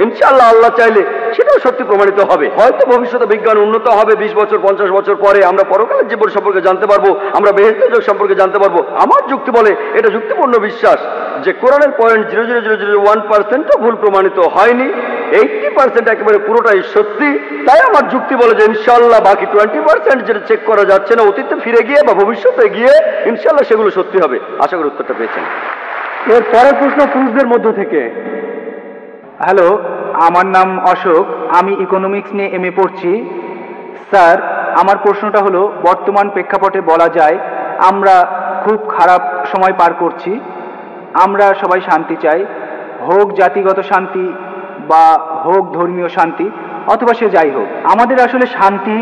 ইনশাআল্লাহ আল্লাহ চাইলে সেটাও সত্যি প্রমাণিত হবে। হয়তো ভবিষ্যতে বিজ্ঞান উন্নত হবে, 20 বছর 50 বছর পরে আমরা পরকালের জীবন সম্পর্কে জানতে পারবো, আমরা বেহেশত দোজখ সম্পর্কে জানতে পারবো। আমার যুক্তি বলে এটা যুক্তিপূর্ণ বিশ্বাস যে কোরআনের 0.00001%ও ভুল প্রমাণিত হয়নি, 80% একেবারে পুরোটাই সত্যি। তাই আমার যুক্তি বলে যে ইনশাআল্লাহ বাকি 20% যেটা চেক করা যাচ্ছে না, অতীতে ফিরে গিয়ে বা ভবিষ্যতে গিয়ে ইনশাআল্লাহ সেগুলো সত্যি হবে। আশা করি উত্তরটা পেয়েছেন। এর পরের প্রশ্ন পুরুষদের মধ্য থেকে। হ্যালো, আমার নাম অশোক, আমি ইকোনমিক্স নিয়ে এমএ পড়ছি। স্যার, আমার প্রশ্নটা হলো, বর্তমান প্রেক্ষাপটে বলা যায় আমরা খুব খারাপ সময় পার করছি। আমরা সবাই শান্তি চাই, হোক জাতিগত শান্তি বা হোক ধর্মীয় শান্তি, অথবা সে যাই হোক, আমাদের আসলে শান্তি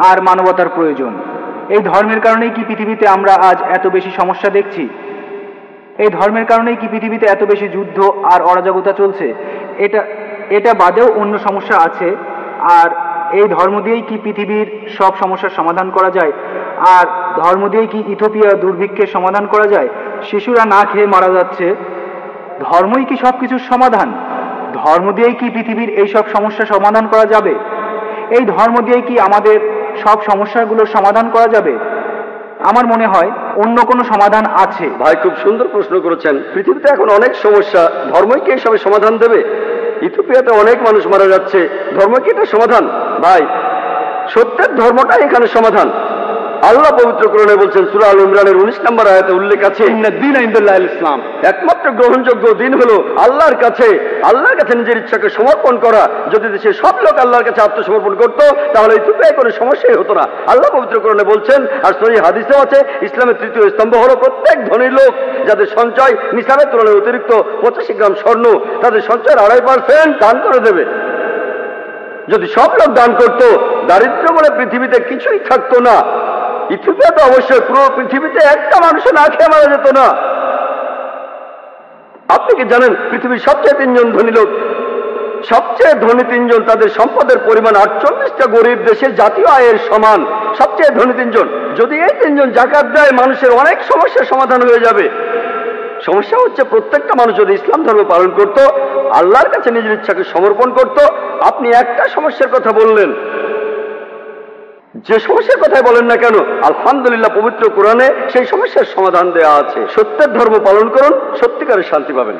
আর মানবতার প্রয়োজন। এই ধর্মের কারণেই কি পৃথিবীতে আমরা আজ এত বেশি সমস্যা দেখছি? এই ধর্মের কারণেই কি পৃথিবীতে এত বেশি যুদ্ধ আর অরাজকতা চলছে? এটা বাদেও অন্য সমস্যা আছে। আর এই ধর্ম দিয়েই কি পৃথিবীর সব সমস্যার সমাধান করা যায়? আর ধর্ম দিয়েই কি ইথিওপিয়া দুর্ভিক্ষের সমাধান করা যায়? শিশুরা না খেয়ে মারা যাচ্ছে, ধর্মই কি সব কিছুর সমাধান? ধর্ম দিয়েই কি পৃথিবীর এই সব সমস্যার সমাধান করা যাবে? এই ধর্ম দিয়েই কি আমাদের সব সমস্যাগুলোর সমাধান করা যাবে? আমার মনে হয় অন্য কোনো সমাধান আছে। ভাই খুব সুন্দর প্রশ্ন করেছেন। পৃথিবীতে এখন অনেক সমস্যা, ধর্মই কি এসবের সমাধান দেবে? ইথিওপিয়াতে অনেক মানুষ মারা যাচ্ছে, ধর্ম কি এটা সমাধান? ভাই, সত্যের ধর্মটাই এখানে সমাধান। আল্লাহ পবিত্র কোরআনে বলছেন, সূরা আল ইমরানের 19 নম্বর আয়াতে উল্লেখ আছে, ইসলাম, একমাত্র গ্রহণযোগ্য দিন হলো আল্লাহর কাছে নিজের ইচ্ছাকে সমর্পণ করা। যদি দেশের সব লোক আল্লাহর কাছে আত্মসমর্পণ করতো, তাহলে ইথিওপিয়ায় কোনো সমস্যাই হতো না। আল্লাহ পবিত্র কোরআনে বলছেন, আর সহিহ হাদিসেও আছে, ইসলামের তৃতীয় স্তম্ভ হলো প্রত্যেক ধনী লোক যাদের সঞ্চয় নিসাবের তুলনায় অতিরিক্ত 85 গ্রাম স্বর্ণ, তাদের সঞ্চয়ের 2.5% দান করে দেবে। যদি সব লোক দান করত, দারিদ্র বলে পৃথিবীতে কিছুই থাকতো না। ইথিওপিয়া তো অবশ্যই পুরো পৃথিবীতে একটা মানুষও না খেয়ে মারা যেত না। আপনি কি জানেন পৃথিবীর সবচেয়ে 3 জন ধনী লোক, সবচেয়ে ধনী 3 জন, তাদের সম্পদের পরিমাণ 48টা গরিব দেশের জাতীয় আয়ের সমান। সবচেয়ে ধনী 3 জন, যদি এই 3 জন যাকাত দেয়, মানুষের অনেক সমস্যার সমাধান হয়ে যাবে। সমস্যা হচ্ছে প্রত্যেকটা মানুষ যদি ইসলাম ধর্ম পালন করত, আল্লাহর কাছে নিজের ইচ্ছাকে সমর্পণ করত। আপনি একটা সমস্যার কথা বললেন, যে সমস্যার কথাই বলেন না কেন, আলহামদুলিল্লাহ পবিত্র কোরআনে সেই সমস্যার সমাধান দেয়া আছে। সত্যের ধর্ম পালন করুন, সত্যিকারের শান্তি পাবেন।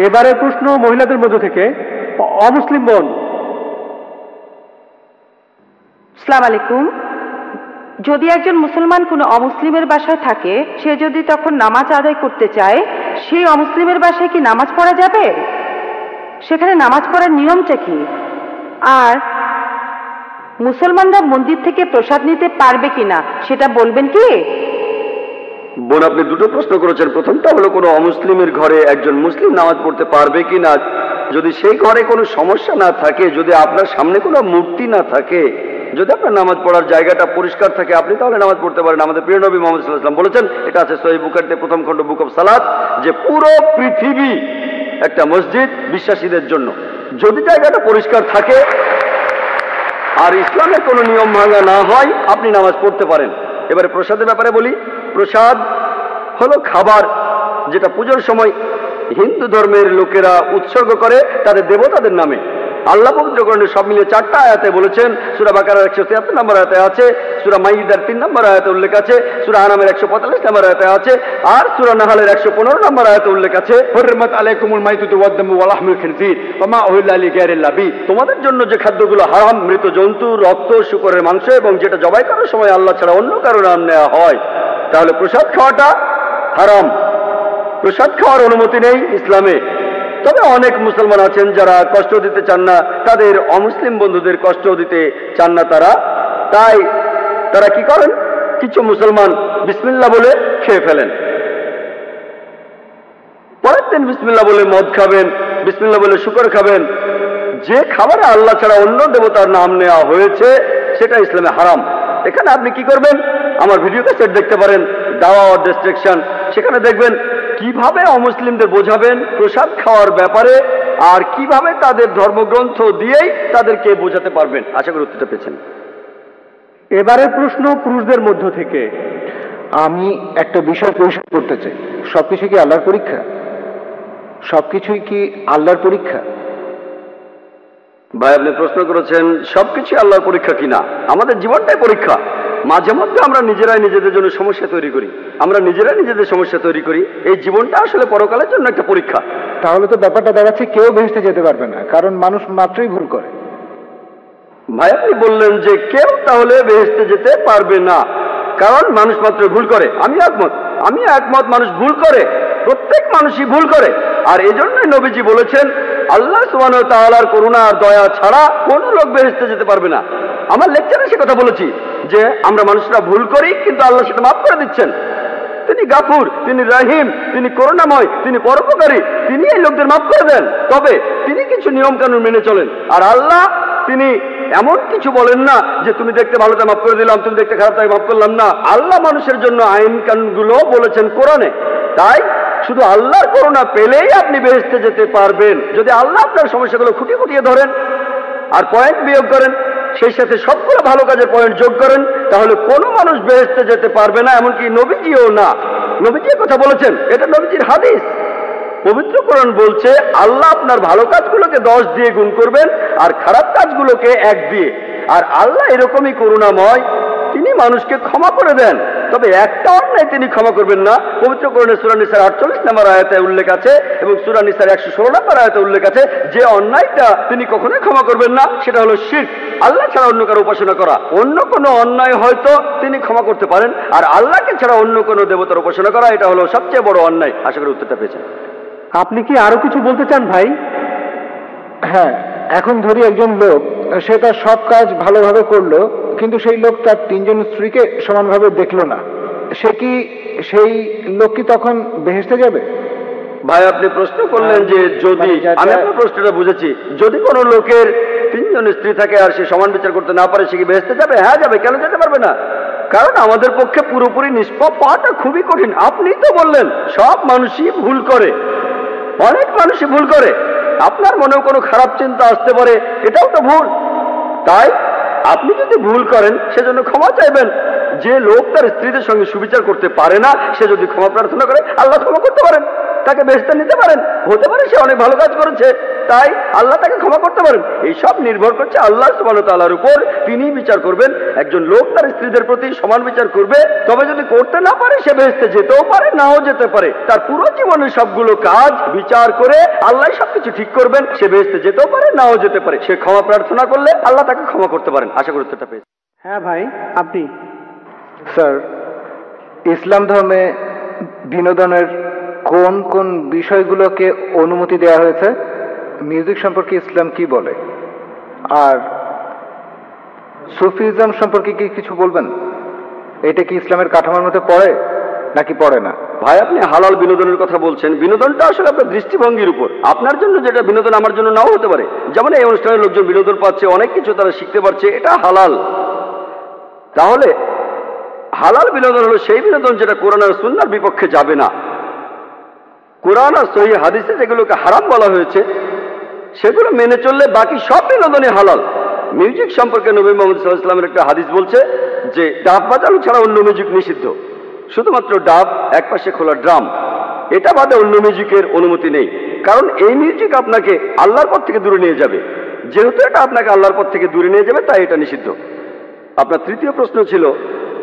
এবারের প্রশ্ন মহিলাদের মধ্য থেকে, অমুসলিম বোন। আসসালামু আলাইকুম। যদি একজন মুসলমান কোনো অমুসলিমের বাসায় থাকে, সে যদি তখন নামাজ আদায় করতে চায়, সেই অমুসলিমের বাসায় কি নামাজ পড়া যাবে? সেখানে নামাজ পড়ার নিয়মটা কি? আর মুসলমানরা মন্দির থেকে প্রসাদ নিতে পারবে কিনা সেটা বলবেন কি? বোন, আপনি দুটো প্রশ্ন করেছেন। প্রথমটা হলো কোনো অমুসলিমের ঘরে একজন মুসলিম নামাজ পড়তে পারবে কিনা। যদি সেই ঘরে কোনো সমস্যা না থাকে, যদি আপনার সামনে কোনো মূর্তি না থাকে, যদি আপনার নামাজ পড়ার জায়গাটা পরিষ্কার থাকে, আপনি তাহলে নামাজ পড়তে পারেন। আমাদের প্রিয় নবী মুহাম্মদ সাল্লাল্লাহু আলাইহি ওয়াসাল্লাম বলেছেন, এটা আছে সহিহ বুখারীতে প্রথম খণ্ড বুক অফ সালাত, যে পুরো পৃথিবী একটা মসজিদ বিশ্বাসীদের জন্য। যদি জায়গাটা পরিষ্কার থাকে, আর ইসলামের কোনো নিয়ম ভাঙা না হয় আপনি নামাজ পড়তে পারেন। এবারে প্রসাদের ব্যাপারে বলি। প্রসাদ হলো খাবার যেটা পুজোর সময় হিন্দু ধর্মের লোকেরা উৎসর্গ করে তাদের দেবতাদের নামে। আল্লাহ পবিত্র কোরআনে সব মিলিয়ে 4টা আয়াতে বলেছেন। সূরা বাকারার 173 নম্বর আয়াতে আছে, সূরা মাইদার 3 নম্বর আয়াতে উল্লেখ আছে, সূরা আনামের 145 নম্বর আয়াতে আছে, আর সূরা নাহলের 115 নম্বর আয়াতে উল্লেখ আছে, হুররিমাত আলাইকুমুল মাইতাতু ওয়াদ-দামু ওয়া লাহমুল খিনজির ওয়া মা উহিল্লা লিগাইরিল্লাহ বি। তোমাদের জন্য যে খাদ্যগুলো হারাম, মৃত জন্তু, রক্ত, শূকরের মাংস এবং যেটা জবাই করার সময় আল্লাহ ছাড়া অন্য কারো নাম নেওয়া হয়, তাহলে প্রসাদ খাওয়াটা হারাম। প্রসাদ খাওয়ার অনুমতি নেই ইসলামে। তবে অনেক মুসলমান আছেন যারা কষ্ট দিতে চান না, তাদের অমুসলিম বন্ধুদের কষ্ট দিতে চান না তাই তারা কি করেন, কিছু মুসলমান বিসমিল্লাহ বলে খেয়ে ফেলেন। পরের দিন বিসমিল্লাহ বলে মদ খাবেন, বিসমিল্লাহ বলে শুকর খাবেন। যে খাবারে আল্লাহ ছাড়া অন্য দেবতার নাম নেওয়া হয়েছে সেটা ইসলামে হারাম। এখানে আপনি কি করবেন, আমার ভিডিও ক্যাসেট দেখতে পারেন, দাওয়া ও ডিস্ট্রাকশন। সেখানে দেখবেন কিভাবে অমুসলিমদের বোঝাবেন প্রসাদ খাওয়ার ব্যাপারে, আর কিভাবে তাদের ধর্মগ্রন্থ দিয়েই তাদেরকে বোঝাতে পারবেন। আশা করি উত্তরটা পেয়েছেন। এবারের প্রশ্ন পুরুষদের মধ্য থেকে। আমি একটা বিষয় পরিষ্কার করতে চাই, সবকিছু কি আল্লাহর পরীক্ষা? সবকিছুই কি আল্লাহর পরীক্ষা? ভাই, আপনি প্রশ্ন করেছেন সবকিছু আল্লাহর পরীক্ষা কিনা। আমাদের জীবনটাই পরীক্ষা। মাঝে মধ্যে আমরা নিজেরাই নিজেদের জন্য সমস্যা তৈরি করি, আমরা নিজেরাই নিজেদের সমস্যা তৈরি করি। এই জীবনটা আসলে পরকালের জন্য একটা পরীক্ষা। তাহলে তো ব্যাপারটা দেখাচ্ছে কেউ বেহেশতে যেতে পারবে না, কারণ মানুষ মাত্রই ভুল করে। ভাই, আপনি বললেন যে কেউ তাহলে বেহেশতে যেতে পারবে না কারণ মানুষ মাত্র ভুল করে। আমি একমত, মানুষ ভুল করে, প্রত্যেক মানুষই ভুল করে। আর এজন্যই নবীজি বলেছেন আল্লাহ সুবহানাহু ওয়া তাআলার করুণা আর দয়া ছাড়া কোনো লোক বেহেশতে যেতে পারবে না। আমার লেকচারে সে কথা বলেছি যে আমরা মানুষরা ভুল করি, কিন্তু আল্লাহ সেটা মাফ করে দিচ্ছেন। তিনি গাফুর, তিনি রাহিম, তিনি করুণাময়, তিনি পরোপকারী, তিনি এই লোকদের মাফ করে দেন। তবে তিনি কিছু নিয়ম কানুন মেনে চলেন। আর আল্লাহ তিনি এমন কিছু বলেন না যে তুমি দেখতে ভালো তাই মাফ করে দিলাম, তুমি দেখতে খারাপ তাই মাফ করলাম না। আল্লাহ মানুষের জন্য আইন কানুনগুলো বলেছেন কোরআনে। তাই শুধু আল্লাহর করুণা পেলেই আপনি বেহেশতে যেতে পারবেন। যদি আল্লাহ আপনার সমস্যাগুলো খুঁটিয়ে খুঁটিয়ে ধরেন আর পয়েন্ট বিয়োগ করেন, সেই সাথে সবগুলো ভালো কাজের পয়েন্ট যোগ করেন, তাহলে কোনো মানুষ বেহেশতে যেতে পারবে না, এমনকি নবীজিও না। নবীজি কথা বলেছেন, এটা নবীজির হাদিস। পবিত্র কোরআন বলছে আল্লাহ আপনার ভালো কাজগুলোকে 10 দিয়ে গুণ করবেন আর খারাপ কাজগুলোকে 1 দিয়ে। আর আল্লাহ এরকমই করুণাময়, তিনি মানুষকে ক্ষমা করে দেন। তবে একটা অন্যায় তিনি ক্ষমা করবেন না। পবিত্র কোরআনে সূরা নিসার 48 নম্বর আয়াতে উল্লেখ আছে এবং সূরা নিসার 116 নম্বর আয়াতে উল্লেখ আছে যে অন্যায়টা তিনি কখনোই ক্ষমা করবেন না, সেটা হলো শিরক, আল্লাহ ছাড়া অন্য কারো উপাসনা করা। অন্য কোনো অন্যায় হয়তো তিনি ক্ষমা করতে পারেন, আর আল্লাহকে ছাড়া অন্য কোনো দেবতার উপাসনা করা, এটা হলো সবচেয়ে বড় অন্যায়। আশা করি উত্তরটা পেয়েছেন। আপনি কি আরো কিছু বলতে চান ভাই? হ্যাঁ, এখন ধরি একজন লোক, সে তার সব কাজ ভালোভাবে করলো, কিন্তু সেই লোক তার 3 জন স্ত্রীকে সমানভাবে দেখলো না। সেই লোক কি তখন বেহেশতে যাবে? ভাই, আপনি প্রশ্ন করলেন যে যদি, আমি আপনার প্রশ্নটা বুঝেছি, যদি কোনো লোকের 3 জন স্ত্রী থাকে আর সে সমান বিচার করতে না পারে, সে কি বেহেশতে যাবে? হ্যাঁ যাবে। কেন যেতে পারবে না? কারণ আমাদের পক্ষে পুরোপুরি নিষ্পাপ পাওয়াটা খুবই কঠিন। আপনি তো বললেন সব মানুষই ভুল করে, অনেক মানুষই ভুল করে। আপনার মনেও কোনো খারাপ চিন্তা আসতে পারে, এটাও তো ভুল। তাই আপনি যদি ভুল করেন সেজন্য ক্ষমা চাইবেন। যে লোক তার স্ত্রীদের সঙ্গে সুবিচার করতে পারে না, সে যদি ক্ষমা প্রার্থনা করে আল্লাহ ক্ষমা করতে পারেন, তাকে বেহেশতে নিতে পারেন। হতে পারে সে অনেক ভালো কাজ করেছে, তাই আল্লাহ তাকে ক্ষমা করতে পারেন। এই সব নির্ভর করছে আল্লাহ সুবহানাহু ওয়া তাআলার উপর। তিনি বিচার করবেন। একজন লোক তার স্ত্রীদের প্রতি সমান বিচার করবে, তবে যদি করতে না পারে সে বেহেশতে যেতেও পারে, নাও যেতে পারে। তার পুরো জীবনের সবগুলো কাজ বিচার করে আল্লাহ সবকিছু ঠিক করবেন। সে বেহেশতে যেতেও পারে, নাও যেতে পারে। সে ক্ষমা প্রার্থনা করলে আল্লাহ তাকে ক্ষমা করতে পারেন। আশা করি উত্তরটা পেয়েছেন। হ্যাঁ ভাই, আপনি। স্যার, ইসলাম ধর্মে বিনোদনের কোন কোন বিষয়গুলোকে অনুমতি দেওয়া হয়েছে? মিউজিক সম্পর্কে ইসলাম কি বলে? আর সুফিজম সম্পর্কে কি কিছু বলবেন? এটা কি ইসলামের কাঠামোর মধ্যে পড়ে নাকি পড়ে না? ভাই, আপনি হালাল বিনোদনের কথা বলছেন। বিনোদনটা আসলে আপনার দৃষ্টিভঙ্গির উপর। আপনার জন্য যেটা বিনোদন আমার জন্য নাও হতে পারে। যেমন এই অনুষ্ঠানের লোকজন বিনোদন পাচ্ছে, অনেক কিছু তারা শিখতে পারছে, এটা হালাল। তাহলে হালাল বিনোদন হলো সেই বিনোদন যেটা কোরআন আর সুন্নাহর বিপক্ষে যাবে না। কোরআন আর সহিহ হাদিসে যেগুলোকে হারাম বলা হয়েছে সেগুলো মেনে চললে বাকি সব বিনোদনই হালাল। মিউজিক সম্পর্কে নবী মোহাম্মদ সাল্লাল্লাহু আলাইহি ওয়াসাল্লামের একটা হাদিস বলছে যে ডাব বাজানো ছাড়া অন্য মিউজিক নিষিদ্ধ, শুধুমাত্র ডাব, একপাশে খোলা ড্রাম, এটা বাদে অন্য মিউজিকের অনুমতি নেই। কারণ এই মিউজিক আপনাকে আল্লাহর পথ থেকে দূরে নিয়ে যাবে। যেহেতু এটা আপনাকে আল্লাহর পথ থেকে দূরে নিয়ে যাবে, তাই এটা নিষিদ্ধ। আপনার তৃতীয় প্রশ্ন ছিল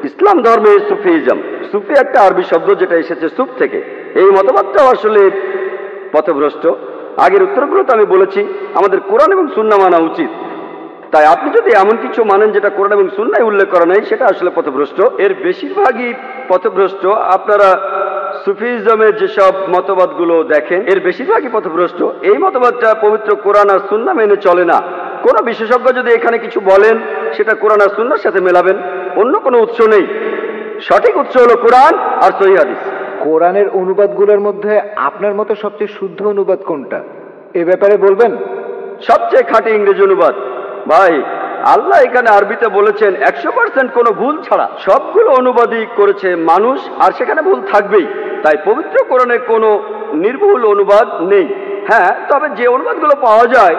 ইসলাম ধর্মে সুফিজম। সুফি একটা আরবি শব্দ যেটা এসেছে সুফ থেকে। এই মতবাদটাও আসলে পথভ্রষ্ট। আগের উত্তরগুলোতে আমি বলেছি আমাদের কোরআন এবং সুন্নাহ মানা উচিত। তাই আপনি যদি এমন কিছু মানেন যেটা কোরআন এবং সুন্নাহয় উল্লেখ করা নাই, সেটা আসলে পথভ্রষ্ট। এর বেশিরভাগই পথভ্রষ্ট। আপনারা সুফিজমের যেসব মতবাদগুলো দেখেন, এর বেশিরভাগই পথভ্রষ্ট। এই মতবাদটা পবিত্র কোরআন আর সুন্নাহ মেনে চলে না। কোনো বিশেষজ্ঞ যদি এখানে কিছু বলেন, সেটা কোরআন আর সুন্নাহর সাথে মেলাবেন, অন্য কোনো উৎস নেই। সঠিক উৎস হলো কোরআন আর সহিহ হাদিস। কোরআনের অনুবাদগুলোর মধ্যে আপনার মতে সবচেয়ে শুদ্ধ অনুবাদ কোনটা, এ ব্যাপারে বলবেন? সবচেয়ে খাঁটি ইংরেজি অনুবাদ। ভাই, আল্লাহ এখানে আরবিতে বলেছেন 100% কোনো ভুল ছাড়া। সবগুলো অনুবাদই করেছে মানুষ, আর সেখানে ভুল থাকবেই। তাই পবিত্র কোরআনে কোনো নির্ভুল অনুবাদ নেই। হ্যাঁ, তবে যে অনুবাদগুলো পাওয়া যায়,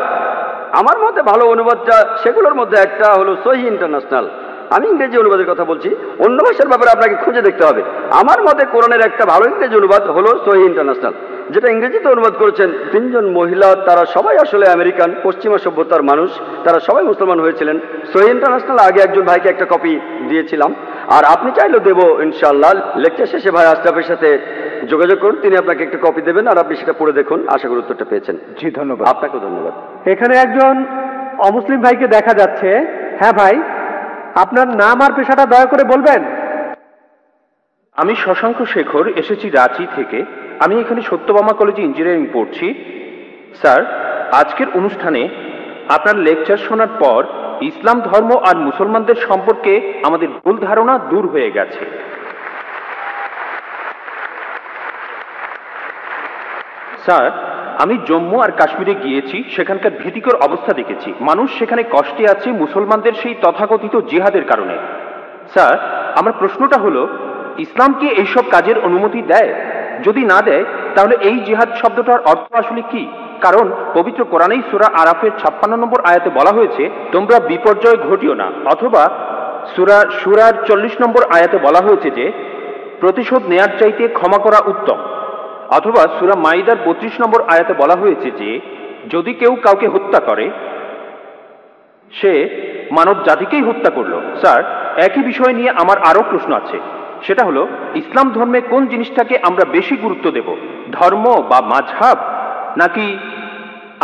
আমার মতে ভালো অনুবাদটা সেগুলোর মধ্যে একটা হলো সহিহ ইন্টারন্যাশনাল। আমি ইংরেজি অনুবাদের কথা বলছি, অন্য ভাষার ব্যাপারে আপনাকে খুঁজে দেখতে হবে। আমার মতে কোরআনের একটা ভালো ইংরেজি অনুবাদ হলো সহিহ ইন্টারন্যাশনাল, যেটা ইংরেজিতে অনুবাদ করেছেন 3 জন মহিলা। তারা সবাই আসলে আমেরিকান, পশ্চিমা সভ্যতার মানুষ। তারা সবাই মুসলমান হয়েছিলেন। সহিহ ইন্টারন্যাশনাল আগে একজন ভাইকে একটা কপি দিয়েছিলাম, আর আপনি চাইলেও দেবো ইনশাআল্লাহ। লেকচার শেষে ভাই আশরাফের সাথে যোগাযোগ করুন, তিনি আপনাকে একটা কপি দেবেন, আর আপনি সেটা পড়ে দেখুন। আশা করি উত্তরটা পেয়েছেন। জি, ধন্যবাদ। আপনাকেও ধন্যবাদ। এখানে একজন অমুসলিম ভাইকে দেখা যাচ্ছে। হ্যাঁ ভাই, আপনার নাম আর পেশাটা দয়া করে বলবেন? আমি শশাঙ্ক শেখর, এসেছি রাঁচি থেকে। আমি এখানে সত্যভামা কলেজে ইঞ্জিনিয়ারিং পড়ছি। স্যার, আজকের অনুষ্ঠানে আপনার লেকচার শোনার পর ইসলাম ধর্ম আর মুসলমানদের সম্পর্কে আমাদের ভুল ধারণা দূর হয়ে গেছে। স্যার, আমি জম্মু আর কাশ্মীরে গিয়েছি, সেখানকার ভীতিকর অবস্থা দেখেছি। মানুষ সেখানে কষ্টে আছে মুসলমানদের সেই তথাকথিত জিহাদের কারণে। স্যার, আমার প্রশ্নটা হলো, ইসলাম কি এইসব কাজের অনুমতি দেয়? যদি না দেয়, তাহলে এই জিহাদ শব্দটার অর্থ আসলে কি? কারণ পবিত্র কোরআনেই সূরা আরাফের 56 নম্বর আয়াতে বলা হয়েছে, তোমরা বিপর্যয় ঘটিও না। অথবা সূরা শুরার 40 নম্বর আয়াতে বলা হয়েছে যে প্রতিশোধ নেয়ার চাইতে ক্ষমা করা উত্তম। অথবা সূরা মাইদার 32 নম্বর আয়াতে বলা হয়েছে যে যদি কেউ কাউকে হত্যা করে, সে মানব জাতিকেই হত্যা করলো। স্যার, একই বিষয় নিয়ে আমার আরো প্রশ্ন আছে। সেটা হলো, ইসলাম ধর্মে কোন জিনিসটাকে আমরা বেশি গুরুত্ব দেব, ধর্ম বা মাযহাব, নাকি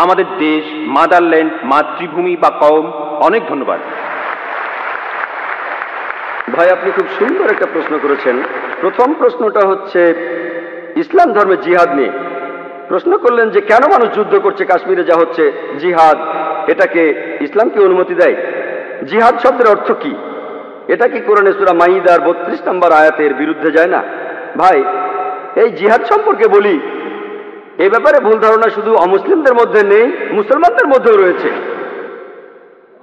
আমাদের দেশ, মাদারল্যান্ড, মাতৃভূমি বা কওম? অনেক ধন্যবাদ। ভাই, আপনি খুব সুন্দর একটা প্রশ্ন করেছেন। প্রথম প্রশ্নটা হচ্ছে ইসলাম ধর্মে জিহাদ নিয়ে। প্রশ্ন করলেন যে কেন মানুষ যুদ্ধ করছে কাশ্মীরে, যা হচ্ছে জিহাদ, এটাকে ইসলাম কি অনুমতি দেয়? জিহাদ শব্দের অর্থ কি? এটা কি কোরআনে সূরা মাইদার 32 নম্বর আয়াতের বিরুদ্ধে যায় না? ভাই, এই জিহাদ সম্পর্কে বলি, এই ব্যাপারে ভুল ধারণা শুধু অমুসলিমদের মধ্যে নেই, মুসলমানদের মধ্যেও রয়েছে।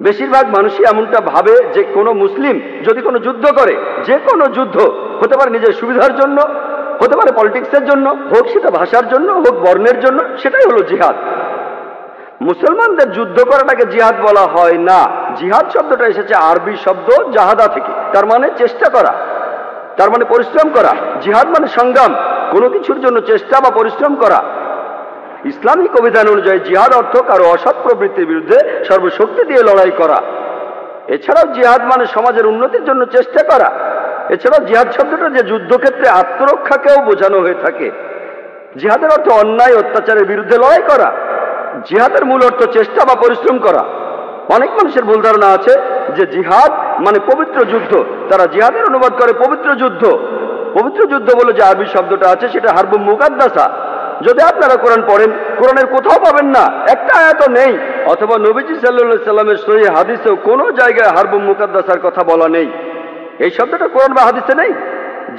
বেশিরভাগ মানুষই এমনটা ভাবে যে কোনো মুসলিম যদি কোনো যুদ্ধ করে, যে কোনো যুদ্ধ হতে পারে নিজের সুবিধার জন্য, হতে পারে পলিটিক্সের জন্য, হোক সেটা ভাষার জন্য, হোক বর্ণের জন্য, সেটাই হলো জিহাদ। মুসলমানদের যুদ্ধ করাটাকে জিহাদ বলা হয় না। জিহাদ শব্দটা এসেছে আরবি শব্দ জাহাদা থেকে, তার মানে চেষ্টা করা, তার মানে পরিশ্রম করা। জিহাদ মানে সংগ্রাম, কোনো কিছুর জন্য চেষ্টা বা পরিশ্রম করা। ইসলামিক অভিধান অনুযায়ী জিহাদ অর্থ কারো অসৎ প্রবৃত্তির বিরুদ্ধে সর্বশক্তি দিয়ে লড়াই করা। এছাড়াও জিহাদ মানে সমাজের উন্নতির জন্য চেষ্টা করা। এছাড়াও জিহাদ শব্দটা যে যুদ্ধক্ষেত্রে আত্মরক্ষাকেও বোঝানো হয়ে থাকে। জিহাদের অর্থ অন্যায় অত্যাচারের বিরুদ্ধে লড়াই করা। জিহাদের মূল অর্থ চেষ্টা বা পরিশ্রম করা। অনেক মানুষের ভুল ধারণা আছে যে জিহাদ মানে পবিত্র যুদ্ধ। তারা জিহাদের অনুবাদ করে পবিত্র যুদ্ধ। পবিত্র যুদ্ধ বলে যে আরবি শব্দটা আছে, সেটা হারবুম মুকাদ্দাসা। যদি আপনারা কোরআন পড়েন, কোরআনের কোথাও পাবেন না, একটা আয়াত নেই, অথবা নবীজি সাল্লাল্লাহু আলাইহি সাল্লামের সহিহ হাদিসেও কোনো জায়গায় হারবুম মুকাদ্দাসার কথা বলা নেই। এই শব্দটা কোরআন বা হাদিসে নেই।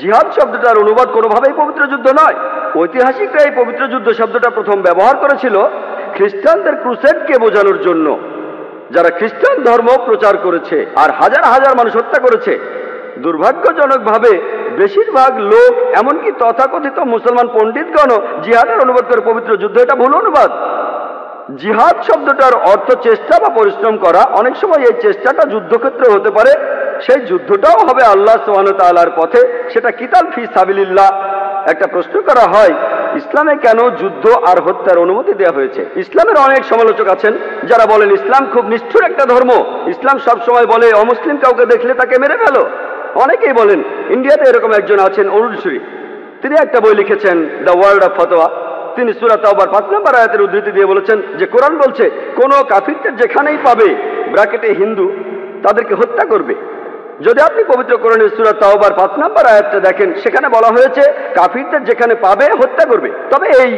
জিহাদ শব্দটার অনুবাদ কোনোভাবেই পবিত্র যুদ্ধ নয়। ঐতিহাসিকরা এই পবিত্র যুদ্ধ শব্দটা প্রথম ব্যবহার করেছিল খ্রিস্টানদের ক্রুসেডকে বোঝানোর জন্য, যারা খ্রিস্টান ধর্ম প্রচার করেছে আর হাজার হাজার মানুষ হত্যা করেছে। দুর্ভাগ্যজনকভাবে বেশিরভাগ লোক, এমনকি তথাকথিত মুসলমান পণ্ডিতগণও জিহাদের অনুবাদ করে পবিত্র যুদ্ধ। এটা ভুল অনুবাদ। জিহাদ শব্দটার অর্থ চেষ্টা বা পরিশ্রম করা। অনেক সময় এই চেষ্টাটা যুদ্ধক্ষেত্রে হতে পারে, সেই যুদ্ধটাও হবে আল্লাহ সুবহানাহু ওয়া তাআলার পথে, সেটা কিতাল ফি সাবিলিল্লাহ। একটা প্রশ্ন করা হয়, ইসলামে কেন যুদ্ধ আর হত্যার অনুমতি দেওয়া হয়েছে? ইসলামের অনেক সমালোচক আছেন যারা বলেন ইসলাম খুব নিষ্ঠুর একটা ধর্ম, ইসলাম সব সময় বলে অমুসলিম কাউকে দেখলে তাকে মেরে ফেলো। অনেকেই বলেন, ইন্ডিয়াতে এরকম একজন আছেন অরুণ সুরি, তিনি একটা বই লিখেছেন দ্য ওয়ার্ল্ড অফ ফতোয়া। তিনি সূরা তাওবার 5 নম্বর আয়াতের উদ্ধৃতি দিয়ে বলেছেন যে কোরআন বলছে কোন কাফিরদের যেখানেই পাবে, ব্র্যাকেটে হিন্দু, তাদেরকে হত্যা করবে। যদি আপনি পবিত্র কোরআনের সূরা তাওবার 5 নম্বর আয়াতটা দেখেন, সেখানে বলা হয়েছে কাফিরদের যেখানে পাবে হত্যা করবে। তবে এই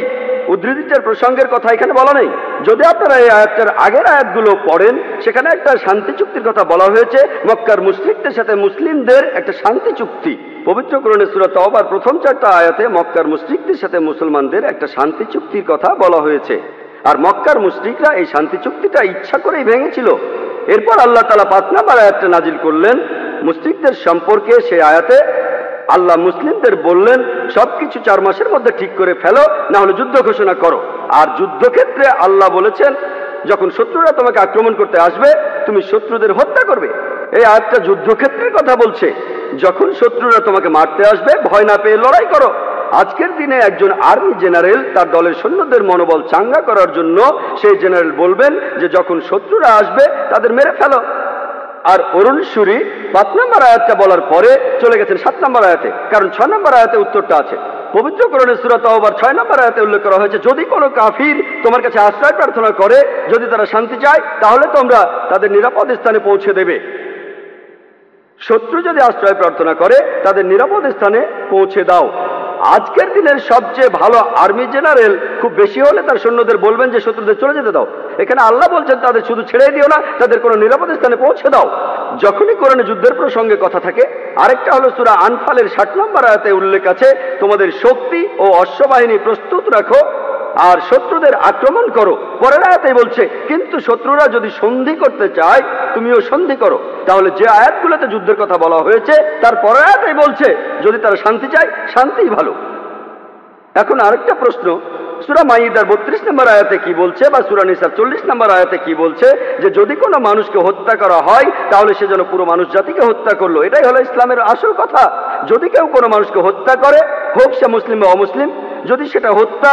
উদ্ধৃতিটার প্রসঙ্গের কথা এখানে বলা নেই। যদি আপনারা এই আয়াতটার আগের আয়াতগুলো পড়েন, সেখানে একটা শান্তি চুক্তির কথা বলা হয়েছে, মক্কার মুশরিকদের সাথে মুসলিমদের একটা শান্তি চুক্তি। পবিত্র কোরআনের সূরা তাওবার প্রথম 4টা আয়াতে মক্কার মুশরিকদের সাথে মুসলমানদের একটা শান্তি চুক্তির কথা বলা হয়েছে। আর মক্কার মুশরিকরা এই শান্তি চুক্তিটা ইচ্ছা করেই ভেঙেছিল। এরপর আল্লাহ তাআলা 5 নম্বর আয়াতটা নাজিল করলেন মুশরিকদের সম্পর্কে। সেই আয়াতে আল্লাহ মুসলিমদের বললেন সবকিছু 4 মাসের মধ্যে ঠিক করে ফেলো, না হলে যুদ্ধ ঘোষণা করো। আর যুদ্ধক্ষেত্রে আল্লাহ বলেছেন যখন শত্রুরা তোমাকে আক্রমণ করতে আসবে, তুমি শত্রুদের হত্যা করবে। এই আয়াতটা যুদ্ধক্ষেত্রের কথা বলছে। যখন শত্রুরা তোমাকে মারতে আসবে, ভয় না পেয়ে লড়াই করো। আজকের দিনে একজন আর্মি জেনারেল তার দলের সৈন্যদের মনোবল চাঙ্গা করার জন্য সেই জেনারেল বলবেন যে যখন শত্রুরা আসবে তাদের মেরে ফেলো। আর অরুণ সুরি 5 নম্বর আয়াতটা বলার পরে চলে গেছেন 7 নম্বর আয়াতে, কারণ 6 নম্বর আয়াতে উত্তরটা আছে। পবিত্র কোরআনের সূরা তাওবার 6 নম্বর আয়াতে উল্লেখ করা হয়েছে, যদি কোনো কাফির তোমার কাছে আশ্রয় প্রার্থনা করে, যদি তারা শান্তি চায়, তাহলে তোমরা তাদের নিরাপদ স্থানে পৌঁছে দেবে। শত্রু যদি আশ্রয় প্রার্থনা করে, তাদের নিরাপদ স্থানে পৌঁছে দাও। আজকের দিনের সবচেয়ে ভালো আর্মি জেনারেল খুব বেশি হলে তার সৈন্যদের বলবেন যে শত্রুদের চলে যেতে দাও। এখানে আল্লাহ বলছেন তাদের শুধু ছেড়ে দিও না, তাদের কোনো নিরাপদ স্থানে পৌঁছে দাও। যখনই কোরআনে যুদ্ধের প্রসঙ্গে কথা থাকে, আরেকটা হলো সূরা আনফালের 60 নম্বর আয়াতে উল্লেখ আছে, তোমাদের শক্তি ও অশ্ববাহিনী প্রস্তুত রাখো আর শত্রুদের আক্রমণ করো। পরের আয়াতেই বলছে কিন্তু শত্রুরা যদি সন্ধি করতে চায়, তুমিও সন্ধি করো। তাহলে যে আয়াতগুলোতে যুদ্ধের কথা বলা হয়েছে, তার পরের আয়াতেই বলছে যদি তারা শান্তি চায়, শান্তিই ভালো। এখন আরেকটা প্রশ্ন, সূরা মাইদার 32 নম্বর আয়াতে কি বলছে, বা সূরা নিসার 40 নম্বর আয়াতে কি বলছে, যে যদি কোনো মানুষকে হত্যা করা হয় তাহলে সে যেন পুরো মানুষ জাতিকে হত্যা করলো। এটাই হলো ইসলামের আসল কথা। যদি কেউ কোনো মানুষকে হত্যা করে, হোক সে মুসলিম বা অমুসলিম, যদি সেটা হত্যা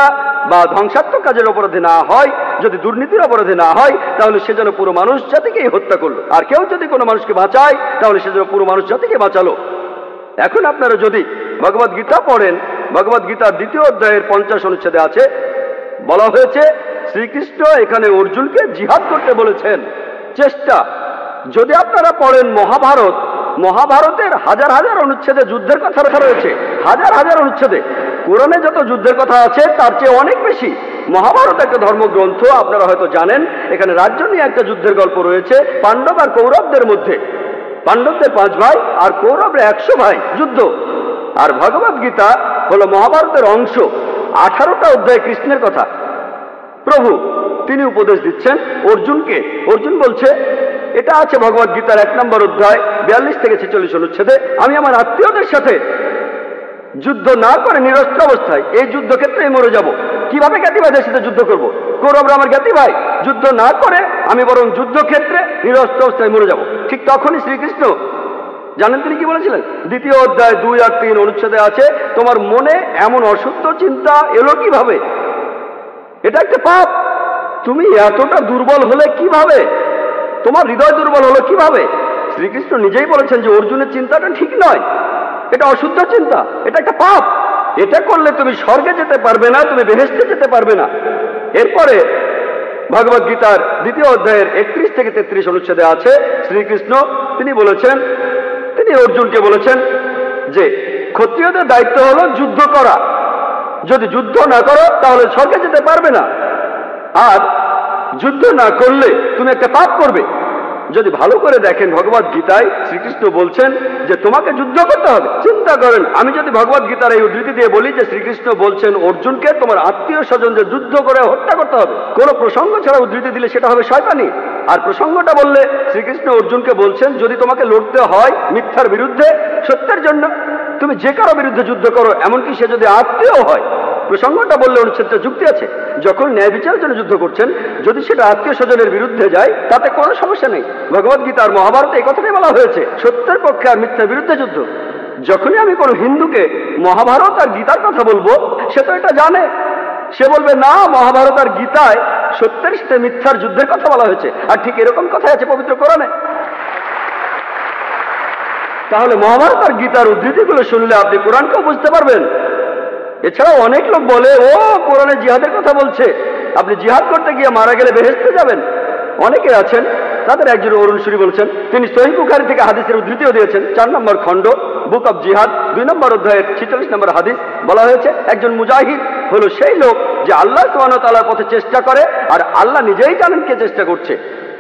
বা ধ্বংসাত্মক কাজের অপরাধে না হয়, যদি দুর্নীতির অপরাধে না হয়, তাহলে সে যেন পুরো মানুষ জাতিকেই হত্যা করলো। আর কেউ যদি কোনো মানুষকে বাঁচায়, তাহলে সে যেন পুরো মানুষ জাতিকে বাঁচালো। এখন আপনারা যদি ভগবদ গীতা পড়েন, ভগবদ গীতার 2য় অধ্যায়ের 50 অনুচ্ছেদে আছে, বলা হয়েছে শ্রীকৃষ্ণ এখানে অর্জুনকে জিহাদ করতে বলেছেন। চেষ্টা। যদি আপনারা পড়েন মহাভারত, মহাভারতের হাজার হাজার অনুচ্ছেদে যুদ্ধের কথা লেখা রয়েছে, হাজার হাজার অনুচ্ছেদে। কোরআনে যত যুদ্ধের কথা আছে তার চেয়ে অনেক বেশি। মহাভারত একটা ধর্মগ্রন্থ, আপনারা হয়তো জানেন। এখানে রাজ্য নিয়ে একটা যুদ্ধের গল্প রয়েছে পাণ্ডব আর কৌরবদের মধ্যে। পাণ্ডবদের 5 ভাই আর কৌরবরা 100 ভাই, যুদ্ধ। আর ভগবদ গীতা হলো মহাভারতের অংশ। 18টা অধ্যায় কৃষ্ণের কথা। প্রভু তিনি উপদেশ দিচ্ছেন অর্জুনকে। অর্জুন বলছে, এটা আছে ভগবদ গীতার 1 নম্বর অধ্যায় 42 থেকে 46 অনুচ্ছেদে, আমি আমার আত্মীয়দের সাথে যুদ্ধ না করে নিরস্ত্র অবস্থায় এই যুদ্ধক্ষেত্রে মরে যাব। কিভাবে জ্ঞাতি ভাইদের সাথে যুদ্ধ করব? কৌরবরা আমার জ্ঞাতি ভাই, যুদ্ধ না করে আমি বরং যুদ্ধক্ষেত্রে নিরস্ত্র অবস্থায় মরে যাব। ঠিক তখনই শ্রীকৃষ্ণ জানেন তিনি কি বলেছিলেন? 2য় অধ্যায় 2 আর 3 অনুচ্ছেদে আছে, তোমার মনে এমন অশুদ্ধ চিন্তা এলো কিভাবে? এটা একটা পাপ। তুমি এতটা দুর্বল হলে কিভাবে? তোমার হৃদয় দুর্বল হলো কিভাবে? শ্রীকৃষ্ণ নিজেই বলেছেন যে অর্জুনের চিন্তাটা ঠিক নয়, এটা অশুদ্ধ চিন্তা, এটা একটা পাপ। এটা করলে তুমি স্বর্গে যেতে পারবে না, তুমি বেহেশতে যেতে পারবে না। এরপরে ভগবদ গীতার 2য় অধ্যায়ের 31 থেকে 33 অনুচ্ছেদে আছে, শ্রীকৃষ্ণ তিনি বলেছেন, তিনি অর্জুনকে বলেছেন যে ক্ষত্রিয়দের দায়িত্ব হলো যুদ্ধ করা। যদি যুদ্ধ না করো তাহলে স্বর্গে যেতে পারবে না, আর যুদ্ধ না করলে তুমি একটা পাপ করবে। যদি ভালো করে দেখেন ভগবদ গীতায় শ্রীকৃষ্ণ বলছেন যে তোমাকে যুদ্ধ করতে হবে। চিন্তা করেন, আমি যদি ভগবদ গীতার এই উদ্ধৃতি দিয়ে বলি যে শ্রীকৃষ্ণ বলছেন অর্জুনকে তোমার আত্মীয় স্বজনদের যুদ্ধ করে হত্যা করতে হবে, কোনো প্রসঙ্গ ছাড়া উদ্ধৃতি দিলে সেটা হবে শয়তানি। আর প্রসঙ্গটা বললে শ্রীকৃষ্ণ অর্জুনকে বলছেন যদি তোমাকে লড়তে হয় মিথ্যার বিরুদ্ধে, সত্যের জন্য, তুমি যে কারো বিরুদ্ধে যুদ্ধ করো, এমনকি সে যদি আত্মীয় হয়। প্রসঙ্গটা বললে অনুচ্ছেদটা যুক্তি আছে। যখন ন্যায় বিচারের জন্য যুদ্ধ করছেন, যদি সেটা আত্মীয় স্বজনের বিরুদ্ধে যায় তাতে কোনো সমস্যা নেই। ভগবদ গীতা আর মহাভারতে এই কথাটাই বলা হয়েছে, সত্যের পক্ষে আর মিথ্যার বিরুদ্ধে যুদ্ধ। যখনই আমি কোনো হিন্দুকে মহাভারত আর গীতার কথা বলবো, সে তো এটা জানে, সে বলবে না মহাভারত আর গীতায় সত্যের সাথে মিথ্যার যুদ্ধের কথা বলা হয়েছে, আর ঠিক এরকম কথাই আছে পবিত্র কোরআনে। তাহলে মহাভারত আর গীতার উদ্ধৃতিগুলো শুনলে আপনি কোরআনকেও বুঝতে পারবেন। এছাড়াও অনেক লোক বলে ও কোরআনে জিহাদের কথা বলছে, আপনি জিহাদ করতে গিয়ে মারা গেলে বেহেশতে যাবেন। অনেকে আছেন, তাদের একজন অরুণ সুরি বলছেন, তিনি সহিহ বুখারী থেকে হাদিসের উদ্ধৃতিও দিয়েছেন। 4 নম্বর খণ্ড বুক অব জিহাদ 2 নম্বর অধ্যায়ের 46 নম্বর হাদিস বলা হয়েছে, একজন মুজাহিদ হলো সেই লোক যে আল্লাহ সুবহানাহু ওয়া তাআলার পথে চেষ্টা করে, আর আল্লাহ নিজেই জানেন কে চেষ্টা করছে।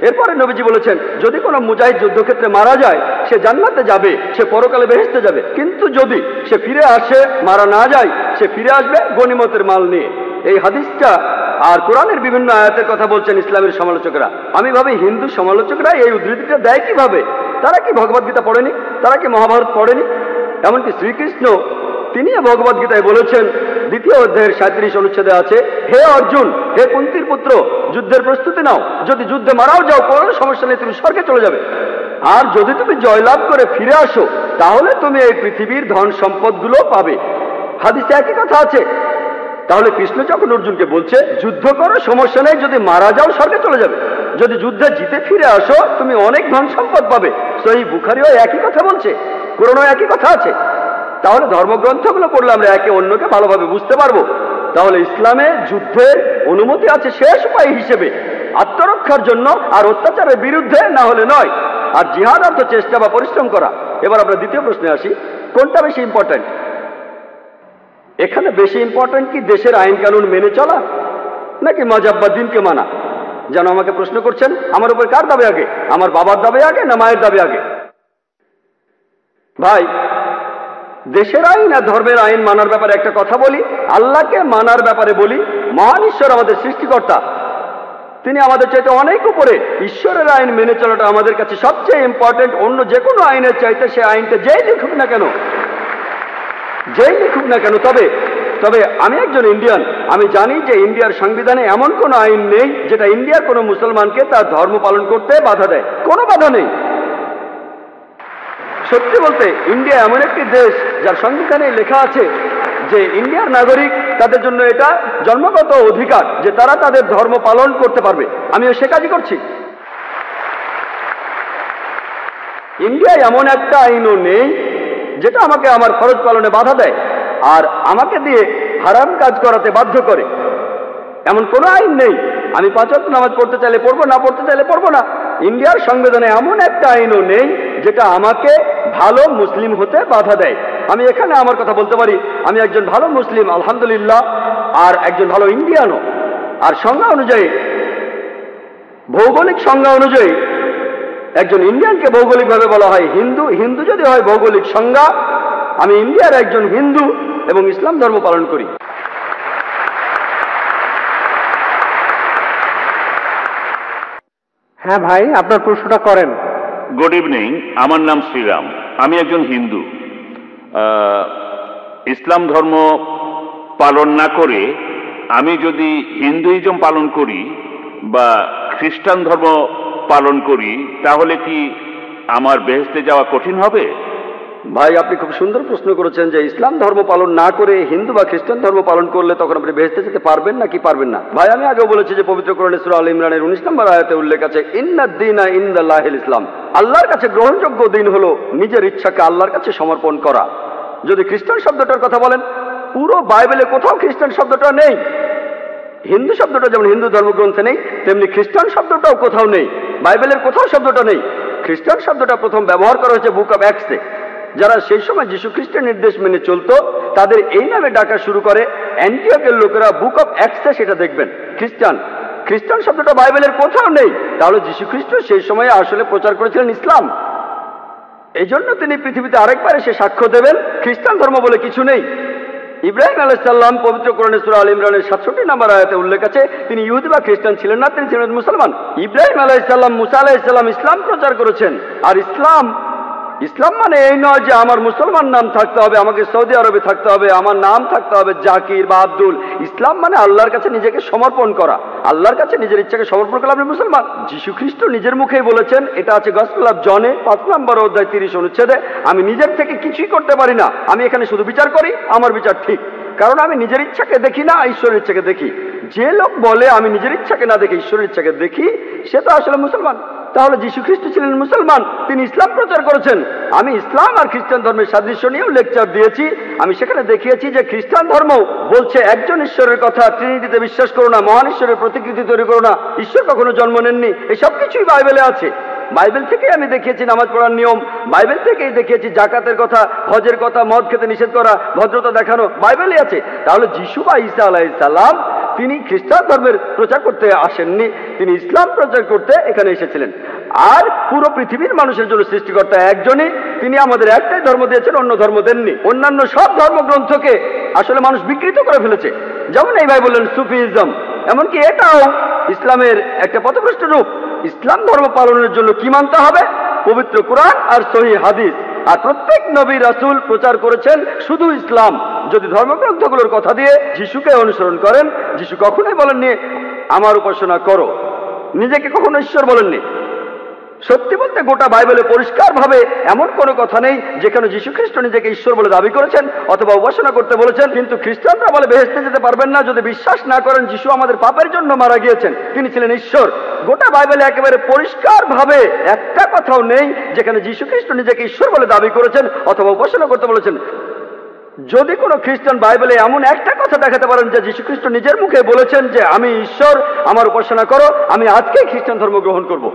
এরপরে নবীজি বলেছেন, যদি কোনো মুজাহিদ যুদ্ধক্ষেত্রে মারা যায় সে জান্নাতে যাবে, সে পরকালে বেহেশতে যাবে, কিন্তু যদি সে ফিরে আসে, মারা না যায়, সে ফিরে আসবে গনিমতের মাল নিয়ে। এই হাদিসটা আর কোরআনের বিভিন্ন আয়াতের কথা বলছেন ইসলামের সমালোচকরা। আমি ভাবি হিন্দু সমালোচকরা এই উদ্ধৃতিটা দেয় কিভাবে? তারা কি ভগবদ গীতা পড়েনি? তারা কি মহাভারত পড়েনি? এমনকি শ্রীকৃষ্ণ তিনি ভগবদ গীতায় বলেছেন, 2য় অধ্যায়ের 37 অনুচ্ছেদে আছে, হে অর্জুন, হে কুন্তির পুত্র, যুদ্ধের প্রস্তুতি নাও, যদি যুদ্ধে মারাও যাও কোনো সমস্যা নেই, তুমি স্বর্গে চলে যাবে। আর যদি তুমি জয়লাভ করে ফিরে আসো, তাহলে তুমি এই পৃথিবীর ধন সম্পদগুলো পাবে। হাদিসে একই কথা আছে। তাহলে কৃষ্ণ যখন অর্জুনকে বলছে যুদ্ধ করো, সমস্যা নেই, যদি মারা যাও স্বর্গে চলে যাবে, যদি যুদ্ধে জিতে ফিরে আসো তুমি অনেক ধন সম্পদ পাবে। সহিহ বুখারীও একই কথা বলছে, কোরআনেও একই কথা আছে। তাহলে ধর্মগ্রন্থগুলো পড়লে আমরা একে অন্যকে ভালোভাবে বুঝতে পারবো। তাহলে ইসলামে যুদ্ধের অনুমতি আছে শেষ উপায় হিসেবে, আত্মরক্ষার জন্য, আর অত্যাচারের বিরুদ্ধে, না হলে নয়। আর জিহাদ অর্থ চেষ্টা বা পরিশ্রম করা। এবার আমরা দ্বিতীয় প্রশ্নে আসি, কোনটা বেশি ইম্পর্টেন্ট? এখানে বেশি ইম্পর্টেন্ট কি দেশের আইন কানুন মেনে চলা, নাকি মাযহাব বা দ্বীনকে মানা? যেন আমাকে প্রশ্ন করছেন, আমার উপর কার দাবি আগে? আমার বাবার দাবি আগে না মায়ের দাবি আগে? ভাই, দেশের আইন আর ধর্মের আইন মানার ব্যাপারে একটা কথা বলি, আল্লাহকে মানার ব্যাপারে বলি। মহান ঈশ্বর আমাদের সৃষ্টিকর্তা, তিনি আমাদের চাইতে অনেক উপরে। ঈশ্বরের আইন মেনে চলাটা আমাদের কাছে সবচেয়ে ইম্পর্টেন্ট, অন্য যে কোনো আইনের চাইতে। সে আইনটা যেই লিখুক না কেন, যেই লিখুক না কেন। তবে আমি একজন ইন্ডিয়ান, আমি জানি যে ইন্ডিয়ার সংবিধানে এমন কোনো আইন নেই যেটা ইন্ডিয়ার কোনো মুসলমানকে তার ধর্ম পালন করতে বাধা দেয়। কোনো বাধা নেই। সত্যি বলতে ইন্ডিয়া এমন একটি দেশ যার সংবিধানে লেখা আছে যে ইন্ডিয়ার নাগরিক, তাদের জন্য এটা জন্মগত অধিকার যে তারা তাদের ধর্ম পালন করতে পারবে। আমিও সে কাজই করছি। ইন্ডিয়ায় এমন একটা আইনও নেই যেটা আমাকে আমার ফরজ পালনে বাধা দেয় আর আমাকে দিয়ে হারাম কাজ করাতে বাধ্য করে। এমন কোনো আইন নেই। আমি 5 ওয়াক্ত নামাজ পড়তে চাইলে পড়বো, না পড়তে চাইলে পড়বো না। ইন্ডিয়ার সংবিধানে এমন একটা আইনও নেই যেটা আমাকে ভালো মুসলিম হতে বাধা দেয়। আমি এখানে আমার কথা বলতে পারি, আমি একজন ভালো মুসলিম আলহামদুলিল্লাহ, আর একজন ভালো ইন্ডিয়ানও। আর সংজ্ঞা অনুযায়ী, ভৌগোলিক সংজ্ঞা অনুযায়ী একজন ইন্ডিয়ানকে ভৌগোলিকভাবে বলা হয় হিন্দু। হিন্দু যদি হয় ভৌগোলিক সংজ্ঞা, আমি ইন্ডিয়ার একজন হিন্দু এবং ইসলাম ধর্ম পালন করি। হ্যাঁ ভাই, আপনার প্রশ্নটা করেন। গুড ইভিনিং, আমার নাম শ্রীরাম, আমি একজন হিন্দু। ইসলাম ধর্ম পালন না করে আমি যদি হিন্দুইজম পালন করি বা খ্রিস্টান ধর্ম পালন করি, তাহলে কি আমার বেহেশতে যাওয়া কঠিন হবে? ভাই, আপনি খুব সুন্দর প্রশ্ন করেছেন যে ইসলাম ধর্ম পালন না করে হিন্দু বা খ্রিস্টান ধর্ম পালন করলে তখন আপনি বেহেশতে যেতে পারবেন না কি পারবেন না। ভাই, আমি আগেও বলেছি যে পবিত্র কোরআনে সূরা আল ইমরানের 19 নম্বর আয়াতে উল্লেখ আছে, ইন্নাদ-দীনা ইনদাল্লাহিল ইসলাম। আল্লাহর কাছে গ্রহণযোগ্য দিন হলো নিজের ইচ্ছাকে আল্লাহর কাছে সমর্পণ করা। যদি খ্রিস্টান শব্দটার কথা বলেন, পুরো বাইবেলে কোথাও খ্রিস্টান শব্দটা নেই। হিন্দু শব্দটা যেমন হিন্দু ধর্মগ্রন্থে নেই, তেমনি খ্রিস্টান শব্দটাও কোথাও নেই। বাইবেলের কোথাও শব্দটা নেই। খ্রিস্টান শব্দটা প্রথম ব্যবহার করা হয়েছে বুক অব অ্যাক্টসে। যারা সেই সময় যীশু খ্রিস্টের নির্দেশ মেনে চলতো তাদের এই নামে ডাকা শুরু করে। অ্যান্টিওকের লোকেরা বুক অব অ্যাক্টসে সেটা দেখবেন খ্রিস্টান। খ্রিস্টান শব্দটা বাইবেলের কোথাও নেই। তাহলে যীশু খ্রিস্ট সেই সময়ে আসলে প্রচার করেছিলেন ইসলাম। এই জন্য তিনি পৃথিবীতে আরেকবার এসে সাক্ষ্য দেবেন খ্রিস্টান ধর্ম বলে কিছু নেই। ইব্রাহিম আলাইহিস সালাম পবিত্র কোরআনে সূরা আল ইমরানের 67 নম্বর আয়াতে উল্লেখ আছে, তিনি ইহুদি বা খ্রিস্টান ছিলেন না, তিনি ছিলেন মুসলমান। ইব্রাহিম আলাইহিস সালাম, মুসা আলাইহিস সালাম ইসলাম প্রচার করেছেন। আর ইসলাম ইসলাম মানে এই নয় যে আমার মুসলমান নাম থাকতে হবে, আমাকে সৌদি আরবে থাকতে হবে, আমার নাম থাকতে হবে জাকির বা আব্দুল। ইসলাম মানে আল্লাহর কাছে নিজেকে সমর্পণ করা, আল্লাহর কাছে নিজের ইচ্ছাকে সমর্পণ করলে আপনি মুসলমান। যীশু খ্রিস্ট নিজের মুখেই বলেছেন, এটা আছে গসপেল অফ জনে 5 নম্বর অধ্যায় 30 অনুচ্ছেদে, আমি নিজের থেকে কিছুই করতে পারি না, আমি এখানে শুধু বিচার করি, আমার বিচার ঠিক, কারণ আমি নিজের ইচ্ছাকে দেখি না, ঈশ্বরের ইচ্ছাকে দেখি। যে লোক বলে আমি নিজের ইচ্ছাকে না দেখে ঈশ্বরের ইচ্ছাকে দেখি, সে তো আসলে মুসলমান। তাহলে যীশু খ্রিস্ট ছিলেন মুসলমান, তিনি ইসলাম প্রচার করেছেন। আমি ইসলাম আর খ্রিস্টান ধর্মের সাদৃশ্য নিয়েও লেকচার দিয়েছি। আমি সেখানে দেখিয়েছি যে খ্রিস্টান ধর্ম বলছে একজন ঈশ্বরের কথা, ট্রিনিটিতে বিশ্বাস করো না, মহান ঈশ্বরের প্রতিকৃতি তৈরি করো না, ঈশ্বর কখনো জন্ম নেননি, এসব কিছুই বাইবেলে আছে। বাইবেল থেকে আমি দেখিয়েছি নামাজ পড়ার নিয়ম, বাইবেল থেকেই দেখিয়েছি জাকাতের কথা, হজের কথা, মদ খেতে নিষেধ করা, ভদ্রতা দেখানো, বাইবেলে আছে। তাহলে যিশু বা ঈসা আলাইহিস সালাম তিনি খ্রিস্টান ধর্মের প্রচার করতে আসেননি, তিনি ইসলাম প্রচার করতে এখানে এসেছিলেন। আর পুরো পৃথিবীর মানুষের জন্য সৃষ্টিকর্তা একজনই, তিনি আমাদের একটাই ধর্ম দিয়েছেন, অন্য ধর্ম দেননি। অন্যান্য সব ধর্মগ্রন্থকে আসলে মানুষ বিকৃত করে ফেলেছে, যেমন এই ভাই বললেন সুফিজম, এমনকি এটাও ইসলামের একটা পথভ্রষ্ট রূপ। ইসলাম ধর্ম পালনের জন্য কি মানতে হবে? পবিত্র কোরআন আর সহিহ হাদিস। আর প্রত্যেক নবী রাসূল প্রচার করেছেন শুধু ইসলাম। যদি ধর্মগ্রন্থগুলোর কথা দিয়ে যিশুকে অনুসরণ করেন, যিশু কখনোই বলেননি আমার উপাসনা করো, নিজেকে কখনো ঈশ্বর বলেননি। সত্যি বলতে গোটা বাইবেলে পরিষ্কারভাবে এমন কোনো কথা নেই যেখানে যীশু খ্রিস্ট নিজেকে ঈশ্বর বলে দাবি করেছেন অথবা উপাসনা করতে বলেছেন। কিন্তু খ্রিস্টানরা বলে বেহেশতে যেতে পারবেন না যদি বিশ্বাস না করেন যিশু আমাদের পাপের জন্য মারা গিয়েছেন, তিনি ছিলেন ঈশ্বর। গোটা বাইবেলে একেবারে পরিষ্কারভাবে একটা কথাও নেই যেখানে যীশু খ্রিস্ট নিজেকে ঈশ্বর বলে দাবি করেছেন অথবা উপাসনা করতে বলেছেন। যদি কোনো খ্রিস্টান বাইবেলে এমন একটা কথা দেখাতে পারেন যে যীশু খ্রিস্ট নিজের মুখে বলেছেন যে আমি ঈশ্বর, আমার উপাসনা করো, আমি আজকেই খ্রিস্টান ধর্ম গ্রহণ করব।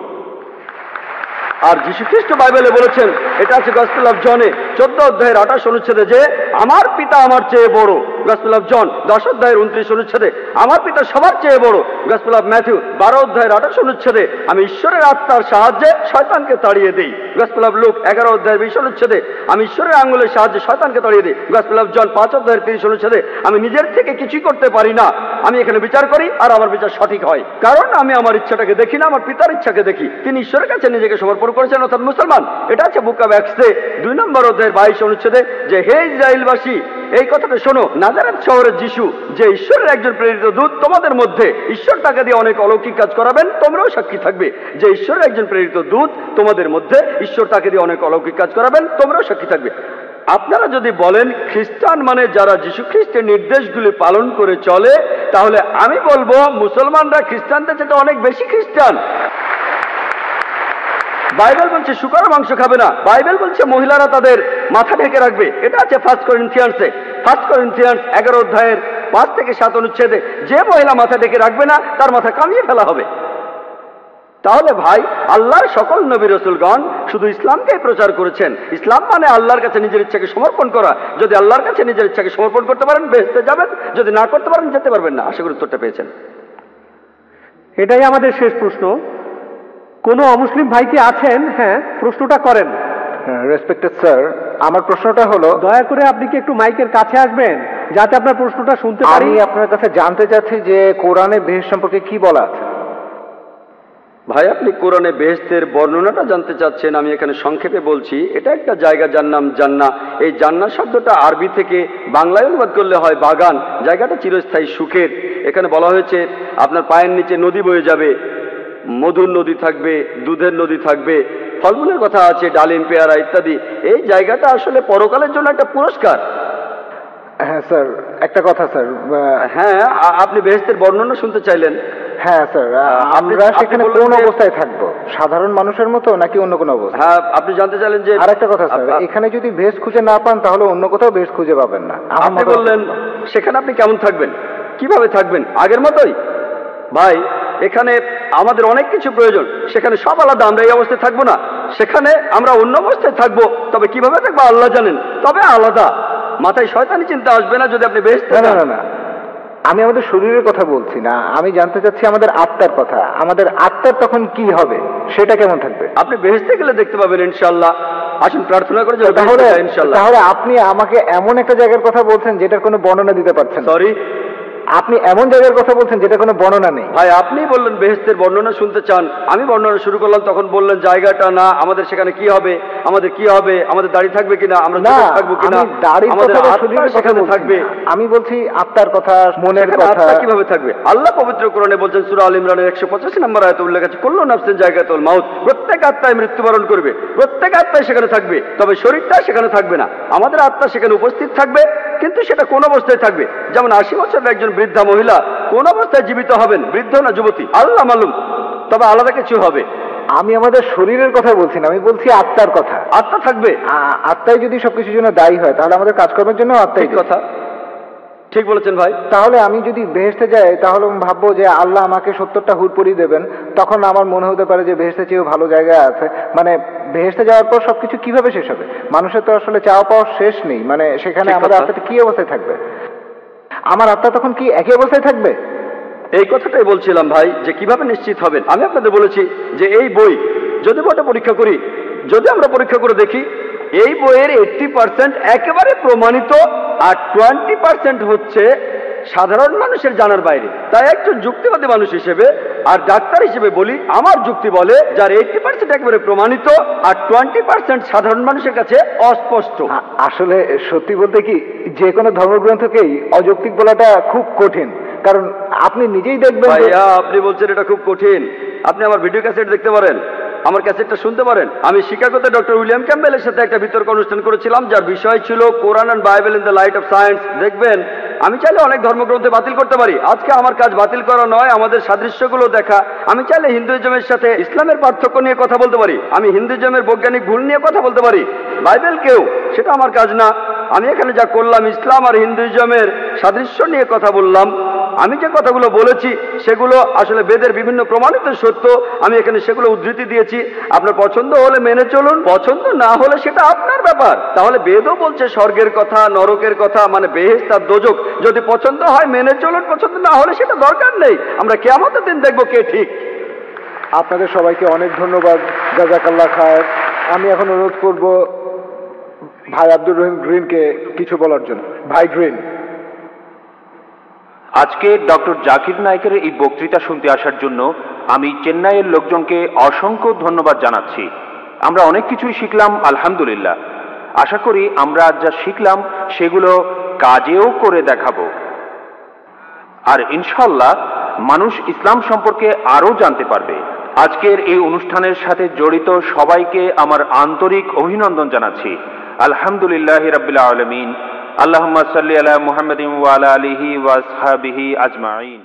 আর যীশু খ্রিস্ট বাইবেলে বলেছেন, এটা আছে গসপেল অফ জনে 14 অধ্যায়ের 28 অনুচ্ছেদে যে আমার পিতা আমার চেয়ে বড়। গসপেল অফ জন 10 অধ্যায়ের 29 অনুচ্ছেদে আমার পিতা সবার চেয়ে বড়। গসপেল অফ ম্যাথিউ 12 অধ্যায়ের 28 অনুচ্ছেদে আমি ঈশ্বরের আত্মার সাহায্যে শয়তানকে তাড়িয়ে দিই। গসপেল অফ লুক 11 অধ্যায়ের 20 অনুচ্ছেদে আমি ঈশ্বরের আঙ্গুলের সাহায্যে শয়তানকে তাড়িয়ে দিই। গসপেল অফ জন 5 অধ্যায়ের 30 অনুচ্ছেদে আমি নিজের থেকে কিছুই করতে পারি না, আমি এখানে বিচার করি আর আমার বিচার সঠিক হয়, কারণ আমি আমার ইচ্ছাটাকে দেখি না, আমার পিতার ইচ্ছাকে দেখি। তিনি ঈশ্বরের কাছে নিজেকে সমর্পণ করেছেন, অর্থাৎ মুসলমান। এটা আছে বুক অফ অ্যাক্টসে 2 নম্বর অধ্যায়ের 22 অনুচ্ছেদে যে হে ইসরায়েলবাসী, এই কথাটা শোনো, নাজারেত শহরের যিশু যে ঈশ্বরের একজন প্রেরিত দূত, তোমাদের মধ্যে ঈশ্বর তাকে দিয়ে অনেক অলৌকিক কাজ করাবেন, তোমরাও সাক্ষী থাকবে। যে ঈশ্বরের একজন প্রেরিত দূত, তোমাদের মধ্যে ঈশ্বর তাকে দিয়ে অনেক অলৌকিক কাজ করাবেন, তোমরাও সাক্ষী থাকবে। আপনারা যদি বলেন খ্রিস্টান মানে যারা যীশু খ্রিস্টের নির্দেশগুলি পালন করে চলে, তাহলে আমি বলবো মুসলমানরা খ্রিস্টানদের চেয়ে অনেক বেশি খ্রিস্টান। বাইবেল বলছে শুকর মাংস খাবে না, বাইবেল বলছে মহিলারা তাদের মাথা ঢেকে রাখবে। এটা আছে 1 করিন্থিয়ান্সে 1 করিন্থিয়ান্স 11 অধ্যায়ের 5 থেকে 7 অনুচ্ছেদে যে মহিলা মাথা ঢেকে রাখবে না তার মাথা কামিয়ে ফেলা হবে। তাহলে ভাই, আল্লাহর সকল নবী রাসূলগণ শুধু ইসলামকেই প্রচার করেছেন। ইসলাম মানে আল্লাহর কাছে নিজের ইচ্ছাকে সমর্পণ করা। যদি আল্লাহর কাছে নিজের ইচ্ছাকে সমর্পণ করতে পারেন বেহেশতে যাবেন, যদি না করতে পারেন যেতে পারবেন না। আশা করি উত্তরটা পেয়েছেন। এটাই আমাদের শেষ প্রশ্ন। কোনো অমুসলিম ভাই কি আছেন? হ্যাঁ, প্রশ্নটা করেন। রেসপেক্টেড স্যার, আমার প্রশ্নটা হলো, দয়া করে আপনি কি একটু মাইকের কাছে আসবেন যাতে আপনার প্রশ্নটা শুনতে পারি? আমি আপনার কাছে জানতে চাচ্ছি যে কোরআনে বেহেশত সম্পর্কে কি বলা আছে। ভাই, আপনি কোরআনে বেহেশতের বর্ণনাটা জানতে চাচ্ছেন, আমি এখানে সংক্ষেপে বলছি। এটা একটা জায়গা যার নাম জান্নাহ। এই জান্নাহ শব্দটা আরবি থেকে বাংলায় অনুবাদ করলে হয় বাগান। জায়গাটা চিরস্থায়ী সুখের। এখানে বলা হয়েছে আপনার পায়ের নিচে নদী বয়ে যাবে, মধুর নদী থাকবে, দুধের নদী থাকবে, ফলমূলের কথা আছে, ডালিম, পেয়ারা ইত্যাদি। এই জায়গাটা আসলে পরকালের জন্য একটা পুরস্কার। হ্যাঁ স্যার, একটা কথা স্যার। হ্যাঁ, আপনি বেহেশতের বর্ণনা শুনতে চাইলেন? হ্যাঁ স্যার, আমরা সেখানে কোন অবস্থায় থাকবো? সাধারণ মানুষের মতো নাকি অন্য কোনো অবস্থা? হ্যাঁ, আপনি জানতে চাইলেন যে। আরেকটা কথা স্যার, এখানে যদি বেহেশত খুঁজে না পান তাহলে অন্য কোথাও বেহেশত খুঁজে পাবেন না। আপনি বললেন সেখানে আপনি কেমন থাকবেন, কিভাবে থাকবেন? আগের মতোই। ভাই, এখানে আমাদের অনেক কিছু প্রয়োজন, সেখানে সব আলাদা। আমরা এই অবস্থায় থাকবো না, সেখানে আমরা অন্য অবস্থায় থাকবো। তবে কিভাবে থাকবো আল্লাহ জানেন, তবে আলাদা। মাথায় শয়তানি চিন্তা আসবে না যদি আপনি বেহেশতে যান। না, আমি আমাদের শরীরের কথা বলছি না, আমি জানতে চাচ্ছি আমাদের আত্মার কথা। আমাদের আত্মার তখন কি হবে, সেটা কেমন থাকবে? আপনি বেহেশতে গেলে দেখতে পাবেন ইনশাআল্লাহ। আসুন প্রার্থনা করে যে ইনশাআল্লাহ। তাহলে আপনি আমাকে এমন একটা জায়গার কথা বলছেন যেটার কোনো বর্ণনা দিতে পারছেন? সরি, আপনি এমন জায়গার কথা বলছেন যেটা কোনো বর্ণনা নেই। ভাই আপনি বললেন বেহেশতের বর্ণনা শুনতে চান, আমি বর্ণনা শুরু করলাম, তখন বললেন জায়গাটা না, আমাদের সেখানে কি হবে, আমাদের কি হবে, আমাদের দাড়ি থাকবে কিনা, আমরা থাকবো কিনা, আমাদের আত্মা সেখানে থাকবে। আমি বলছি আত্মার কথা, মনের কথা। আত্মা কিভাবে থাকবে? আল্লাহ পবিত্র কোরআনে বলছেন সূরা আল ইমরানের 185 নম্বর আয়াতে উল্লেখ আছে, কুল্লু নাফসিন যায়কাতুল মাউত, প্রত্যেক আত্মায় মৃত্যুবরণ করবে, প্রত্যেক আত্মায় সেখানে থাকবে, তবে শরীরটা সেখানে থাকবে না। আমাদের আত্মা সেখানে উপস্থিত থাকবে, কিন্তু সেটা কোন অবস্থায় থাকবে? যেমন 80 বছরের একজন বৃদ্ধা মহিলা কোন অবস্থায় জীবিত হবেন, বৃদ্ধ না যুবতী, আল্লাহ মালুম, তবে আলাদা কিছু হবে। আমি আমাদের শরীরের কথা বলছি না, আমি বলছি আত্মার কথা। আত্মা থাকবে। আত্মাই যদি সবকিছুর জন্য দায়ী হয়, তাহলে আমাদের কাজকর্মের জন্য আত্মাই কথা। ঠিক বলেছেন ভাই। তাহলে আমি যদি বেহেশতে যাই, তাহলে আমি ভাববো যে আল্লাহ আমাকে 70টা হুর পরিয়ে দেবেন, তখন আমার মনে হতে পারে যে বেহেশতে চেয়েও ভালো জায়গায় আছে। মানে বেহেশতে যাওয়ার পর সবকিছু কিভাবে শেষ হবে? মানুষের তো আসলে চাওয়া পাওয়ার শেষ নেই, মানে সেখানে আমাদের আত্মাটা কি অবস্থায় থাকবে? আমার আত্মা তখন কি একই অবস্থায় থাকবে? এই কথাটাই বলছিলাম ভাই, যে কিভাবে নিশ্চিত হবেন। আমি আপনাদের বলেছি যে এই বই যদি বইটা পরীক্ষা করি, যদি আমরা পরীক্ষা করে দেখি, এই বইয়ের 80% একেবারে প্রমাণিত, আর 20% হচ্ছে সাধারণ মানুষের জানার বাইরে। তাই একজন যুক্তিবাদী মানুষ হিসেবে আর ডাক্তার হিসেবে বলি, আমার যুক্তি বলে যার 80% একেবারে প্রমাণিত আর 20% সাধারণ মানুষের কাছে অস্পষ্ট। আসলে সত্যি বলতে কি, যে কোনো ধর্মগ্রন্থকেই অযৌক্তিক বলাটা খুব কঠিন, কারণ আপনি নিজেই দেখবেন। ভাইয়া আপনি বলছেন এটা খুব কঠিন, আপনি আমার ভিডিও ক্যাসেট দেখতে পারেন, আমার ক্যাসেটটা শুনতে পারেন। আমি শিকাগোতে ডক্টর উইলিয়াম ক্যাম্বেলের সাথে একটা বিতর্ক অনুষ্ঠান করেছিলাম, যার বিষয় ছিল Quran and Bible in the light of science. দেখবেন আমি চাইলে অনেক ধর্মগ্রন্থে বাতিল করতে পারি। আজকে আমার কাজ বাতিল করা নয়, আমাদের সাদৃশ্যগুলো দেখা। আমি চাইলে হিন্দুইজমের সাথে ইসলামের পার্থক্য নিয়ে কথা বলতে পারি, আমি হিন্দুইজমের বৈজ্ঞানিক ভুল নিয়ে কথা বলতে পারি, বাইবেলকেও, সেটা আমার কাজ না। আমি এখানে যা করলাম, ইসলাম আর হিন্দুইজমের সাদৃশ্য নিয়ে কথা বললাম। আমি যে কথাগুলো বলেছি সেগুলো আসলে বেদের বিভিন্ন প্রমাণিত সত্য, আমি এখানে সেগুলো উদ্ধৃতি দিয়েছি। আপনার পছন্দ হলে মেনে চলুন, পছন্দ না হলে সেটা আপনার ব্যাপার। তাহলে বেদও বলছে স্বর্গের কথা, নরকের কথা, মানে বেহেশত আর দোজখ। যদি পছন্দ হয় মেনে চলুন, পছন্দ না হলে সেটা দরকার নেই। আমরা কিয়ামতের দিন দেখবো কে ঠিক। আপনাদের সবাইকে অনেক ধন্যবাদ, জাযাকাল্লাহ খায়ের। আমি এখন অনুরোধ করব ভাই আব্দুর রহিম গ্রিনকে কিছু বলার জন্য। ভাই গ্রিন। আজকে ডক্টর জাকির নায়েকের এই বক্তৃতা শুনতে আসার জন্য আমি চেন্নাইয়ের লোকজনকে অসংখ্য ধন্যবাদ জানাচ্ছি। আমরা অনেক কিছুই শিখলাম, আলহামদুলিল্লাহ। আশা করি আমরা আজ যা শিখলাম সেগুলো কাজেও করে দেখাবো, আর ইনশাল্লাহ মানুষ ইসলাম সম্পর্কে আরও জানতে পারবে। আজকের এই অনুষ্ঠানের সাথে জড়িত সবাইকে আমার আন্তরিক অভিনন্দন জানাচ্ছি। আলহামদুলিল্লাহি রাব্বিল আলামিন। আল্লাহুম্মা সাল্লি আলা মুহাম্মাদিন ওয়া আলা আলিহি ওয়া আসহাবিহি আজমাইন।